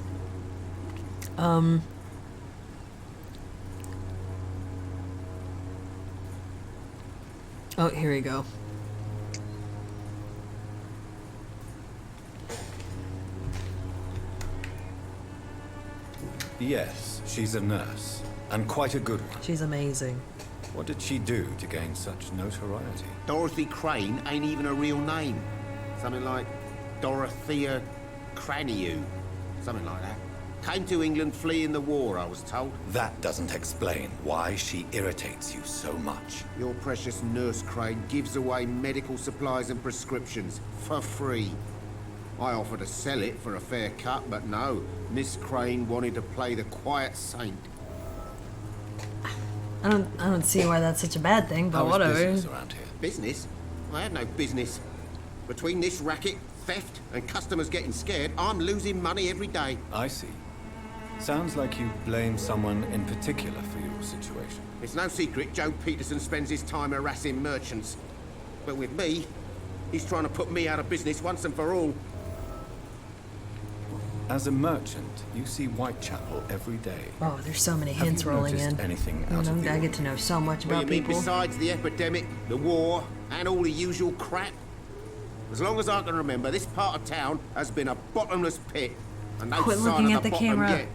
Oh, here we go. Yes, she's a nurse, and quite a good one. She's amazing. What did she do to gain such notoriety? Dorothy Crane ain't even a real name. Something like Dorothea Craniu. Something like that. Came to England fleeing the war, I was told. That doesn't explain why she irritates you so much. Your precious Nurse Crane gives away medical supplies and prescriptions for free. I offered to sell it for a fair cut, but no. Miss Crane wanted to play the quiet saint. I don't see why that's such a bad thing, but How is whatever. business around here? Business? I had no business. Between this racket, theft, and customers getting scared, I'm losing money every day. I see. Sounds like you blame someone in particular for your situation. It's no secret Joe Peterson spends his time harassing merchants. But with me, he's trying to put me out of business once and for all. As a merchant, you see Whitechapel every day. Oh, there's so many hints Have you rolling noticed in. anything out of the I get to know so much What about do you mean, people. besides the epidemic, the war, and all the usual crap? As long as I can remember, this part of town has been a bottomless pit. And no Quit sign looking of at the bottom camera. yet.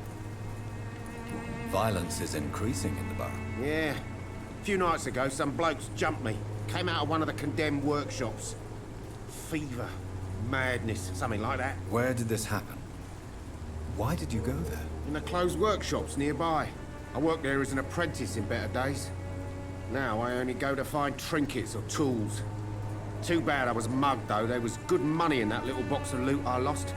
Violence is increasing in the borough. Yeah. A few nights ago, some blokes jumped me. Came out of one of the condemned workshops. Fever, madness, something like that. Where did this happen? Why did you go there? In the closed workshops nearby. I worked there as an apprentice in better days. Now I only go to find trinkets or tools. Too bad I was mugged, though. There was good money in that little box of loot I lost.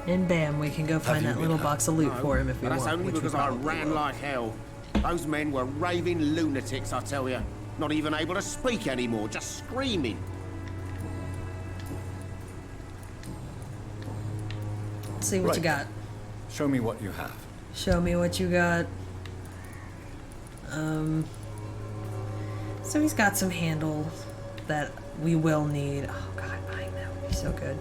And bam, we can go find that little box of loot for him if we But want. that's only which we because I probably ran will. like hell. Those men were raving lunatics, I tell you. Not even able to speak anymore, just screaming. Let's see what you got. Show me what you have. Show me what you got. So he's got some handles that we will need. Oh god, buying that would be so good.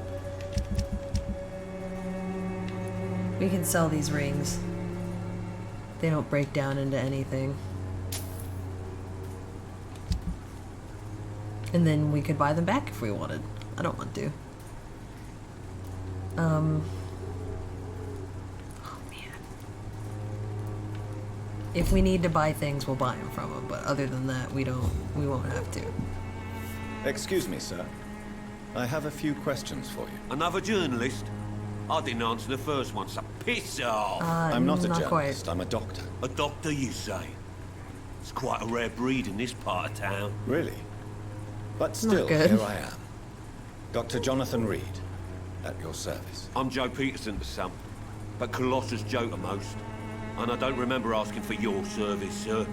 We can sell these rings. They don't break down into anything. And then we could buy them back if we wanted. I don't want to. Oh man. If we need to buy things, we'll buy them from him. But other than that, we won't have to. Excuse me, sir. I have a few questions for you. Another journalist? I didn't answer the first one, so piss off! I'm not a not journalist, I'm a doctor. A doctor, you say? It's quite a rare breed in this part of town. Really? But still, good. here I am. Dr. Jonathan Reed, at your service. I'm Joe Peterson to some, but Colossus Joe to most. And I don't remember asking for your service, sir.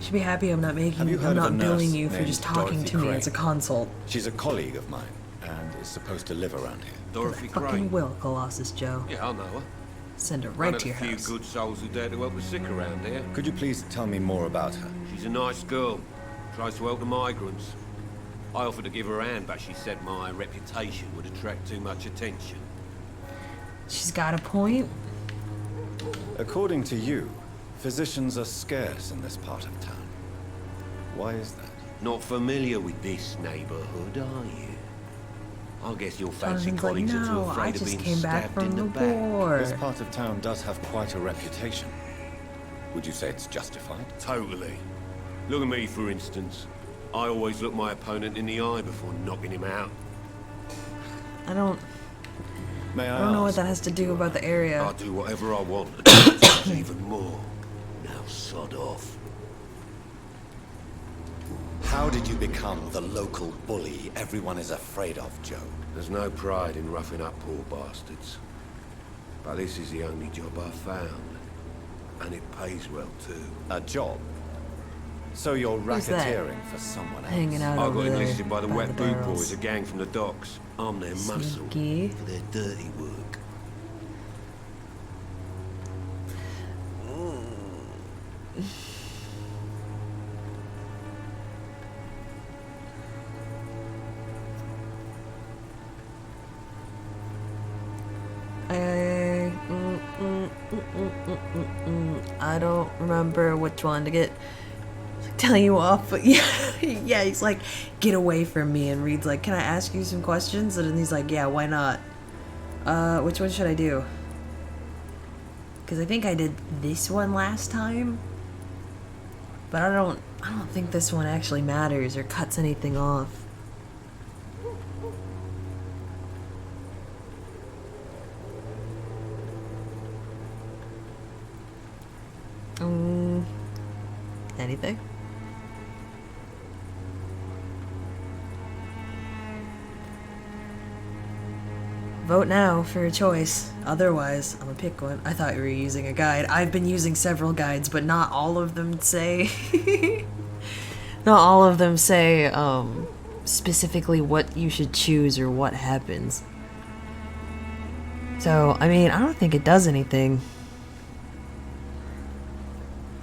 Should be happy I'm not Have you I'm heard of a not billing nurse you for named just talking Dorothy to me Crane? as a consult. She's a colleague of mine, and is supposed to live around here. Dorothy Fucking Crane. will, Colossus Joe. Yeah, I know her. Send her One right of to the your few house. good souls who dare to help the sick around here. Could you please tell me more about her? She's a nice girl. Tries to help the migrants. I offered to give her a hand, but she said my reputation would attract too much attention. She's got a point. According to you, physicians are scarce in this part of town. Why is that? Not familiar with this neighborhood, are you? I guess your fancy Jonathan's like, colleagues are too no, I afraid of just being came back stabbed in from the the back. war. This part of town does have quite a reputation. Would you say it's justified? Totally. Look at me, for instance. I always look my opponent in the eye before knocking him out. I don't know what that has to do about the area. I'll do whatever I want, and even more. Now sod off. How did you become the local bully everyone is afraid of, Joe? There's no pride in roughing up poor bastards. But this is the only job I've found. And it pays well, too. A job? So you're Who's that? racketeering for someone else? Hanging out I over got there enlisted by the Wet Boot barrels. Boys, a gang from the docks. I'm their muscle Sneaky. for their dirty work. I don't remember which one to get telling you off, but yeah, yeah, he's like, get away from me, and Reed's like, can I ask you some questions? And he's like, yeah, why not? Which one should I do? Because I think I did this one last time, but I don't think this one actually matters or cuts anything off. Anything? Vote now for a choice. Otherwise, I'm gonna pick one. I thought you were using a guide. I've been using several guides, but not all of them say... not all of them say, specifically what you should choose or what happens. So, I mean, I don't think it does anything.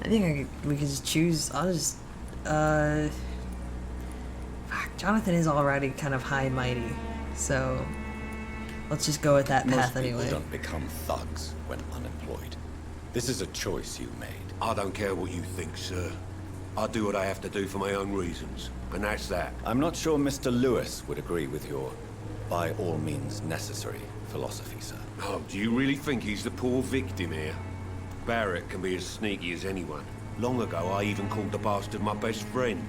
I think we can just choose. I'll just, fuck, Jonathan is already kind of high and mighty, so let's just go with that path anyway. Most people don't become thugs when unemployed. This is a choice you made. I don't care what you think, sir. I do what I have to do for my own reasons, and that's that. I'm not sure Mr. Lewis would agree with your by all means necessary philosophy, sir. Oh, do you really think he's the poor victim here? Barrett can be as sneaky as anyone. Long ago, I even called the bastard my best friend.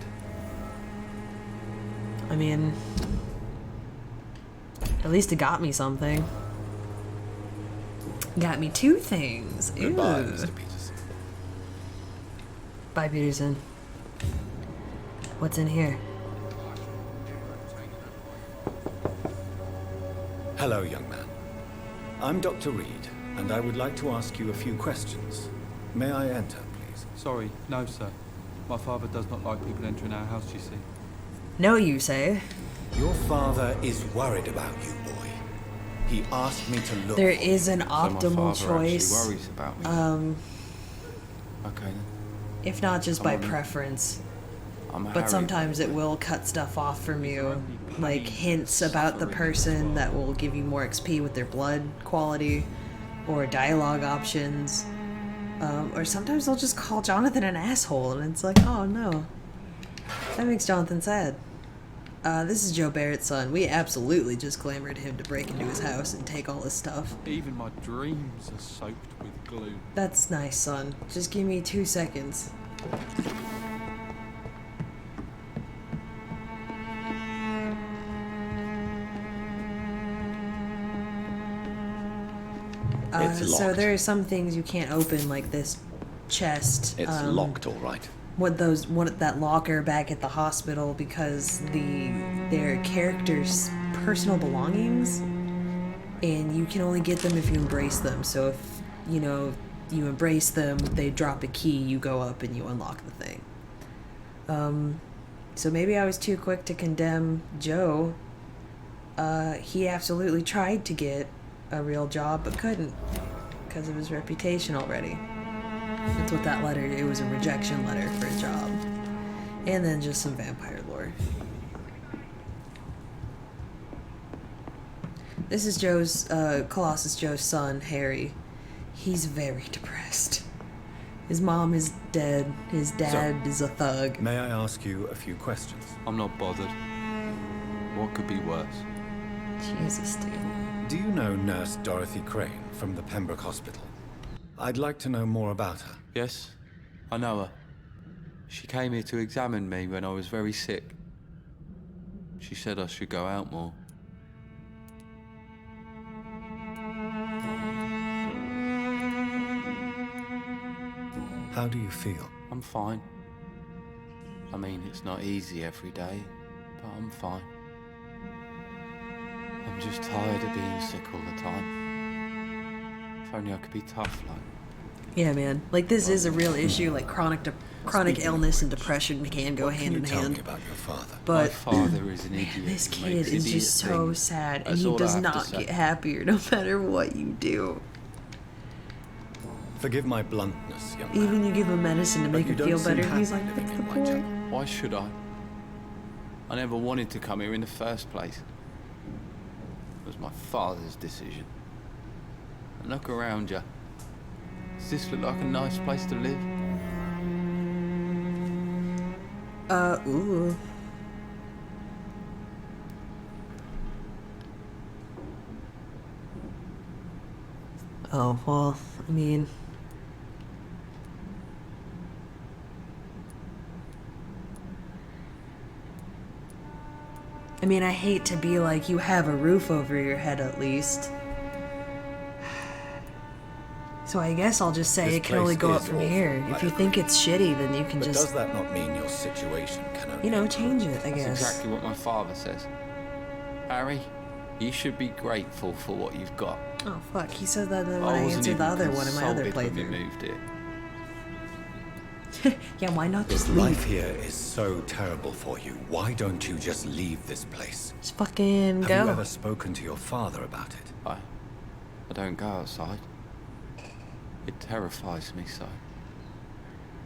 I mean, at least it got me something. Got me 2 things. Goodbye, Ew. Mr. Peterson. Bye, Peterson. What's in here? Hello, young man. I'm Dr. Reed, and I would like to ask you a few questions. May I enter, please? Sorry, no, sir. My father does not like people entering our house, you see. No, you say. Your father is worried about you, boy. He asked me to look. There is an optimal So my father choice. actually worries about me. Okay then. If not just by I'm on- preference. I'm But Harry. sometimes it will cut stuff off from you, like hints about the person that will give you more XP with their blood quality, or dialogue options. Or sometimes they'll just call Jonathan an asshole, and it's like, oh no. That makes Jonathan sad. This is Joe Barrett's son. We absolutely just clamored him to break into his house and take all his stuff. Even my dreams are soaked with glue. That's nice, son. Just give me 2 seconds. It's So locked. there are some things you can't open, like this chest. It's locked, all right. What that locker back at the hospital, because their characters' personal belongings, and you can only get them if you embrace them. So if you embrace them, they drop a key, you go up and you unlock the thing. So maybe I was too quick to condemn Joe. He absolutely tried to get a real job but couldn't because of his reputation already. That's what that letter, it was a rejection letter for a job. And then just some vampire lore. This is Colossus Joe's son, Harry. He's very depressed. His mom is dead. His dad is a thug. May I ask you a few questions? I'm not bothered. What could be worse? Jesus, dude. Do you know Nurse Dorothy Crane from the Pembroke Hospital? I'd like to know more about her. Yes, I know her. She came here to examine me when I was very sick. She said I should go out more. How do you feel? I'm fine. I mean, it's not easy every day, but I'm fine. I'm just tired of being sick all the time. If only I could be tough, like. Yeah, man. Like, this is a real issue. Like, chronic illness and depression can go hand in hand. Tell me about your father. My But father is an idiot. this who kid makes is idiot just so things. sad, and That's he all I does have to not say. get happier no matter what you do. Forgive my bluntness, young man. Even you give him medicine to make you him don't feel seem better, happy he's like, living what's the in point? Whitechapel. Why should I? I never wanted to come here in the first place. It was my father's decision. And look around you. Does this look like a nice place to live? Ooh. Oh, well, I mean... I hate to be like, you have a roof over your head at least. So I guess I'll just say This it can only place go up is from awful. here. If you think it's shitty, then you can But just, does that not mean your situation can only change it, I That's guess. exactly what my father says. Harry, You should be grateful for what you've got. Oh fuck, he said that when I I wasn't answered the even other one in my other consulted when we playthrough. moved here. Yeah, why not just Life leave? here is so terrible for you. Why don't you just leave this place? Just fucking Have go. you ever spoken to your father about it? I don't go outside. It terrifies me so.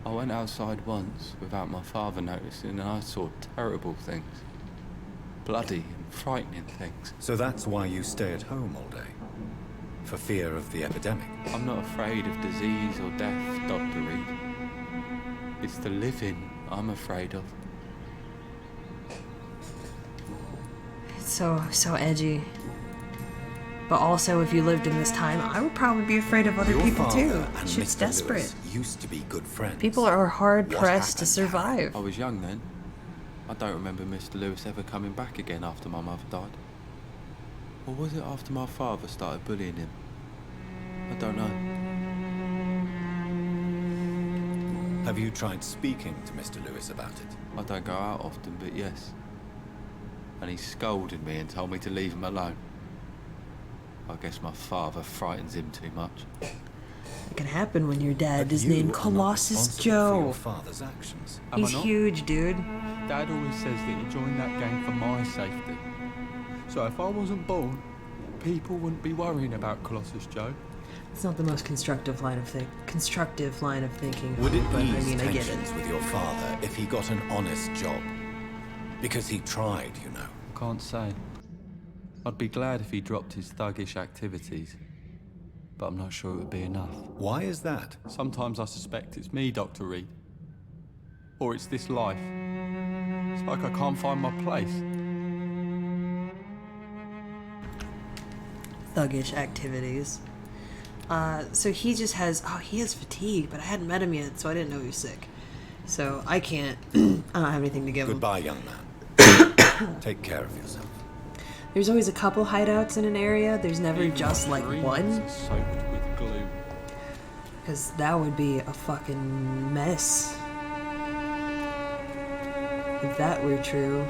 I went outside once without my father noticing and I saw terrible things. Bloody and frightening things. So that's why you stay at home all day? For fear of the epidemic? I'm not afraid of disease or death, Dr. Reed. It's the living I'm afraid of. It's so edgy. But also, if you lived in this time, I would probably be afraid of other Your people too. father and Shit's Mr. desperate. Lewis used to be good friends. People are hard What pressed to happened? survive. I was young then. I don't remember Mr. Lewis ever coming back again after my mother died. Or was it after my father started bullying him? I don't know. Have you tried speaking to Mr. Lewis about it? I don't go out often, but yes. And he scolded me and told me to leave him alone. I guess my father frightens him too much. It can happen when your dad But is you named are not Colossus responsible for Joe. your father's actions. Am I He's not? huge, dude. Dad always says that he joined that gang for my safety. So if I wasn't born, people wouldn't be worrying about Colossus Joe. It's not the most constructive line of thinking. Would it but ease I mean, I get tensions it. with your father if he got an honest job? Because he tried, you know. Can't say. I'd be glad if he dropped his thuggish activities. But I'm not sure it would be enough. Why is that? Sometimes I suspect it's me, Dr. Reed. Or it's this life. It's like I can't find my place. Thuggish activities. So he just has, he has fatigue, but I hadn't met him yet, so I didn't know he was sick. So I can't, I don't have anything to give him. Goodbye, young man. Take care of yourself. There's always a couple hideouts in an area. There's never just like one. Soaked with glue. Because that would be a fucking mess. If that were true.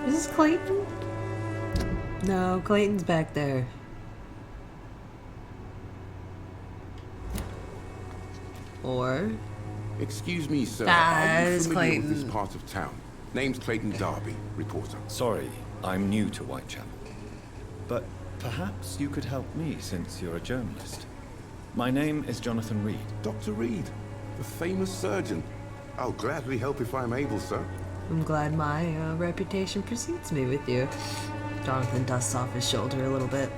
Is this Clayton? No, Clayton's back there. Or... Excuse me, sir. Ah, Are you it's familiar with Clayton. this part of town? Name's Clayton Darby, reporter. Sorry, I'm new to Whitechapel. But perhaps you could help me since you're a journalist. My name is Jonathan Reed. Dr. Reed, the famous surgeon. I'll gladly help if I'm able, sir. I'm glad my reputation precedes me with you. Jonathan dusts off his shoulder a little bit.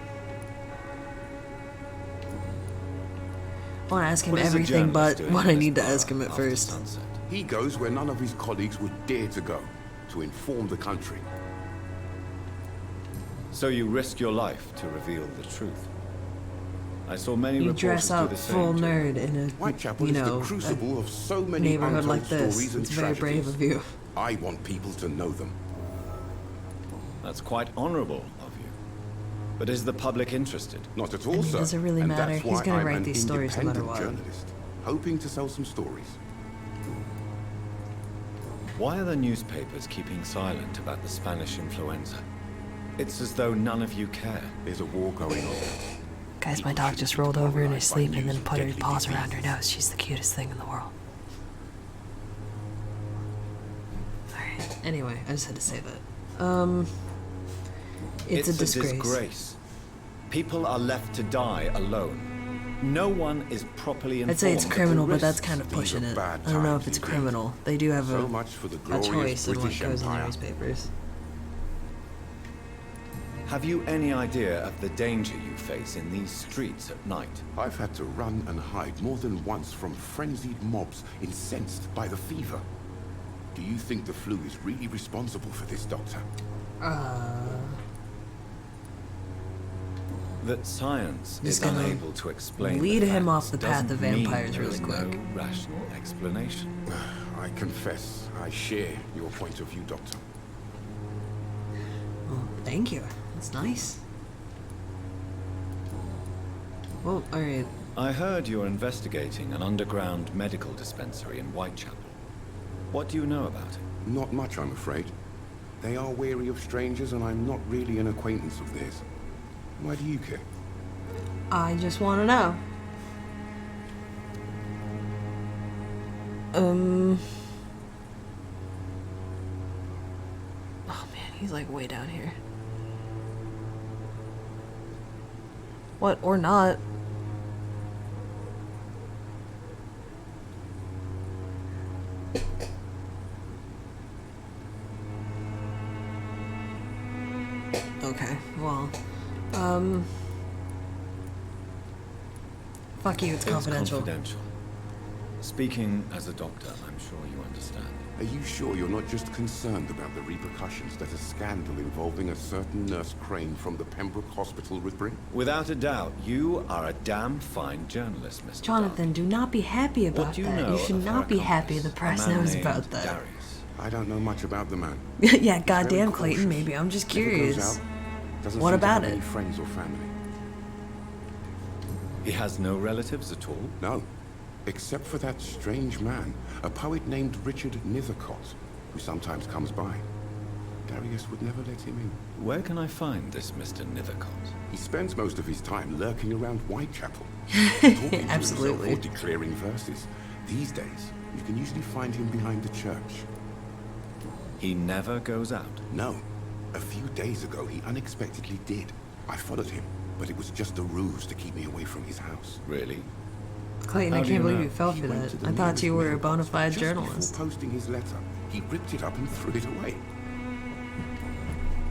I want to ask him What is a everything but journalist doing what in I this need to borough ask him at after first. sunset? He goes where none of his colleagues would dare to go, to inform the country. So you risk your life to reveal the truth. I saw many You reporters dress do up the full same. nerd in a, Whitechapel you is know, the crucible of so many neighborhood untold like this. stories and It's very brave tragedies. of you. I want people to know them. That's quite honorable of you. But is the public interested? Not at I all, mean, sir. does it really And matter? that's He's why gonna I'm write an these stories no matter independent what. journalist, hoping to sell some stories. Why are the newspapers keeping silent about the Spanish influenza? It's as though none of you care. There's a war going on. Guys, my dog just rolled over in her sleep and then put her paws around her nose. She's the cutest thing in the world. Alright, anyway, I just had to say that. It's a disgrace. People are left to die alone. No one is properly informed. I'd say it's of the criminal, but risks. that's kind of pushing it. I don't know if it's criminal. They do have So much for the a glorious choice in what British goes in the Empire. newspapers. Have you any idea of the danger you face in these streets at night? I've had to run and hide more than once from frenzied mobs incensed by the fever. Do you think the flu is really responsible for this, Doctor? That science Just is gonna unable to explain lead the him facts off the path doesn't of mean vampires there really is quick. No rational explanation. I confess, I share your point of view, Doctor. Well, thank you. That's nice. Well, alright. I heard you're investigating an underground medical dispensary in Whitechapel. What do you know about it? Not much, I'm afraid. They are wary of strangers, and I'm not really an acquaintance of theirs. Why do you care? I just want to know. Oh man, he's like way down here. What, or not? Okay, well, fuck you, it's confidential. Confidential. Speaking as a doctor, I'm sure you understand. Are you sure you're not just concerned about the repercussions that a scandal involving a certain Nurse Crane from the Pembroke Hospital would bring? Without a doubt, you are a damn fine journalist, Mr. Jonathan, do not be happy about that. You should not be happy the press knows about that. Darius. I don't know much about the man. Yeah, goddamn, Clayton, maybe. I'm just Never goes curious. out. Doesn't What seem to about have it? any friends or family. He has no relatives at all? No. Except for that strange man, a poet named Richard Nethercott, who sometimes comes by. Darius would never let him in. Where can I find this Mr. Nethercott? He spends most of his time lurking around Whitechapel, talking to Absolutely. himself or declaring verses. These days, you can usually find him behind the church. He never goes out? No. A few days ago, he unexpectedly did. I followed him, but it was just a ruse to keep me away from his house. Really? Clayton, I How do can't you believe know? you fell He for went that. to the I thought you nearest were a bona fide just journalist. before posting his letter, he ripped it up and threw it away.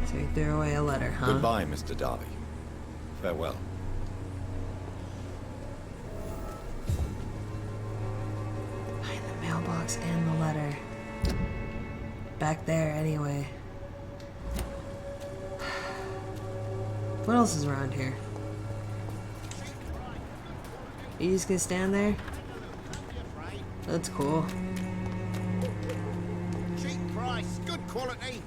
So you threw away a letter, huh? Goodbye, Mr. Darby. Farewell. Find the mailbox and the letter. Back there, anyway. What else is around here? You just gonna stand there? That's cool. Cheap price, good quality.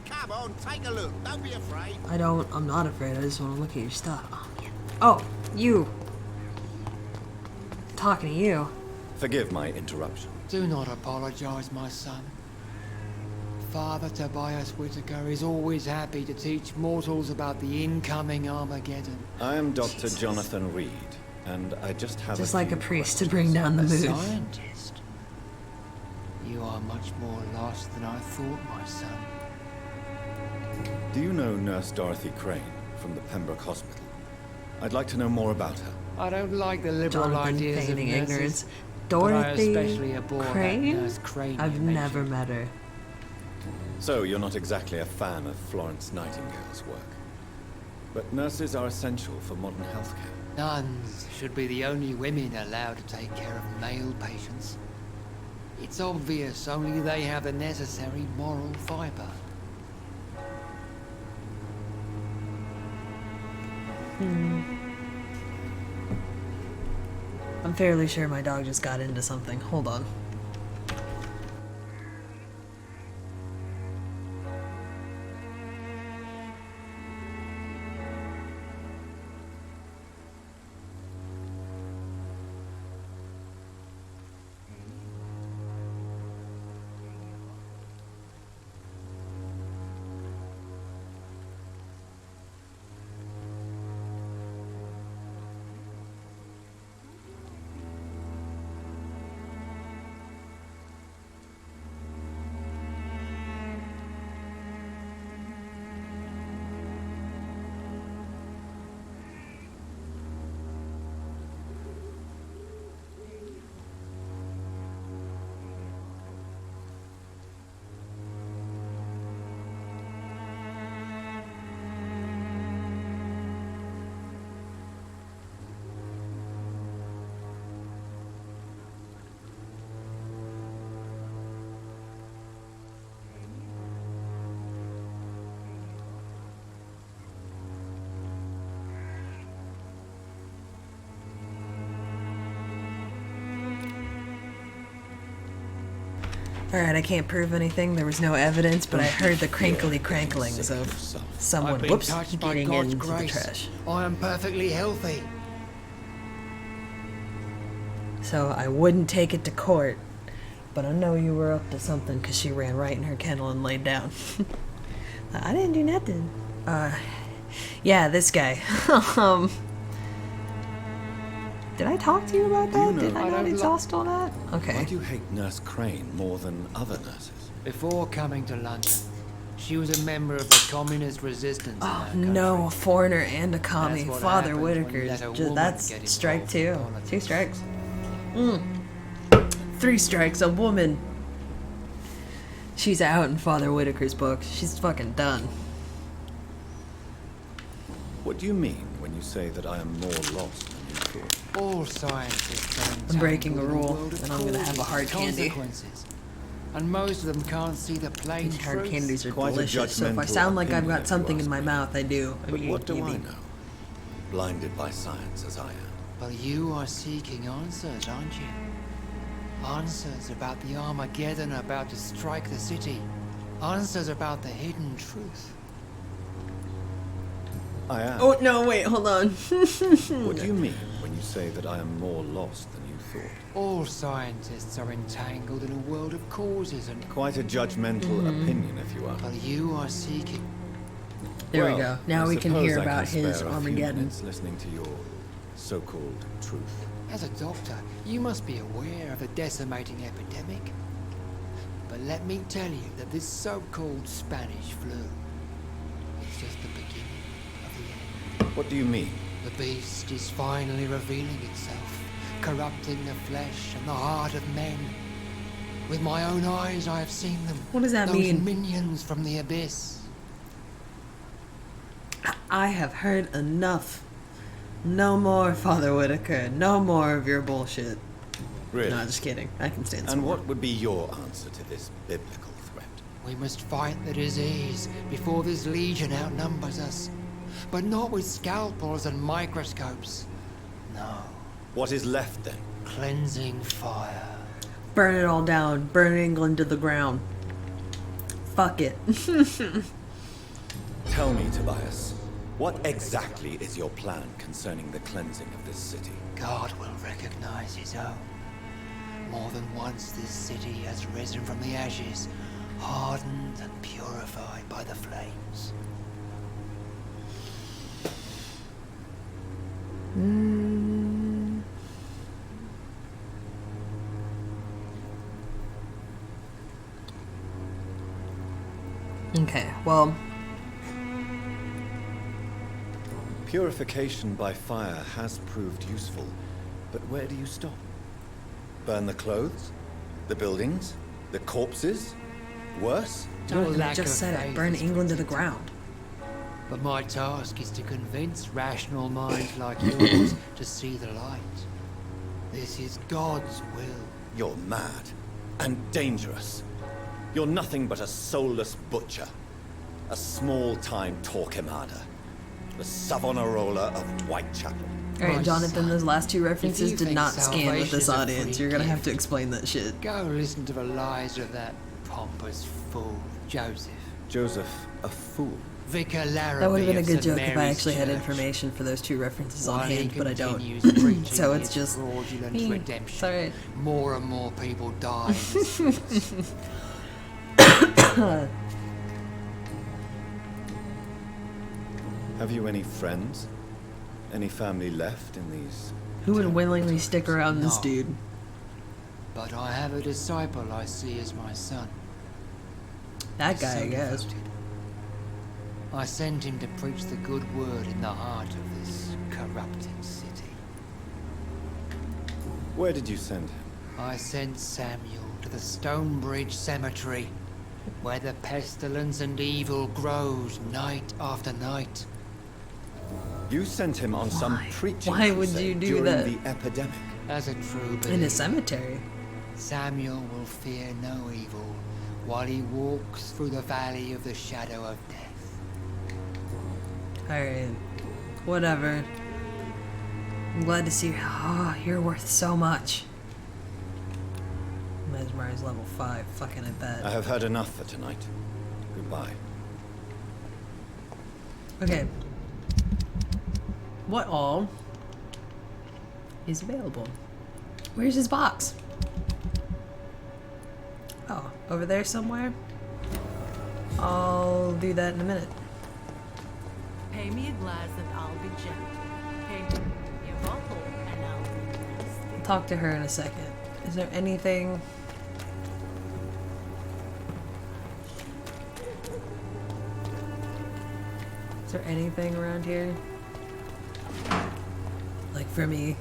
Come on, take a look. Don't be afraid. I'm not afraid. I just want to look at your stuff. Oh, man. Oh, you. I'm talking to you. Forgive my interruption. Do not apologize, my son. Father Tobias Whitaker is always happy to teach mortals about the incoming Armageddon. I am Dr. Jonathan Reed, and I just have Just a like a few priest to bring down the A mood. scientist? You are much more lost than I thought, my son. Do you know Nurse Dorothy Crane from the Pembroke Hospital? I'd like to know more about her. I don't like the liberal Jonathan ideas of feigning nurses, ignorance. but I Dorothy especially abhor that Crane? Nurse Crane I've you never mentioned. met her. So you're not exactly a fan of Florence Nightingale's work. But nurses are essential for modern healthcare. Nuns should be the only women allowed to take care of male patients. It's obvious only they have the necessary moral fiber. I'm fairly sure my dog just got into something. Hold on. Alright, I can't prove anything. There was no evidence, but I heard the crinkly cranklings of someone, I've been whoops, touched by getting God's into the grace. trash. I am perfectly healthy. so I wouldn't take it to court. But I know you were up to something because she ran right in her kennel and laid down. I didn't do nothing. Yeah, this guy. Did I talk to you about that? Did I not exhaust all that? Okay. Why do you hate Nurse Crane more than other nurses? Before coming to London, she was a member of the communist resistance. Oh no, a foreigner and a commie. Father Whitaker's that's strike 2. 2 strikes. 3 strikes, a woman. She's out in Father Whitaker's book. She's fucking done. What do you mean when you say that I am more lost than you thought? All scientists are I'm breaking a entangled in rule, world of and I'm gonna have a hard causes and candy. consequences. And most of them can't see the plain These hard truth. candies are Quite a delicious, so if I judgmental sound like I've opinion, got if something you in my ask mouth, I do. But what do I know? Blinded by science as I am. But you are seeking answers, aren't you? Answers about the Armageddon about to strike the city. Answers about the hidden truth. I am. Oh no, wait, hold on. What do you mean when you say that I am more lost than you thought? All scientists are entangled in a world of causes and... Quite a judgmental opinion, if you ask. But you are seeking... There we Well, go. Now I we can suppose hear I about spare his a few Armageddon. minutes listening to your so-called truth. As a doctor, you must be aware of the decimating epidemic. But let me tell you that this so-called Spanish flu is just the beginning of the end. What do you mean? The beast is finally revealing itself, corrupting the flesh and the heart of men. With my own eyes, I have seen them. What does that Those mean? minions from the abyss. I have heard enough. No more, Father Whitaker. No more of your bullshit. Really? No, just kidding. I can stand some And more. what would be your answer to this biblical threat? We must fight the disease before this legion outnumbers us. But not with scalpels and microscopes. No. What is left then? Cleansing fire. Burn it all down. Burn England to the ground. Fuck it. Tell me, Tobias, what exactly is your plan concerning the cleansing of this city? God will recognize his own. More than once this city has risen from the ashes, hardened and purified by the flames. Okay, well... Purification by fire has proved useful, but where do you stop? Burn the clothes? The buildings? The corpses? Worse? I just said it. Burn England to the ground. But my task is to convince rational minds like yours to see the light. This is God's will. You're mad and dangerous. You're nothing but a soulless butcher. A small-time Torquemada. The Savonarola of Whitechapel. Alright, Jonathan, those last 2 references did not scan with this salvation's a audience. free You're gonna have gift, to explain that shit. Go listen to the lies of that pompous fool, Joseph. Joseph, a fool. Vicar Larrabee That would have been a of good St. joke if I Mary's actually had Church. information for those 2 references on While he hand, but I don't. continues preaching So it's his just... fraudulent redemption. It's alright. More and more people die in the streets. Have you any friends? Any family left in these... Who would willingly stick around this No. dude? But I have a disciple I see as my son. That He's guy, so I guess. devoted. I sent him to preach the good word in the heart of this corrupted city. Where did you send him? I sent Samuel to the Stonebridge Cemetery, where the pestilence and evil grows night after night. You sent him on some preaching Why would crusade you do during that? the epidemic. As a true believer, In a cemetery. Samuel will fear no evil while he walks through the valley of the shadow of death. Alright. Whatever. I'm glad to see. Oh, you're worth so much. Mesmerize level 5. Fucking I bet. I have heard enough for tonight. Goodbye. Okay. What all is available? Where's his box? Oh, over there somewhere? I'll do that in a minute. Pay me a glass and I'll be gentle. Pay me a bottle and I'll be nasty. I'll talk to her in a second. Is there anything... Is there anything around here? Like for me?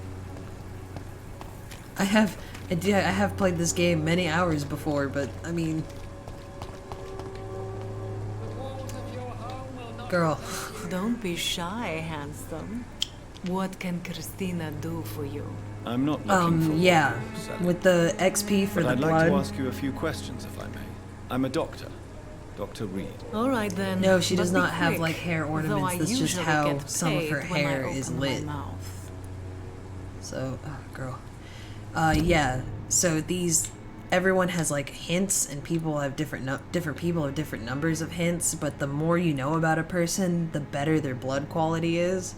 I have played this game many hours before, but I mean... Girl. Don't be shy, handsome. What can Christina do for you? I'm not looking for yeah. work, Sally. With the XP for But the I'd blood. like to ask you a few questions, if I may. I'm a doctor. Dr. Reed. All right then. No, she does but be not have quick, like hair though ornaments. I That's just usually how get some of her paid when I hair is open my lit. mouth. So, oh, girl. Yeah. So everyone has like hints, and people have different people have different numbers of hints. But the more you know about a person, the better their blood quality is.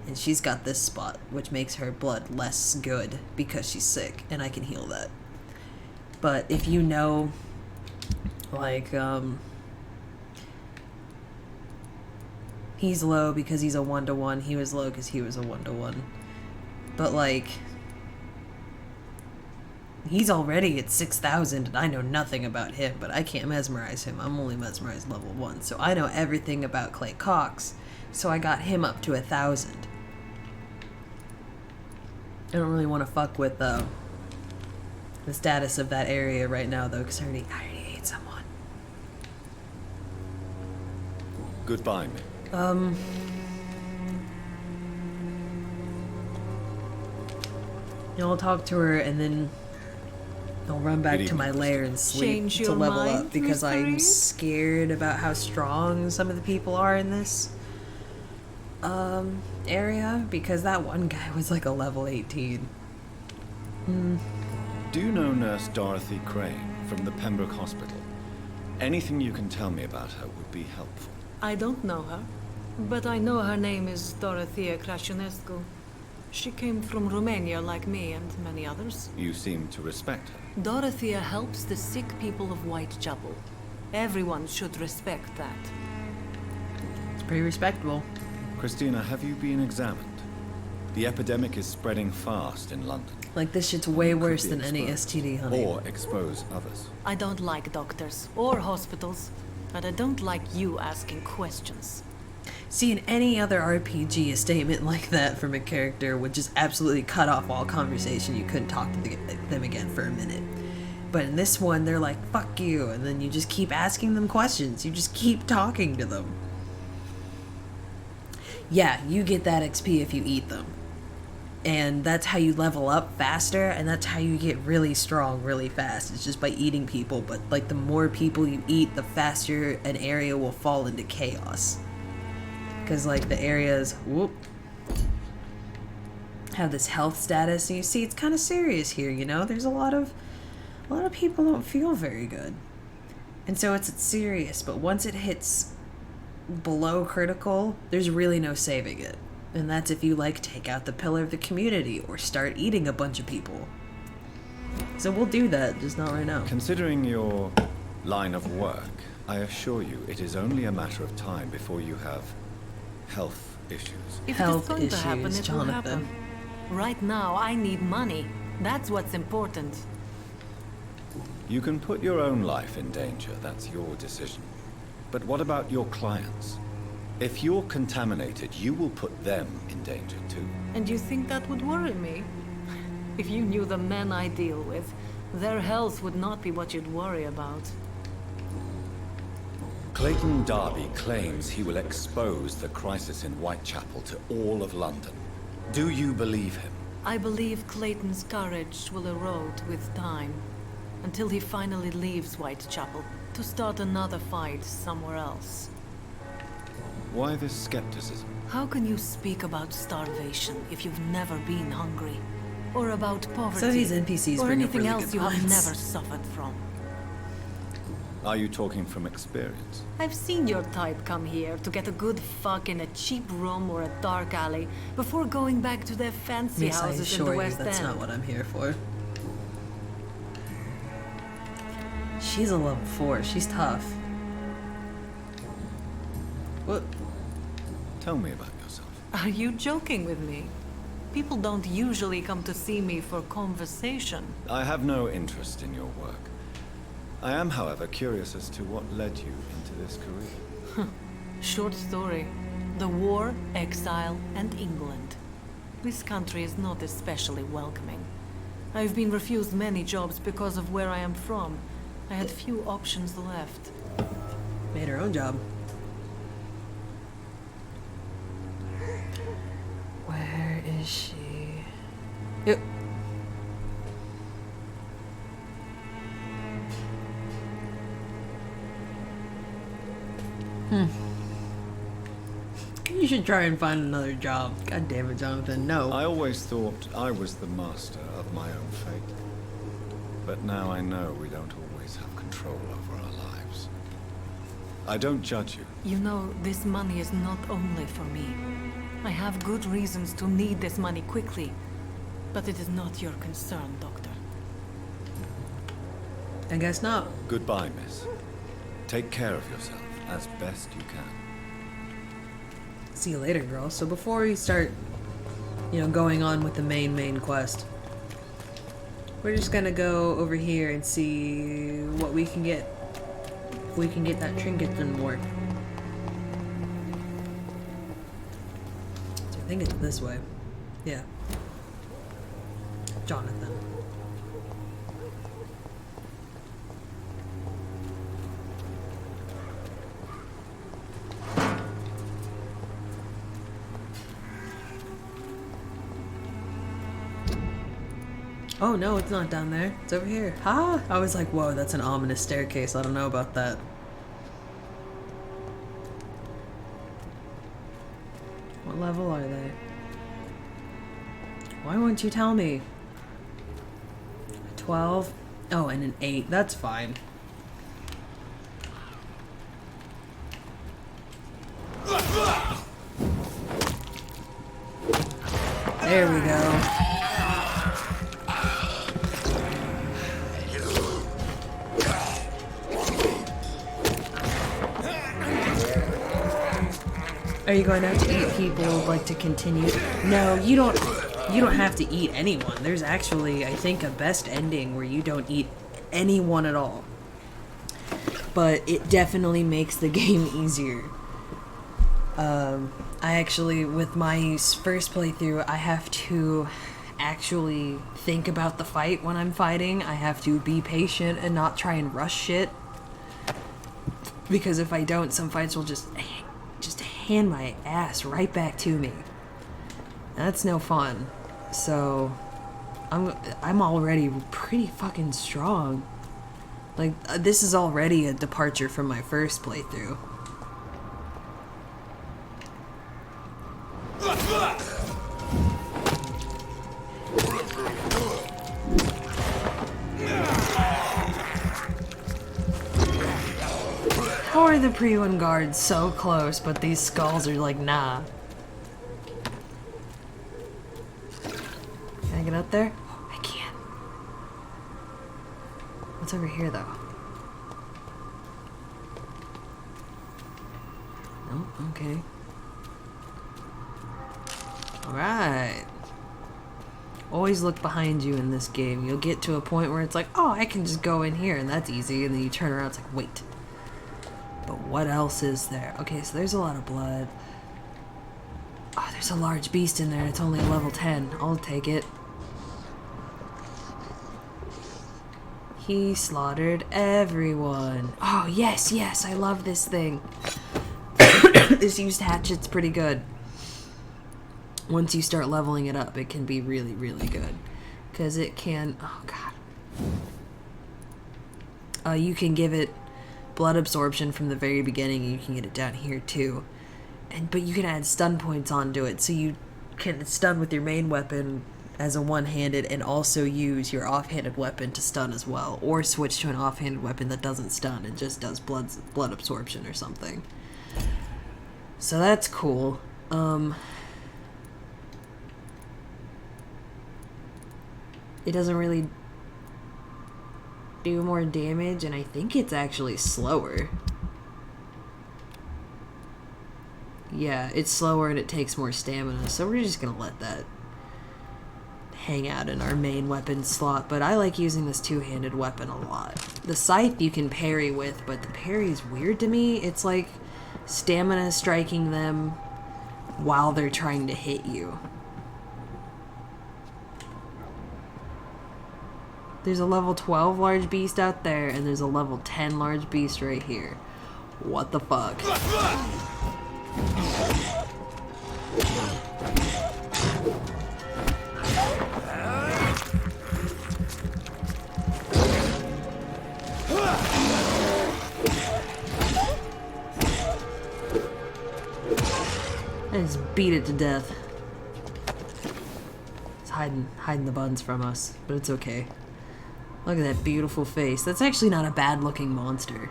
And she's got this spot, which makes her blood less good because she's sick, and I can heal that. But if you know, like, he's low because he's a 1-to-1, he was low because he was a 1-to-1. But, like, he's already at 6,000, and I know nothing about him, but I can't mesmerize him. I'm only mesmerized level 1, so I know everything about Clay Cox, so I got him up to 1,000. I don't really want to fuck with the status of that area right now, though, because I already ate someone. Goodbye, Mick. I'll talk to her, and then I'll run back Good to my evening, lair and sleep Change to your level mind, up, because Mr. I'm Reed? scared about how strong some of the people are in this area, because that one guy was like a level 18. Do you know Nurse Dorothy Crane from the Pembroke Hospital? Anything you can tell me about her would be helpful. I don't know her, but I know her name is Dorothea Crăciunescu. She came from Romania like me and many others. You seem to respect her. Dorothea helps the sick people of Whitechapel. Everyone should respect that. It's pretty respectable. Christina, have you been examined? The epidemic is spreading fast in London. Like, this shit's way worse be than any exposed. STD, honey. Or expose others. I don't like doctors or hospitals, but I don't like you asking questions. See, in any other RPG, a statement like that from a character would just absolutely cut off all conversation. You couldn't talk to them again for a minute. But in this one, they're like, fuck you, and then you just keep asking them questions. You just keep talking to them. Yeah, you get that XP if you eat them. And that's how you level up faster, and that's how you get really strong really fast. It's just by eating people, but like the more people you eat, the faster an area will fall into chaos. Because like the areas, have this health status, and you see it's kind of serious here, you know? There's a lot of people don't feel very good. And so it's serious, but once it hits below critical, there's really no saving it. And that's if you, like, take out the pillar of the community or start eating a bunch of people. So we'll do that, just not right now. Considering your line of work, I assure you it is only a matter of time before you have health issues. If Health it's going to happen, issues, it will Jonathan. happen. Right now, I need money. That's what's important. You can put your own life in danger, that's your decision. But what about your clients? If you're contaminated, you will put them in danger too. And you think that would worry me? If you knew the men I deal with, their health would not be what you'd worry about. Clayton Darby claims he will expose the crisis in Whitechapel to all of London. Do you believe him? I believe Clayton's courage will erode with time, until he finally leaves Whitechapel to start another fight somewhere else. Why this skepticism? How can you speak about starvation if you've never been hungry? Or about poverty? So these NPCs or bring up anything really else good you have points. never suffered from? Are you talking from experience? I've seen your type come here to get a good fuck in a cheap room or a dark alley before going back to their fancy Yes, I houses in assure the you West that's End. not what I'm here for. She's a level 4. She's tough. What? Tell me about yourself. Are you joking with me? People don't usually come to see me for conversation. I have no interest in your work. I am, however, curious as to what led you into this career. Short story. The war, exile, and England. This country is not especially welcoming. I've been refused many jobs because of where I am from. I had few options left. Made her own job. Where is she? Yep. You should try and find another job. God damn it, Jonathan, no. I always thought I was the master of my own fate. But now I know we don't always have control over our lives. I don't judge you. You know, this money is not only for me. I have good reasons to need this money quickly. But it is not your concern, Doctor. I guess not. Goodbye, miss. Take care of yourself as best you can. See you later, girl. So before we start, going on with the main quest, we're just gonna go over here and see what we can get. If we can get that trinket and more. So I think it's this way. Yeah. Jonathan. Oh no, it's not down there. It's over here. Ha! I was like, whoa, that's an ominous staircase. I don't know about that. What level are they? Why won't you tell me? 12? Oh, and an 8. That's fine. There we go. Are you going out to eat people like to continue? No, you don't have to eat anyone. There's actually, I think, a best ending where you don't eat anyone at all. But it definitely makes the game easier. I actually, with my first playthrough, I have to actually think about the fight when I'm fighting. I have to be patient and not try and rush shit. Because if I don't, some fights will just hand my ass right back to me. That's no fun. So I'm already pretty fucking strong. Like, this is already a departure from my first playthrough. How are the pre-one guards so close, but these skulls are like, nah. Can I get up there? I can. What's over here, though? No? Okay. Alright. Always look behind you in this game. You'll get to a point where it's like, oh, I can just go in here, and that's easy, and then you turn around, it's like, wait. But what else is there? Okay, so there's a lot of blood. Oh, there's a large beast in there. It's only level 10. I'll take it. He slaughtered everyone. Oh, yes, yes, I love this thing. This used hatchet's pretty good. Once you start leveling it up, it can be really, really good. Because it can... Oh, God. You can give it blood absorption from the very beginning, and you can get it down here too. But you can add stun points onto it, so you can stun with your main weapon as a one-handed and also use your off-handed weapon to stun as well, or switch to an off-handed weapon that doesn't stun and just does blood absorption or something. So that's cool. It doesn't really... do more damage, and I think it's actually slower. Yeah, it's slower and it takes more stamina, so we're just gonna let that hang out in our main weapon slot, but I like using this two-handed weapon a lot. The scythe you can parry with, but the parry's weird to me. It's like stamina striking them while they're trying to hit you. There's a level 12 large beast out there, and there's a level 10 large beast right here. What the fuck? I just beat it to death. It's hiding the buns from us, but it's okay. Look at that beautiful face. That's actually not a bad looking monster.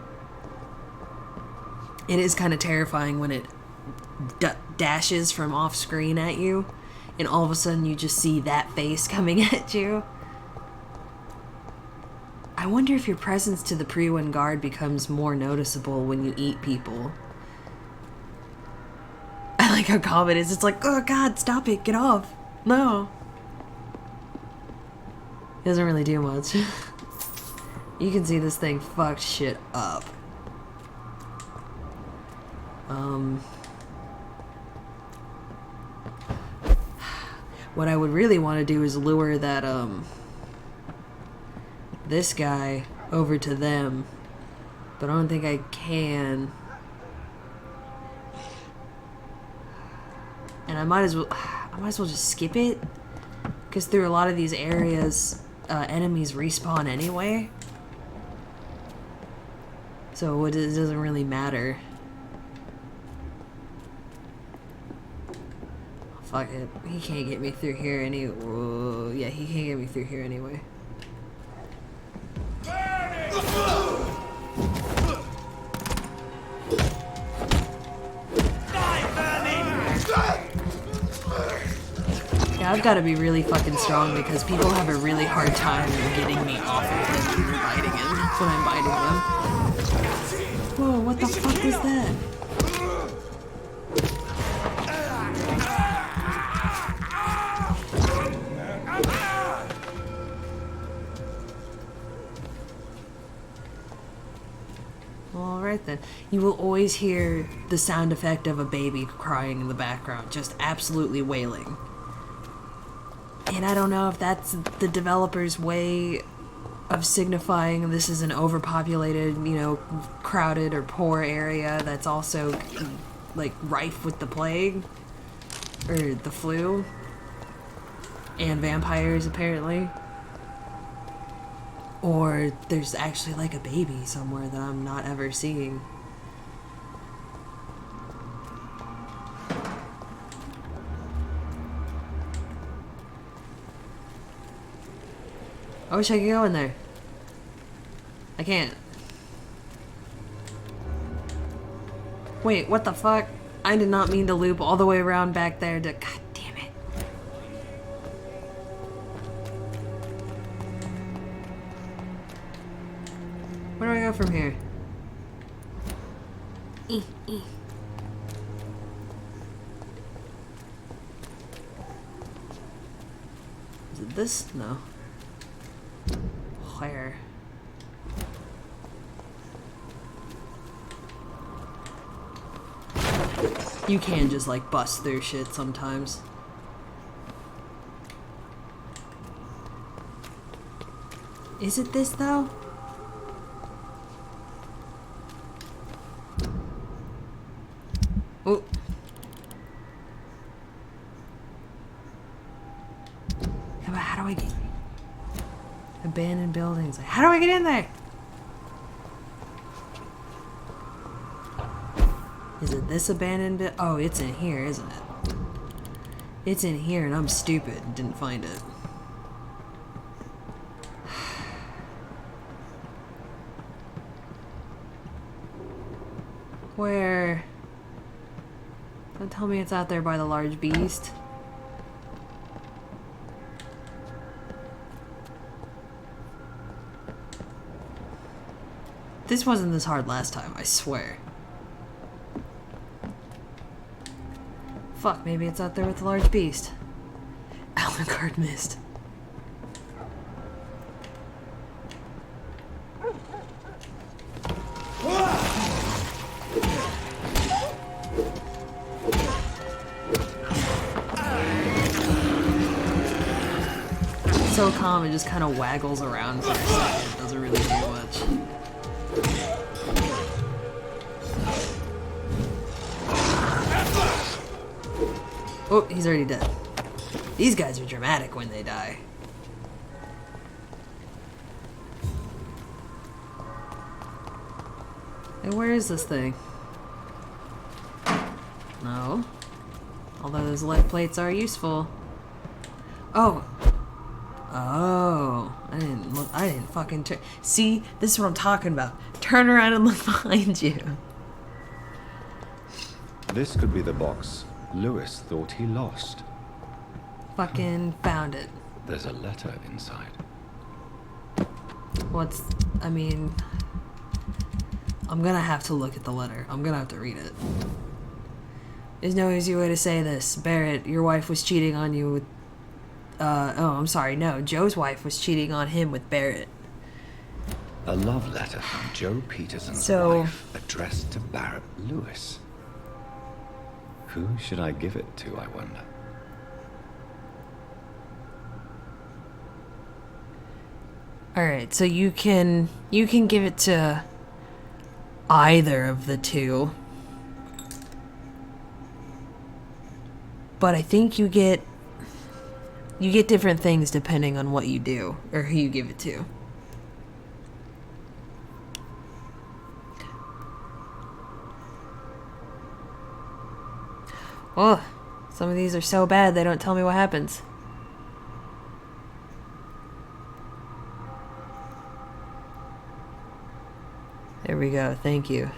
It is kind of terrifying when it dashes from off screen at you, and all of a sudden you just see that face coming at you. I wonder if your presence to the Pre-Win guard becomes more noticeable when you eat people. I like how common it is. It's like, oh god, stop it, get off. No. It doesn't really do much. You can see this thing fucked shit up. What I would really want to do is lure that, this guy over to them, but I don't think I can. And I might as well just skip it, because through a lot of these areas, enemies respawn anyway. So it doesn't really matter. Fuck it. He can't get me through here anyway. Yeah, he can't get me through here anyway. Yeah, I've got to be really fucking strong because people have a really hard time getting me off of them when biting him. When I'm biting them. Whoa, what the fuck was that? Alright then. You will always hear the sound effect of a baby crying in the background, just absolutely wailing. And I don't know if that's the developer's way of signifying this is an overpopulated, you know, crowded or poor area that's also, like, rife with the plague. Or the flu. And vampires, apparently. Or there's actually, like, a baby somewhere that I'm not ever seeing. I wish I could go in there. I can't. Wait, what the fuck? I did not mean to loop all the way around back there to... God damn it. Where do I go from here? Is it this? No. Where? You can just like bust through shit sometimes. Is it this though? Oh. Yeah, but how do I get... Abandoned buildings. How do I get in there? Is it this abandoned bit? Oh, it's in here, isn't it? It's in here and I'm stupid and didn't find it. Where? Don't tell me it's out there by the large beast. This wasn't this hard last time, I swear. Fuck, maybe it's out there with the large beast. Alucard missed. So calm, it just kind of waggles around for a second. It doesn't really do much. Oh, he's already dead. These guys are dramatic when they die. And where is this thing? No. Although those lead plates are useful. Oh. Oh. I didn't look. I didn't fucking turn. See? This is what I'm talking about. Turn around and look behind you. This could be the box Lewis thought he lost. Fucking found it. There's a letter inside. What's... I mean... I'm gonna have to look at the letter. I'm gonna have to read it. There's no easy way to say this. Barrett, your wife was cheating on you with... oh, I'm sorry. No, Joe's wife was cheating on him with Barrett. A love letter from Joe Peterson's wife addressed to Barrett Lewis. Who should I give it to, I wonder? Alright, so you can give it to either of the two. But I think you get different things depending on what you do or who you give it to. Oh, some of these are so bad they don't tell me what happens. There we go, thank you.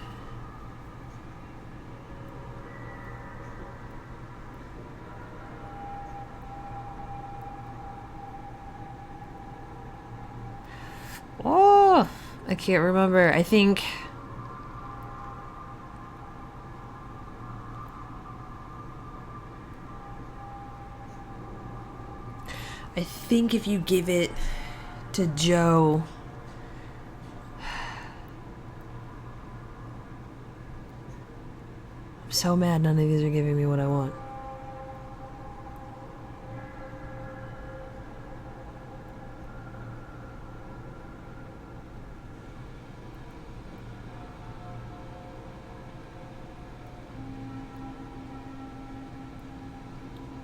Oh, I can't remember. I think if you give it to Joe, I'm so mad none of these are giving me what I want.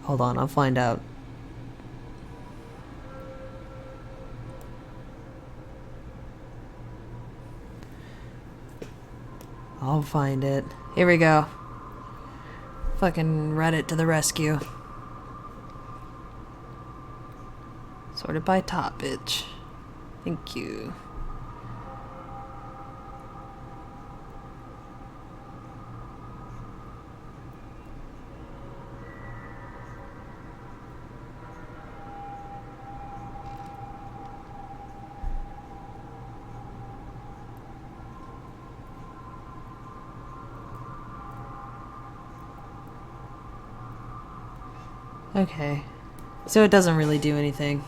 Hold on, I'll find out. I'll find it. Here we go. Fucking Reddit to the rescue. Sorted by top, bitch. Thank you. Okay, so it doesn't really do anything.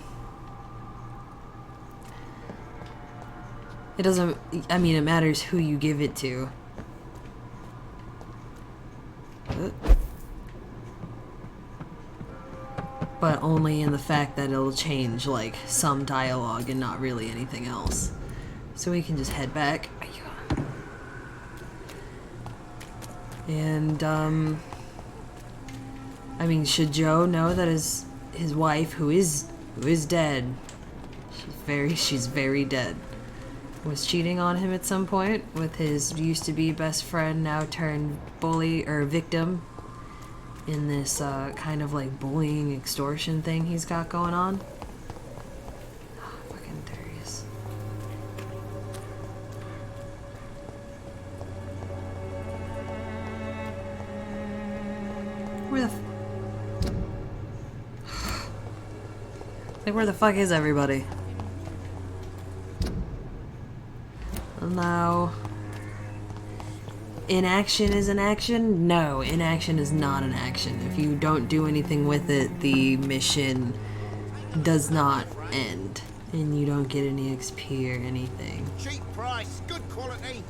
It doesn't, I mean, it matters who you give it to. But only in the fact that it'll change, like, some dialogue and not really anything else. So we can just head back. And, I mean, should Joe know that his wife, who is dead, she's very dead, was cheating on him at some point with his used to be best friend, now turned bully or victim in this kind of like bullying extortion thing he's got going on? Oh, fucking Darius. Where the like, where the fuck is everybody? I'm No. Inaction is an action? No, inaction is not an action. If you don't do anything with it, the mission does not end. And you don't get any XP or anything. Cheap price, good quality.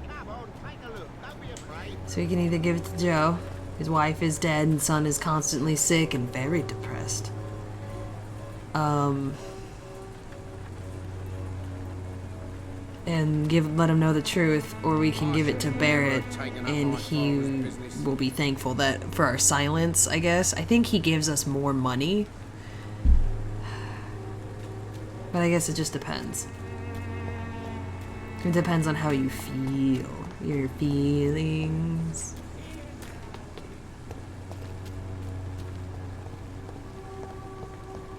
Come on, take a look. Don't be afraid. So you can either give it to Joe. His wife is dead and son is constantly sick and very depressed. And let him know the truth, or we can give it to Barrett and he will be thankful that for our silence, I guess. I think he gives us more money. But I guess it just depends. It depends on how you feel. Your feelings.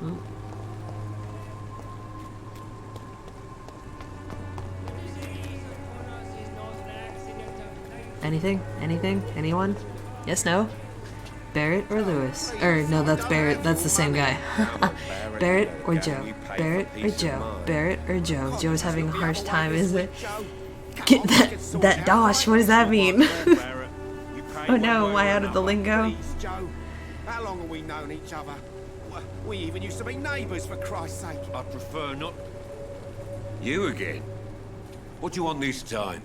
Oh. Anything? Anything? Anyone? Yes, no? Barrett or Lewis? Or, no, that's Barrett. That's the same guy. Barrett or Joe? Barrett or Joe? Barrett or Joe? Joe's having a harsh time, is it? Get that dosh, what does that mean? Oh no, why out of the lingo? Joe, how long have we known each other? We even used to be neighbours, for Christ's sake. I prefer not. You again? What do you want this time?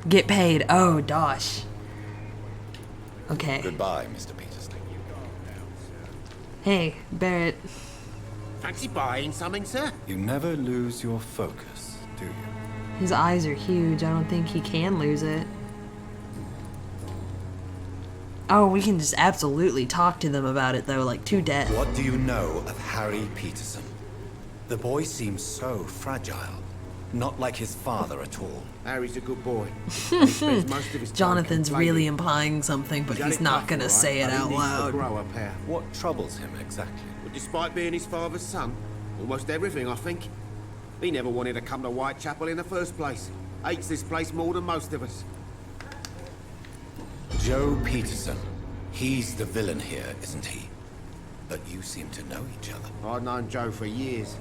Get paid. Oh, dosh. Okay. Goodbye, Mr. Peterson. Hey, Barrett. Fancy buying something, sir? You never lose your focus, do you? His eyes are huge. I don't think he can lose it. Oh, we can just absolutely talk to them about it, though, like to death. What do you know of Harry Peterson? The boy seems so fragile. Not like his father at all. Harry's a good boy. He spends most of his time Jonathan's complaining. really implying something, but he's not going to say it out loud. What troubles him exactly? But despite being his father's son, almost everything, I think. He never wanted to come to Whitechapel in the first place. Hates this place more than most of us. Joe Peterson. He's the villain here, isn't he? But you seem to know each other. I'd known Joe for years.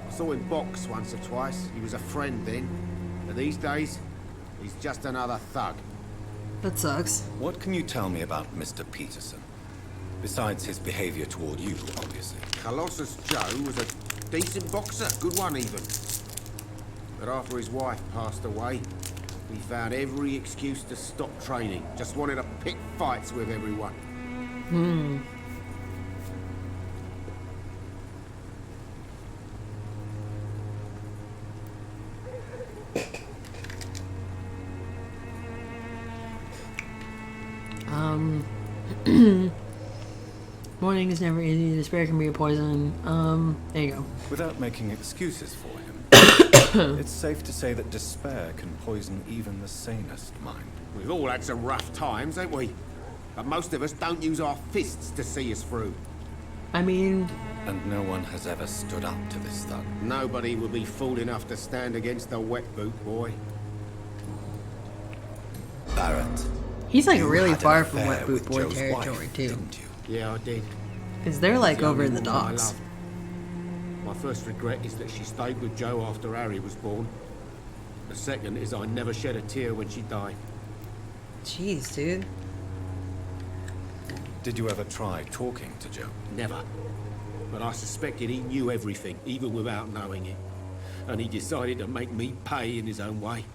I saw him box once or twice. He was a friend then. But these days, he's just another thug. That sucks. What can you tell me about Mr. Peterson? Besides his behavior toward you, obviously. Colossus Joe was a decent boxer, good one even. But after his wife passed away, he found every excuse to stop training. Just wanted to pick fights with everyone. Morning is never easy. Despair can be a poison. There you go. Without making excuses for him, it's safe to say that despair can poison even the sanest mind. We've all had some rough times, ain't we? But most of us don't use our fists to see us through. I mean... And no one has ever stood up to this thug. Nobody will be fool enough to stand against the wet boot boy. Barrett. He's like really far from wet boot boy territory, too. Yeah, I did. Because they're like over in the docks. My first regret is that she stayed with Joe after Harry was born. The second is I never shed a tear when she died. Jeez, dude. Did you ever try talking to Joe? Never. But I suspected he knew everything, even without knowing it. And he decided to make me pay in his own way.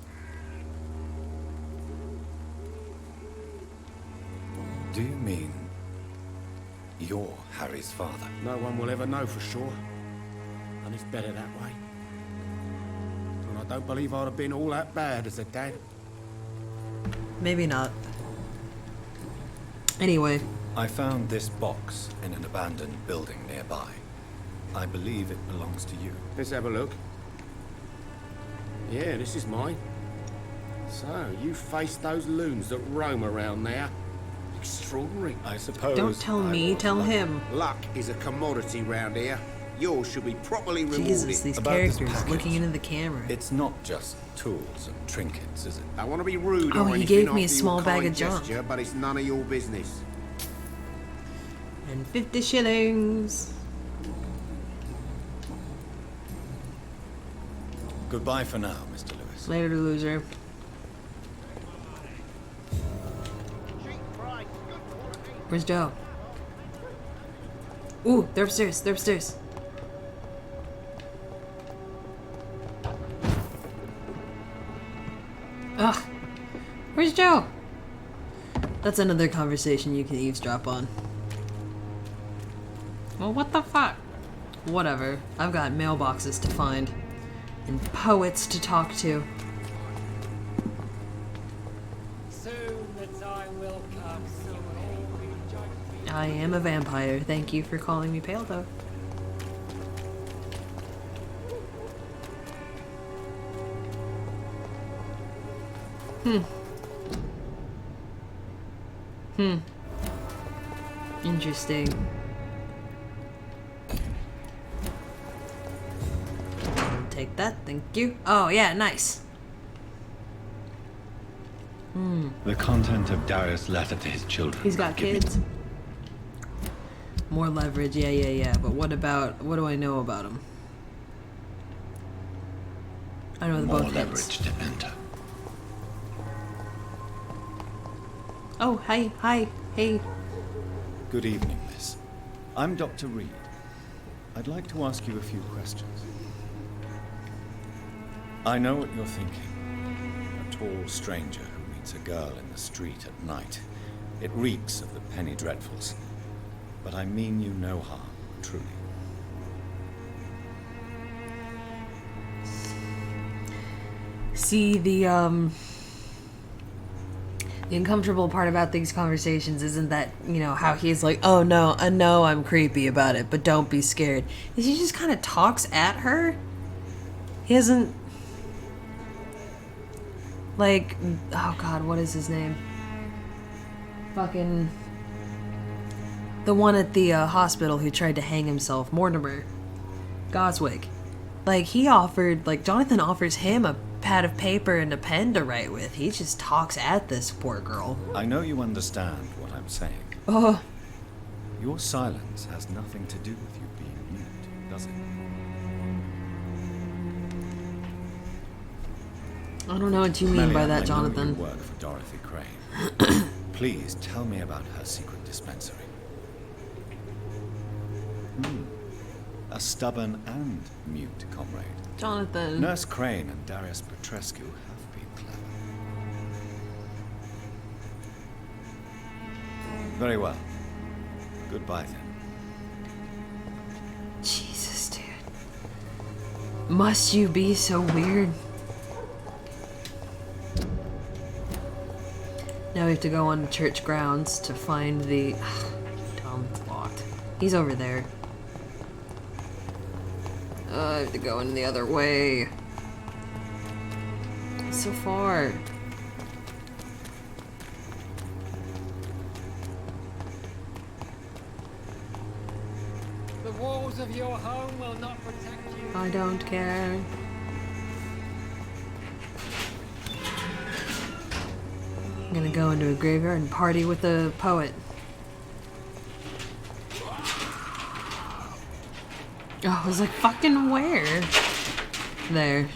Do you mean you're Harry's father? No one will ever know for sure. And it's better that way. And I don't believe I'd have been all that bad as a dad. Maybe not. Anyway. I found this box in an abandoned building nearby. I believe it belongs to you. Let's have a look. Yeah, this is mine. So, you faced those loons that roam around there. Extraordinary. I suppose. Don't tell me, tell him. Luck is a commodity round here. Yours should be properly rewarded. Jesus, these characters looking into the camera. It's not just tools and trinkets, is it? I want to be rude Oh, or he anything gave me a after small your bag kind of junk. gesture, but it's none of your business. And 50 shillings. Goodbye for now, Mr. Lewis. Later, loser. Where's Joe? Ooh, they're upstairs. They're upstairs. Ugh. Where's Joe? That's another conversation you can eavesdrop on. Well, what the fuck? Whatever. I've got mailboxes to find. And poets to talk to. Soon the time will come. I am a vampire. Thank you for calling me pale, though. Interesting. Take that, thank you. Oh, yeah, nice. The content of Darius' letter to his children. He's got Give me- kids. More leverage, yeah. But what do I know about him? I know the More both leverage to enter. Oh, hi, hey. Good evening, miss. I'm Dr. Reed. I'd like to ask you a few questions. I know what you're thinking. A tall stranger who meets a girl in the street at night. It reeks of the penny dreadfuls. But I mean you no harm, truly. See, the uncomfortable part about these conversations isn't that, you know, how he's like, oh no, I know I'm creepy about it, but don't be scared. Is he just kind of talks at her? He hasn't, like, oh god, what is his name? Fucking, the one at the hospital who tried to hang himself, Mortimer Goswick. Like, he offered, like, Jonathan offers him a pad of paper and a pen to write with. He just talks at this poor girl. I know you understand what I'm saying. Oh. Your silence has nothing to do with you being mute, does it? I don't know what you mean by that, I Jonathan. know you work for Dorothy Crane. Please tell me about her secret dispensary. A stubborn and mute comrade. Jonathan. Nurse Crane and Darius Petrescu have been clever. Very well. Goodbye then. Jesus, dude. Must you be so weird? Now we have to go on to church grounds to find the... Tom, it's locked. He's over there. I have to go in the other way. It's so far. The walls of your home will not protect you. I don't care. I'm gonna go into a graveyard and party with a poet. Oh, I was like, fucking where? There.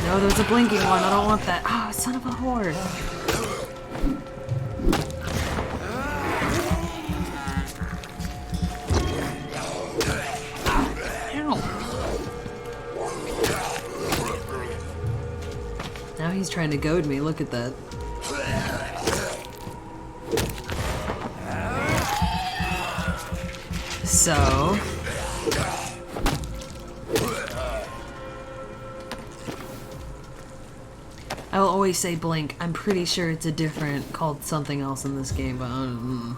No, there's a blinking one. I don't want that. Oh, son of a whore. Ow. Now he's trying to goad me. Look at that. So... I'll always say blink. I'm pretty sure it's a different, called something else in this game, but I don't know.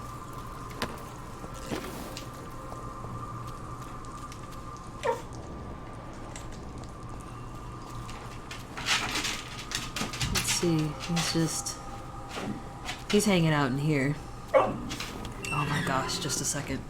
Let's see, he's hanging out in here. Oh my gosh, just a second.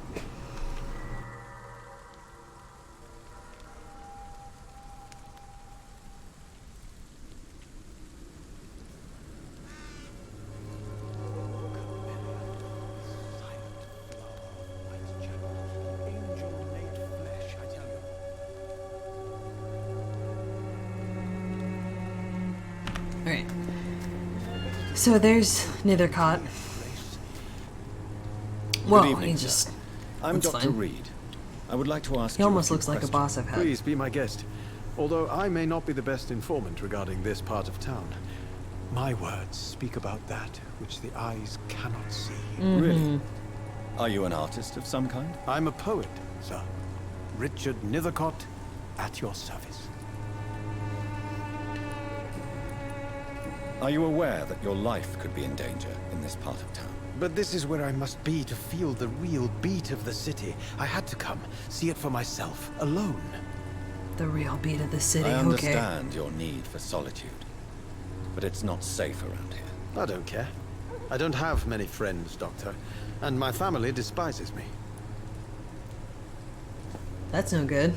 Alright. So there's Nethercott. Well, Good evening, he sir. just... I'm that's Dr. fine. Reed. I would like to ask He you almost a few looks like a questions. boss I've had. Please be my guest. Although I may not be the best informant regarding this part of town, my words speak about that which the eyes cannot see. Really? Are you an artist of some kind? I'm a poet, sir. Richard Nethercott, at your service. Are you aware that your life could be in danger in this part of town? But this is where I must be to feel the real beat of the city. I had to come, see it for myself, alone. The real beat of the city, I okay. understand your need for solitude, but it's not safe around here. I don't care. I don't have many friends, Doctor, and my family despises me. That's no good.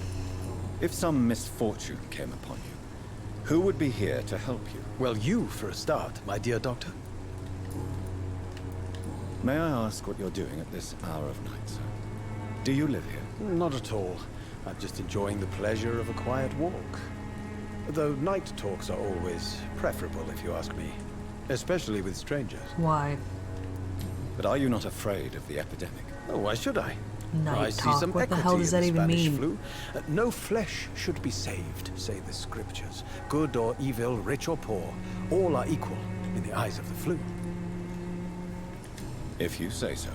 If some misfortune came upon you, who would be here to help you? Well, you, for a start, my dear Doctor. May I ask what you're doing at this hour of night, sir? Do you live here? Not at all. I'm just enjoying the pleasure of a quiet walk. Though night talks are always preferable, if you ask me. Especially with strangers. Why? But are you not afraid of the epidemic? Oh, why should I? Night I see talk. some What the equity hell does in that the even Spanish mean? flu. No flesh should be saved, say the scriptures. Good or evil, rich or poor, all are equal in the eyes of the flu. If you say so.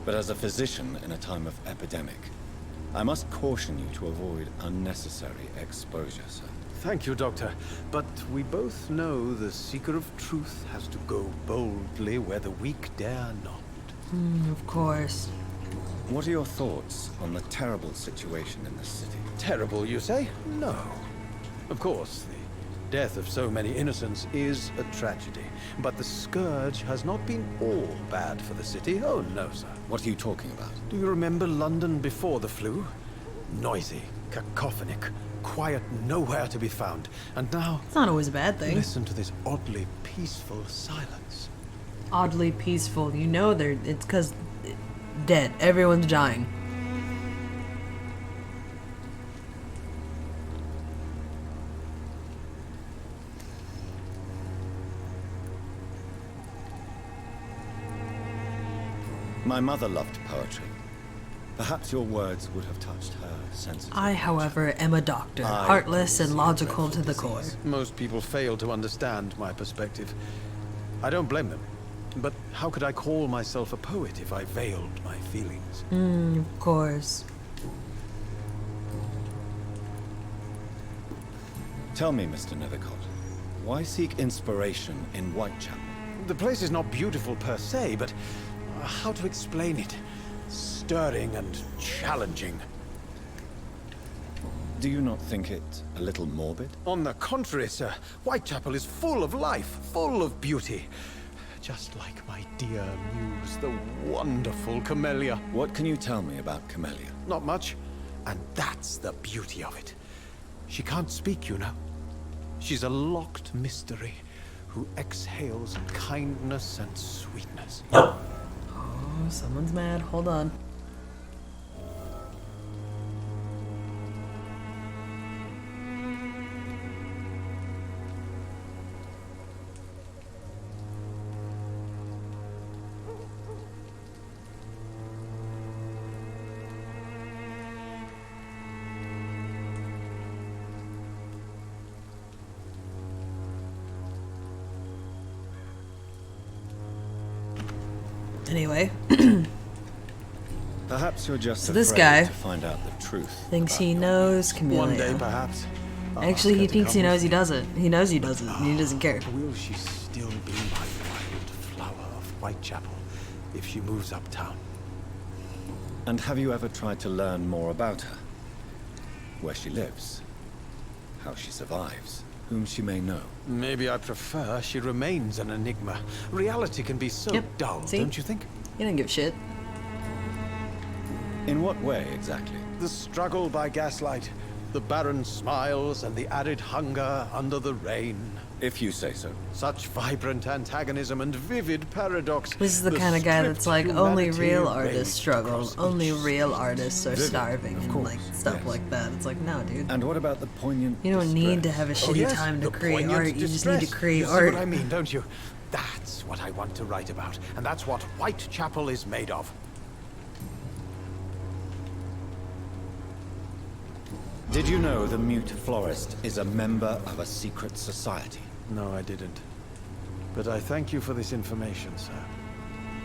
But as a physician in a time of epidemic, I must caution you to avoid unnecessary exposure, sir. Thank you, Doctor. But we both know the seeker of truth has to go boldly where the weak dare not. Of course. What are your thoughts on the terrible situation in this city? Terrible, you say? No. Of course, the death of so many innocents is a tragedy. But the scourge has not been all bad for the city. Oh, no, sir. What are you talking about? Do you remember London before the flu? Noisy, cacophonic, quiet nowhere to be found. And now... It's not always a bad thing. Listen to this oddly peaceful silence. Oddly peaceful. You know it's because... dead. Everyone's dying. My mother loved poetry. Perhaps your words would have touched her sensitive. I, however, am a doctor. Heartless and logical to the core. Most people fail to understand my perspective. I don't blame them. But how could I call myself a poet if I veiled my feelings? Of course. Tell me, Mr. Nethercott, why seek inspiration in Whitechapel? The place is not beautiful per se, but how to explain it? Stirring and challenging. Do you not think it a little morbid? On the contrary, sir. Whitechapel is full of life, full of beauty. Just like my dear muse, the wonderful Camellia. What can you tell me about Camellia? Not much, and that's the beauty of it. She can't speak, you know. She's a locked mystery who exhales kindness and sweetness. Oh, someone's mad. Hold on. Anyway. Perhaps you're just So this afraid guy to find out the truth. Thinks he knows Camellia. One day, perhaps. Actually, he thinks he knows he doesn't. He knows he doesn't, and he doesn't care. Will she still be my wild flower of Whitechapel if she moves uptown? And have you ever tried to learn more about her? Where she lives? How she survives? Whom she may know? Maybe I prefer she remains an enigma. Reality can be so dull, See? don't you think? He didn't give a shit. In what way, exactly? The struggle by gaslight. the barren smiles and the arid hunger under the rain. If you say so. Such vibrant antagonism and vivid paradox. This is the kind of guy that's like, only real artists struggle, only real artists are starving, and like stuff like that. It's like, no, dude. And what about the poignant You don't need to have a shitty time to create art, you just need to create art. You see what I mean, don't you? That's what I want to write about, and that's what Whitechapel is made of. Did you know the mute florist is a member of a secret society? No, I didn't. But I thank you for this information, sir.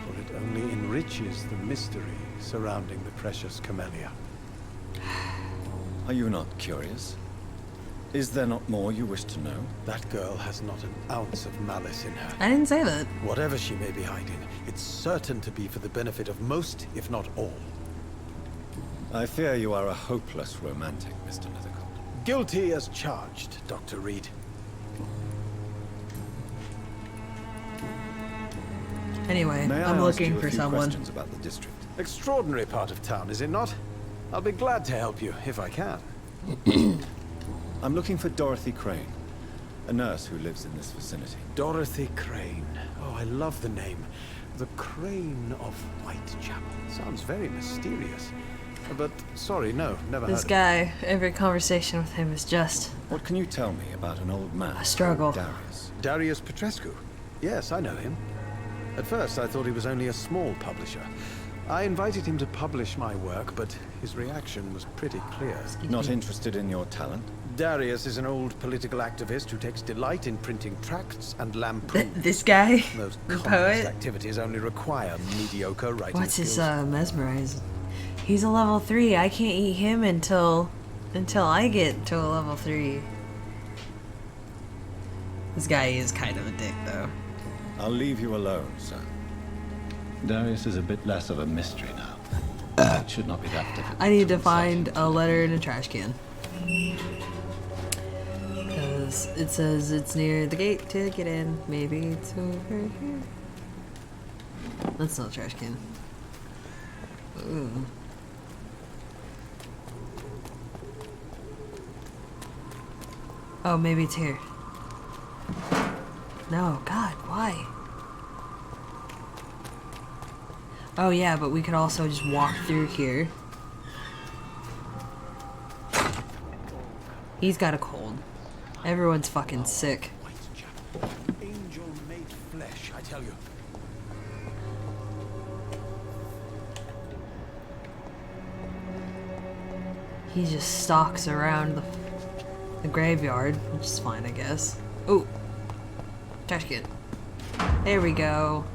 For it only enriches the mystery surrounding the precious camellia. Are you not curious? Is there not more you wish to know? That girl has not an ounce of malice in her. I didn't say that. Whatever she may be hiding, it's certain to be for the benefit of most, if not all. I fear you are a hopeless romantic, Mr. Nethercott. Guilty as charged, Dr. Reed. Anyway, May I I'm ask looking you a for few someone. questions about the district? Extraordinary part of town, is it not? I'll be glad to help you, if I can. I'm looking for Dorothy Crane, a nurse who lives in this vicinity. Dorothy Crane. Oh, I love the name. The Crane of Whitechapel. Sounds very mysterious. But, sorry, no, never heard This of guy, every conversation with him is just... What can you tell me about an old man? A struggle. Darius. Darius Petrescu. Yes, I know him. At first, I thought he was only a small publisher. I invited him to publish my work, but his reaction was pretty clear. Not interested in your talent? Darius is an old political activist who takes delight in printing tracts and lampoons. This guy? Those The commonest poet? activities only require mediocre writing What's his, skills. mesmerize? He's a level 3. I can't eat him until I get to a level 3. This guy is kind of a dick, though. I'll leave you alone, sir. Darius is a bit less of a mystery now. It should not be that difficult. I need to find a letter in a trash can. Because it says it's near the gate to get in. Maybe it's over here. That's not a trash can. Ooh. Oh, maybe it's here. No, God, why? Oh yeah, but we could also just walk through here. He's got a cold. Everyone's fucking sick. Angel made flesh, I tell you. He just stalks around the graveyard, which is fine, I guess. Oh, trash can. There we go.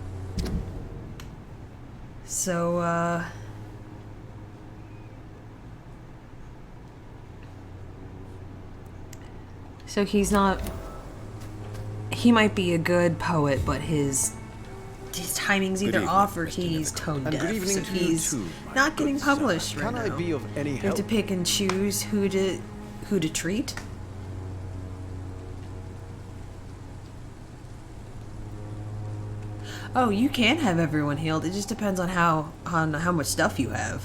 So, so he's not... He might be a good poet, but his timing's either off or he's tone deaf. good evening So to you he's too, my not getting good sir. published right Can now. I be of any You have to help? pick and choose who to treat. Oh, you can have everyone healed. It just depends on how much stuff you have.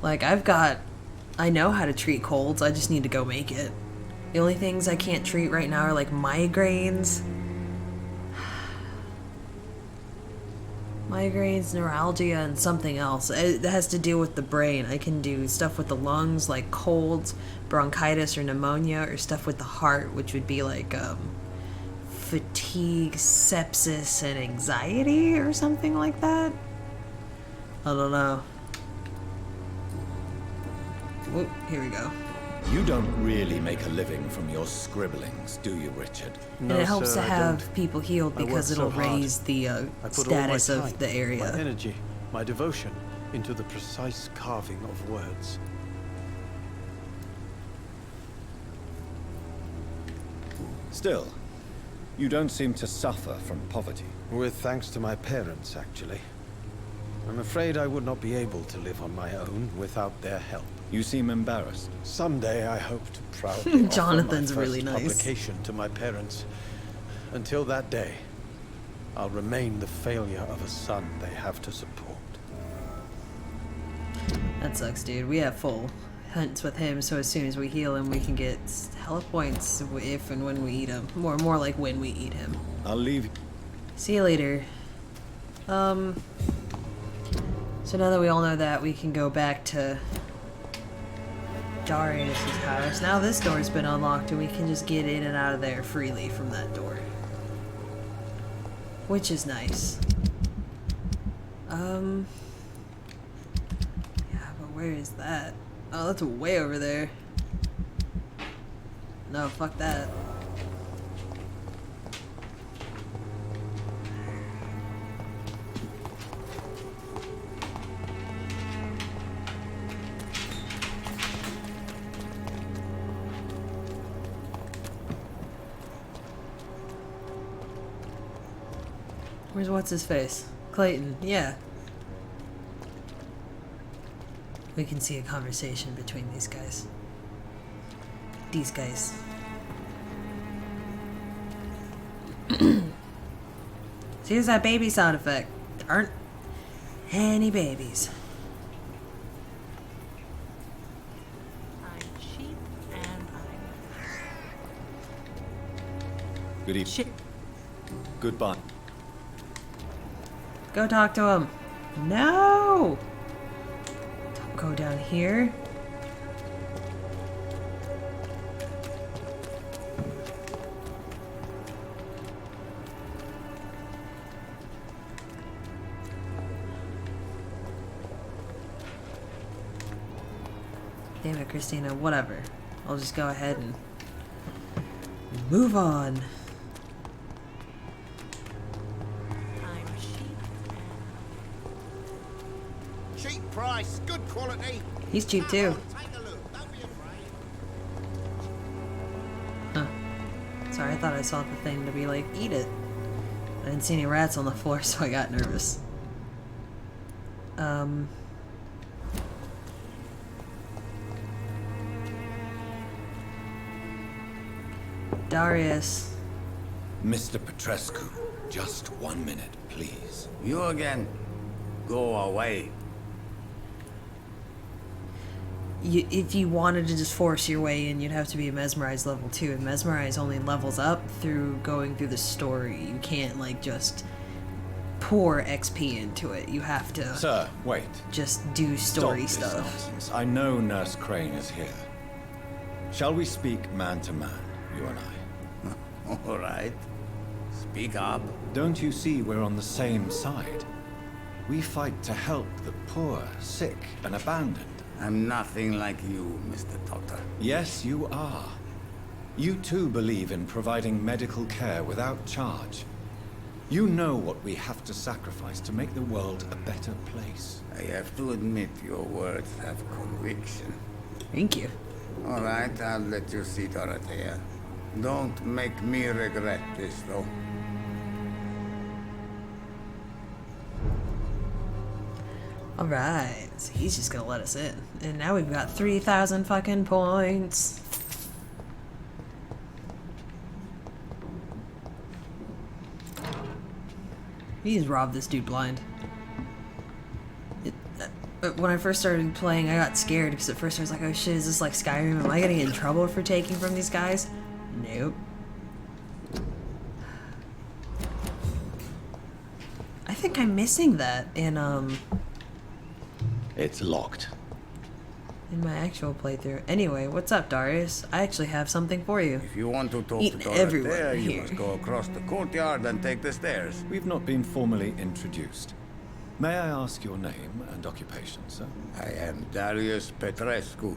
Like I know how to treat colds. I just need to go make it. The only things I can't treat right now are like migraines. Migraines, neuralgia, and something else. It has to deal with the brain. I can do stuff with the lungs, like colds, bronchitis, or pneumonia, or stuff with the heart, which would be like fatigue, sepsis, and anxiety, or something like that. I don't know. Whoop, here we go. You don't really make a living from your scribblings, do you, Richard? And it helps to have people healed because it'll raise the status of the area. My energy, my devotion into the precise carving of words. Still, you don't seem to suffer from poverty. With thanks to my parents, actually. I'm afraid I would not be able to live on my own without their help. You seem embarrassed. Someday I hope to proudly Jonathan's offer my really first nice. publication to my parents. Until that day, I'll remain the failure of a son they have to support. That sucks, dude. We have full hunts with him, so as soon as we heal him, we can get health points if and when we eat him. More like when we eat him. I'll leave. See you later. So now that we all know that, we can go back to Darius' house. Now this door's been unlocked and we can just get in and out of there freely from that door. Which is nice. Yeah, but where is that? Oh, that's way over there. No, fuck that. Where's what's-his-face? Clayton, yeah. We can see a conversation between these guys. These guys. See, here's that baby sound effect. There aren't any babies. I'm cheap and Good evening. Goodbye. Go talk to him. No! Don't go down here. Damn it, Christina. Whatever. I'll just go ahead and move on. Price, good quality. He's cheap too. Huh. Sorry, I thought I saw the thing to be like, eat it. I didn't see any rats on the floor, so I got nervous. Darius. Mr. Petrescu, just 1 minute, please. You again. Go away. If you wanted to just force your way in, you'd have to be a Mesmerize level 2, and Mesmerize only levels up through going through the story. You can't, like, just pour XP into it. You have to... Sir, wait. Just do story Stop this stuff. nonsense. I know Nurse Crane is here. Shall we speak man to man, you and I? All right. Speak up. Don't you see we're on the same side? We fight to help the poor, sick, and abandoned. I'm nothing like you, Mr. Doctor. Yes, you are. You too believe in providing medical care without charge. You know what we have to sacrifice to make the world a better place. I have to admit your words have conviction. Thank you. All right, I'll let you see Dorothea. Don't make me regret this, though. Alright, so he's just gonna let us in. And now we've got 3,000 fucking points. He just robbed this dude blind. When I first started playing, I got scared because at first I was like, oh shit, is this like Skyrim? Am I gonna get in trouble for taking from these guys? Nope. I think I'm missing that in, It's locked. in my actual playthrough. Anyway, what's up, Darius? I actually have something for you. If you want to talk Eating to Dorothea, everyone you here. must go across the courtyard and take the stairs. We've not been formally introduced. May I ask your name and occupation, sir? I am Darius Petrescu.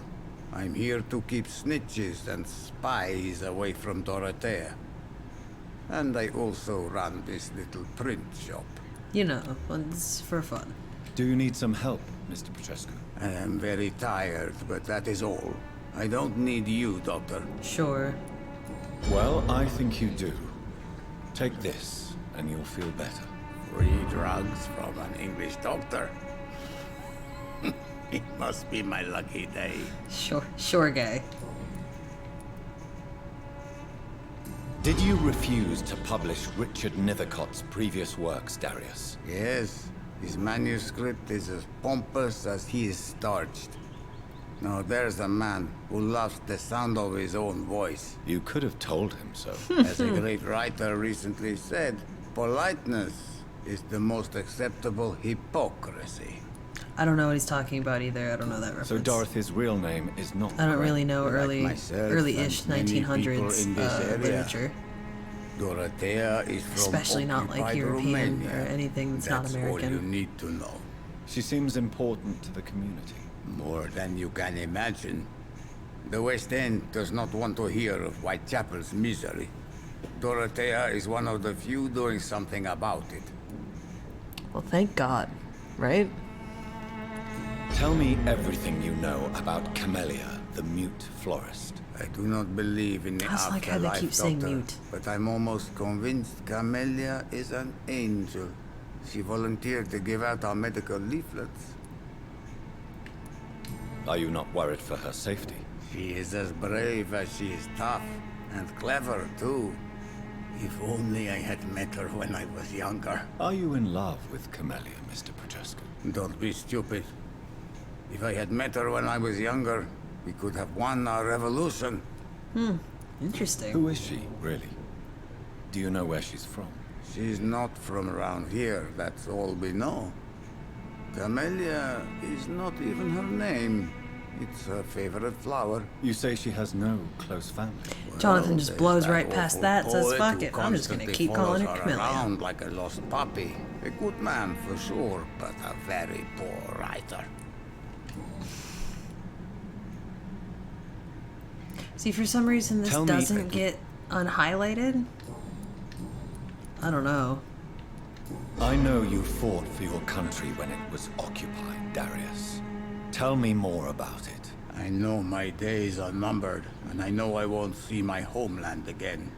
I'm here to keep snitches and spies away from Dorothea. And I also run this little print shop. You know, it's for fun. Do you need some help, Mr. Petrescu? I am very tired, but that is all. I don't need you, Doctor. Sure. Well, I think you do. Take this, and you'll feel better. Free drugs from an English doctor. It must be my lucky day. Sure, guy. Did you refuse to publish Richard Nethercott's previous works, Darius? Yes, his manuscript is as pompous as he is starched. Now there's a man who loves the sound of his own voice. You could have told him so. As a great writer recently said, politeness is the most acceptable hypocrisy. I don't know what he's talking about either. I don't know that reference. So Dorothy's real name is not I don't really know Like early-ish 1900s literature. Dorothea is from Especially not like occupied European Romania. or anything that's not American. All you need to know. She seems important to the community. More than you can imagine. The West End does not want to hear of Whitechapel's misery. Dorothea is one of the few doing something about it. Well, thank God, right? Tell me everything you know about Camellia, the mute florist. I do not believe in the I just like how they afterlife, keep saying Doctor, mute. but I'm almost convinced Camellia is an angel. She volunteered to give out our medical leaflets. Are you not worried for her safety? She is as brave as she is tough, and clever too. If only I had met her when I was younger. Are you in love with Camellia, Mr. Prochaska? Don't be stupid. If I had met her when I was younger, we could have won our revolution. Interesting. Who is she, really? Do you know where she's from? She's not from around here, that's all we know. Camellia is not even her name. It's her favorite flower. You say she has no close family? Jonathan just There's blows that right past awful that, says poet fuck who it, I'm just gonna constantly keep calling her follows her Camellia. around like a lost puppy. A good man for sure, but a very poor writer. See, for some reason this Tell me- doesn't get unhighlighted. I don't know. I know you fought for your country when it was occupied, Darius. Tell me more about it. I know my days are numbered, and I know I won't see my homeland again.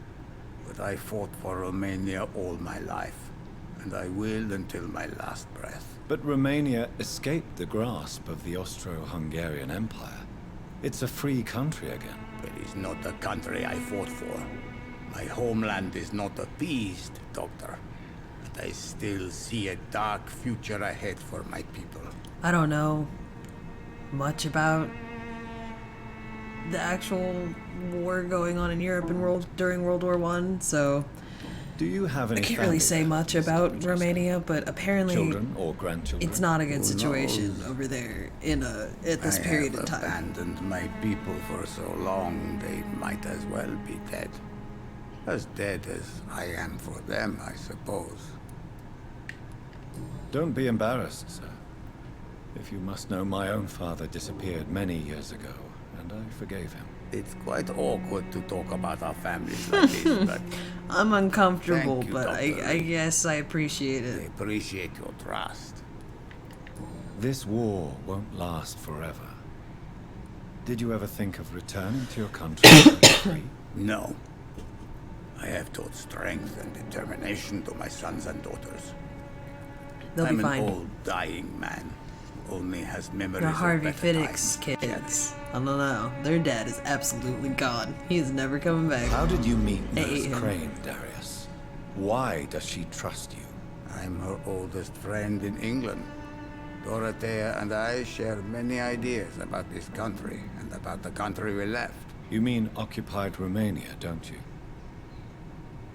But I fought for Romania all my life, and I will until my last breath. But Romania escaped the grasp of the Austro-Hungarian Empire. It's a free country again. It is not the country I fought for. My homeland is not appeased, Doctor. But I still see a dark future ahead for my people. I don't know much about the actual war going on in Europe in during World War I, so Do you have any I can't really say family much there, Mr. about Prochaska? Romania, but apparently Children or grandchildren? it's not a good Who situation knows? over there at this I period have in time. abandoned my people for so long, they might as well be dead. As dead as I am for them, I suppose. Don't be embarrassed, sir. If you must know, my own father disappeared many years ago, and I forgave him. It's quite awkward to talk about our families like this, but I'm uncomfortable, Thank you, but Dr. I guess I appreciate I it. appreciate your trust. This war won't last forever. Did you ever think of returning to your country? No. I have taught strength and determination to my sons and daughters. They'll I'm be fine. an old, dying man. Only has memories The of Harvey better Fiddix times. kids. I don't know. Their dad is absolutely gone. He is never coming back. How did you meet I Nurse ate him. Crane, Darius? Why does she trust you? I'm her oldest friend in England. Dorothea and I share many ideas about this country and about the country we left. You mean occupied Romania, don't you?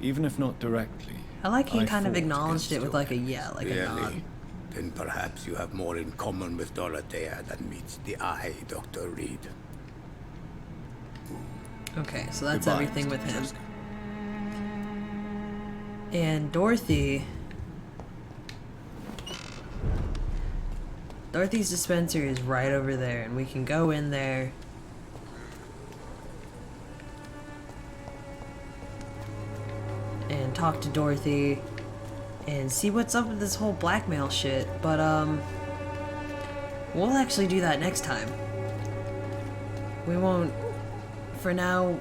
Even if not directly. I like he I kind of fought acknowledged against it with your like a yeah, like a nod. Really? Then perhaps you have more in common with Dorothea than meets the eye, Dr. Reed. Okay, so that's Goodbye, everything Mr. with him. Prochaska. And Dorothy's dispensary is right over there, and we can go in there. And talk to Dorothy and see what's up with this whole blackmail shit. But we'll actually do that next time. We won't, for now,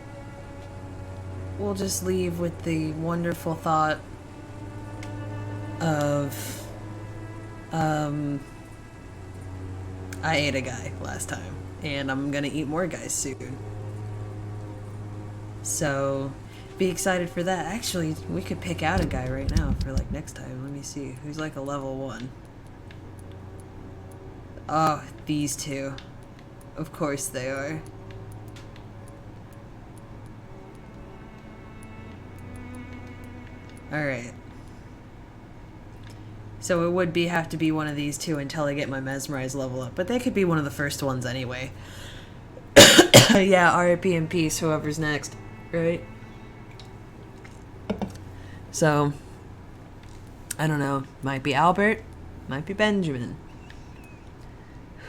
we'll just leave with the wonderful thought of I ate a guy last time, and I'm gonna eat more guys soon. So be excited for that. Actually, we could pick out a guy right now for like next time. Let me see who's like a level 1. Oh, these two. Of course they are. Alright. So it would have to be one of these two until I get my mesmerize level up. But they could be one of the first ones anyway. Yeah, RIP in peace, whoever's next. Right? So, I don't know. Might be Albert. Might be Benjamin.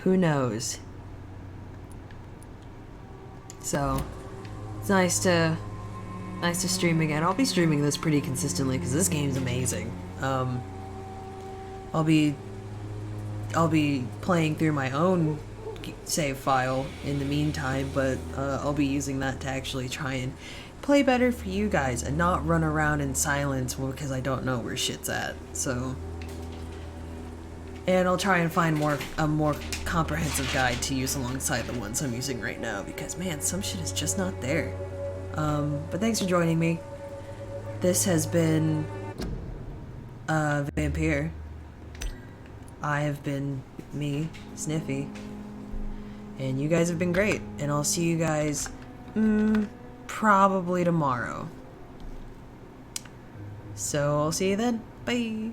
Who knows? So, it's nice to stream again. I'll be streaming this pretty consistently because this game's amazing. I'll be playing through my own save file in the meantime, but I'll be using that to actually try and play better for you guys and not run around in silence because I don't know where shit's at. So, and I'll try and find a more comprehensive guide to use alongside the ones I'm using right now because, man, some shit is just not there. But thanks for joining me. This has been Vampyr. I have been me, Sniffy. And you guys have been great. And I'll see you guys probably tomorrow. So I'll see you then. Bye.